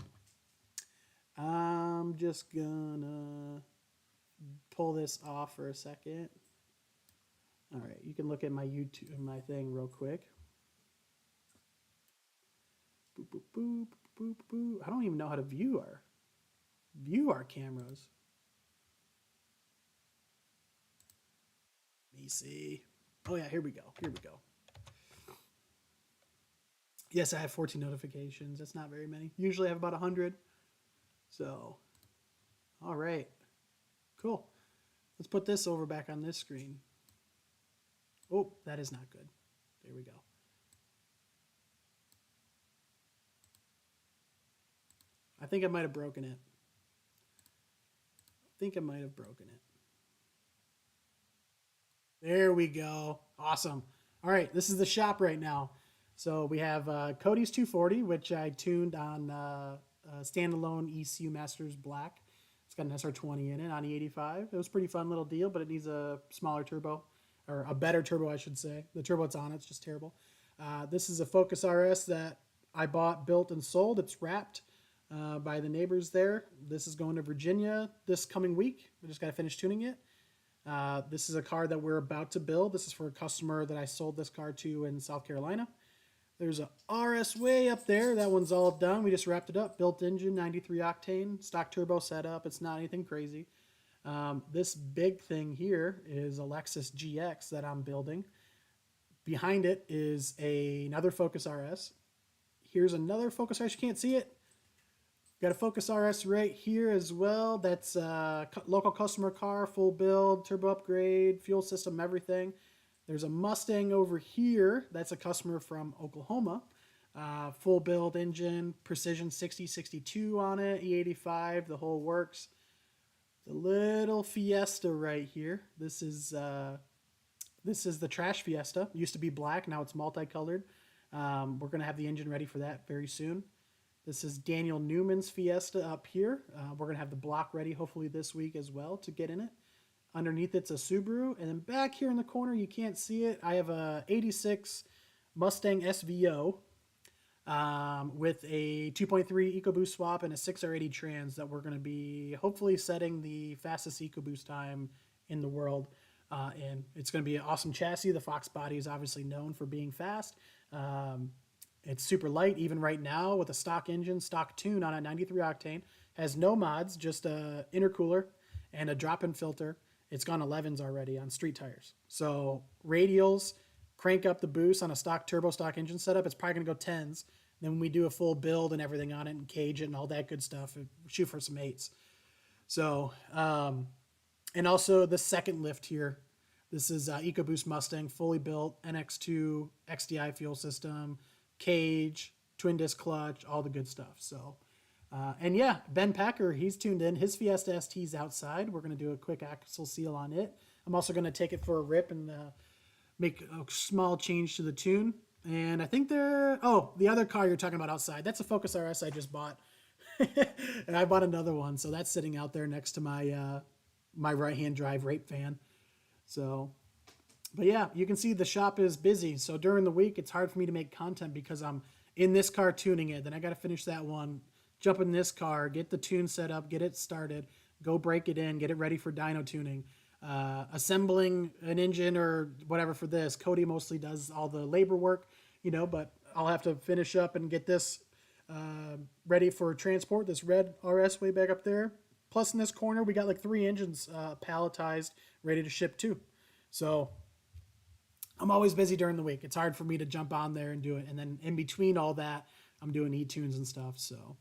I'm just gonna pull this off for a second. All right, you can look at my YouTube, my thing real quick. Boop, boop, boop, boop, boop. I don't even know how to view our cameras. Let me see. Oh yeah, here we go. Here we go. Yes, I have 14 notifications. That's not very many. Usually I have about 100. So, all right. Cool. Let's put this over back on this screen. Oh, that is not good. There we go. I think I might have broken it. There we go. Awesome. All right, this is the shop right now. So we have Cody's 240, which I tuned on standalone ECU Masters Black. It's got an SR20 in it on E85. It was a pretty fun little deal, but it needs a smaller turbo, or a better turbo, I should say. The turbo it's on, it's just terrible. This is a Focus RS that I bought, built, and sold. It's wrapped by the neighbors there. This is going to Virginia this coming week. We just got to finish tuning it. This is a car that we're about to build. This is for a customer that I sold this car to in South Carolina. There's a RS way up there. That one's all done. We just wrapped it up. Built engine, 93 octane, stock turbo setup. It's not anything crazy. This big thing here is a Lexus GX that I'm building. Behind it is another Focus RS. Here's another Focus RS. You can't see it. Got a Focus RS right here as well. That's a local customer car, full build, turbo upgrade, fuel system, everything. There's a Mustang over here. That's a customer from Oklahoma Full build engine, precision 6062 on it, E85, the whole works. The little Fiesta right here. This is the trash Fiesta. It used to be black, now it's multicolored. We're gonna have the engine ready for that very soon. This is Daniel Newman's Fiesta up here. We're gonna have the block ready hopefully this week as well to get in it. Underneath it's a Subaru, and then back here in the corner you can't see it. I have a '86 Mustang SVO with a 2.3 EcoBoost swap and a 6R80 trans that we're going to be hopefully setting the fastest EcoBoost time in the world. And it's going to be an awesome chassis. The Fox body is obviously known for being fast. It's super light, even right now with a stock engine, stock tune on a 93 octane. Has no mods, just a intercooler and a drop-in filter. It's gone 11s already on street tires. So radials, crank up the boost on a stock turbo stock engine setup, it's probably going to go 10s. Then when we do a full build and everything on it and cage it and all that good stuff, shoot for some 8s. So, and also the second lift here. This is EcoBoost Mustang, fully built, NX2, XDI fuel system, cage, twin disc clutch, all the good stuff. So, and yeah, Ben Packer, he's tuned in. His Fiesta ST's outside. We're going to do a quick axle seal on it. I'm also going to take it for a rip and make a small change to the tune. And I think the other car you're talking about outside, that's a Focus RS I just bought. And I bought another one, so that's sitting out there next to my my right-hand drive rape fan. So, but yeah, you can see the shop is busy. So during the week, it's hard for me to make content because I'm in this car tuning it. Then I got to finish that one, jump in this car, get the tune set up, get it started, go break it in, get it ready for dyno tuning. Assembling an engine or whatever for this. Cody mostly does all the labor work, but I'll have to finish up and get this ready for transport, this red RS way back up there. Plus in this corner, we got like 3 engines palletized, ready to ship too. So I'm always busy during the week. It's hard for me to jump on there and do it. And then in between all that, I'm doing e-tunes and stuff, so...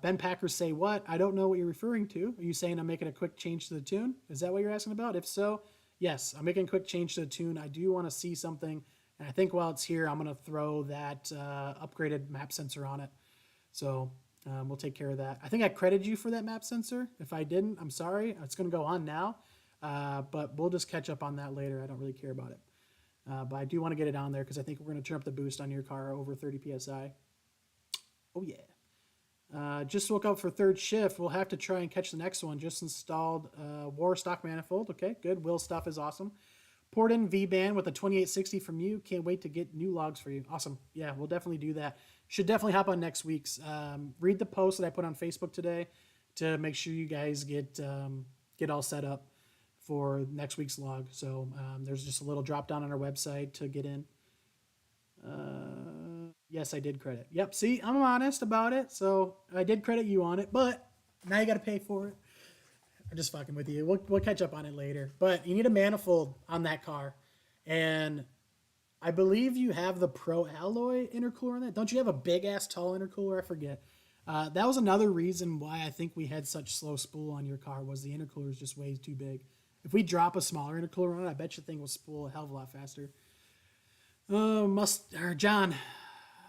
Ben Packer say what? I don't know what you're referring to. Are you saying I'm making a quick change to the tune? Is that what you're asking about? If so, yes, I'm making a quick change to the tune. I do want to see something, and I think while it's here, I'm going to throw that upgraded map sensor on it. So we'll take care of that. I think I credited you for that map sensor. If I didn't, I'm sorry. It's going to go on now, but we'll just catch up on that later. I don't really care about it. But I do want to get it on there because I think we're going to turn up the boost on your car over 30 PSI. Oh, yeah. Just woke up for third shift. We'll have to try and catch the next one. Just installed War stock manifold. Okay, good. Will stuff is awesome. Poured in V-band with a 2860 from you. Can't wait to get new logs for you. Awesome. Yeah, we'll definitely do that. Should definitely hop on next week's. Read the post that I put on Facebook today to make sure you guys get all set up for next week's log. So there's just a little drop down on our website to get in. Yes, I did credit. Yep, see, I'm honest about it, so I did credit you on it, but now you got to pay for it. I'm just fucking with you. We'll catch up on it later. But you need a manifold on that car, and I believe you have the Pro Alloy intercooler on that. Don't you have a big-ass tall intercooler? I forget. That was another reason why I think we had such slow spool on your car was the intercooler is just way too big. If we drop a smaller intercooler on it, I bet you the thing will spool a hell of a lot faster. John,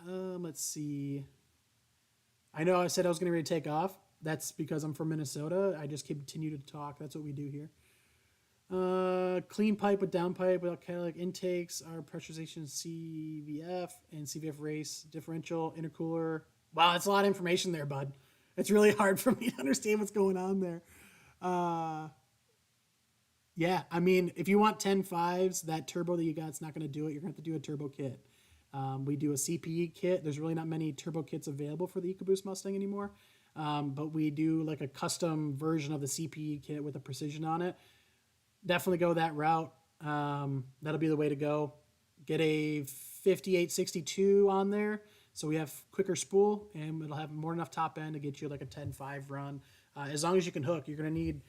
let's see. I know I said I was going to take off. That's because I'm from Minnesota. I just continue to talk. That's what we do here. Clean pipe with downpipe without catalytic intakes. Our pressurization CVF and CVF race differential intercooler. Wow, that's a lot of information there, bud. It's really hard for me to understand what's going on there. Yeah, I mean, if you want 10.5s, that turbo that you got, it's not going to do it. You're going to have to do a turbo kit. We do a CPE kit. There's really not many turbo kits available for the EcoBoost Mustang anymore. But we do like a custom version of the CPE kit with a precision on it. Definitely go that route. That'll be the way to go. Get a 5862 on there. So we have quicker spool and it'll have more than enough top end to get you like a 10.5 run. As long as you can hook, you're going to need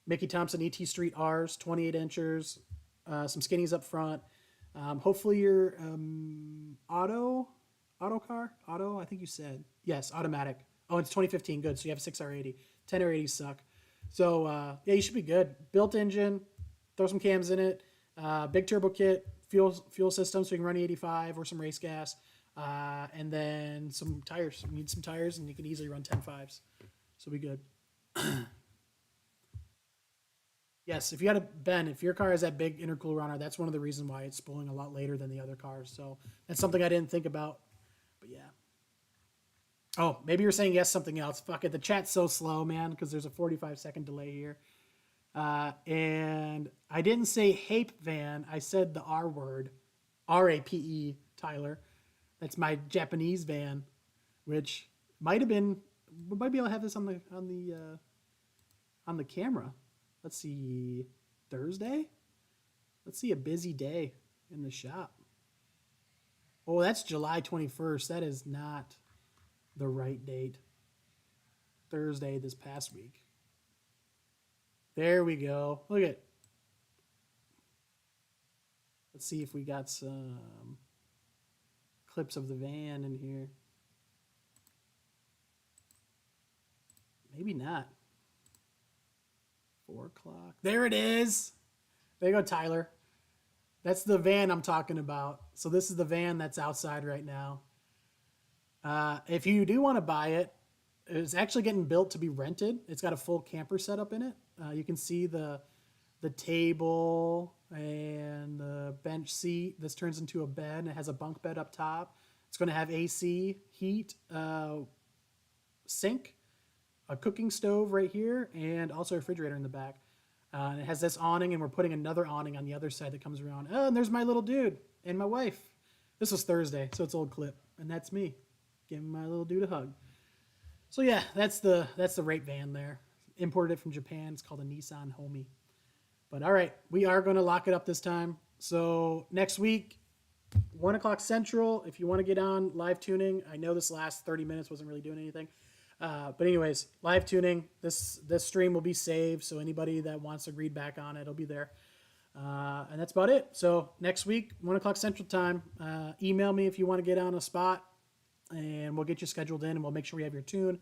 Mickey Thompson ET Street R's, 28 inchers, some skinnies up front. Hopefully your auto car, I think you said. Yes, automatic. Oh, it's 2015. Good. So you have a 6R80. 10R80s suck. So, yeah, you should be good. Built engine, throw some cams in it, big turbo kit, fuel system so you can run 85 or some race gas, and then some tires. You need some tires, and you can easily run 10.5s. So be good. Yes, if you had a Ben, if your car has that big intercooler on it, that's one of the reasons why it's spooling a lot later than the other cars. So that's something I didn't think about. But yeah. Oh, maybe you're saying yes something else. Fuck it. The chat's so slow, man, because there's a 45-second delay here. And I didn't say Hape van. I said the R word, RAPE, Tyler. That's my Japanese van, which might have been. We might be able to have this on the camera. Let's see, Thursday. Let's see a busy day in the shop. Oh, that's July 21st. That is not the right date. Thursday this past week. There we go. Look at. Let's see if we got some clips of the van in here. Maybe not. 4 o'clock. There it is. There you go, Tyler. That's the van I'm talking about. So this is the van that's outside right now. If you do want to buy it, it's actually getting built to be rented. It's got a full camper setup in it. You can see the table and the bench seat. This turns into a bed. It has a bunk bed up top. It's going to have AC, heat, sink, a cooking stove right here, and also a refrigerator in the back. It has this awning, and we're putting another awning on the other side that comes around. Oh, and there's my little dude and my wife. This was Thursday, so it's old clip, and that's me giving my little dude a hug. So yeah, that's the rape van there. Imported it from Japan. It's called a Nissan Homie. But all right, we are going to lock it up this time. So next week, 1 o'clock Central, if you want to get on live tuning. I know this last 30 minutes wasn't really doing anything. But anyways, live tuning. This stream will be saved, so anybody that wants to read back on it, it'll be there. And that's about it. So next week, 1 o'clock Central Time, email me if you want to get on a spot, and we'll get you scheduled in, and we'll make sure we have your tune.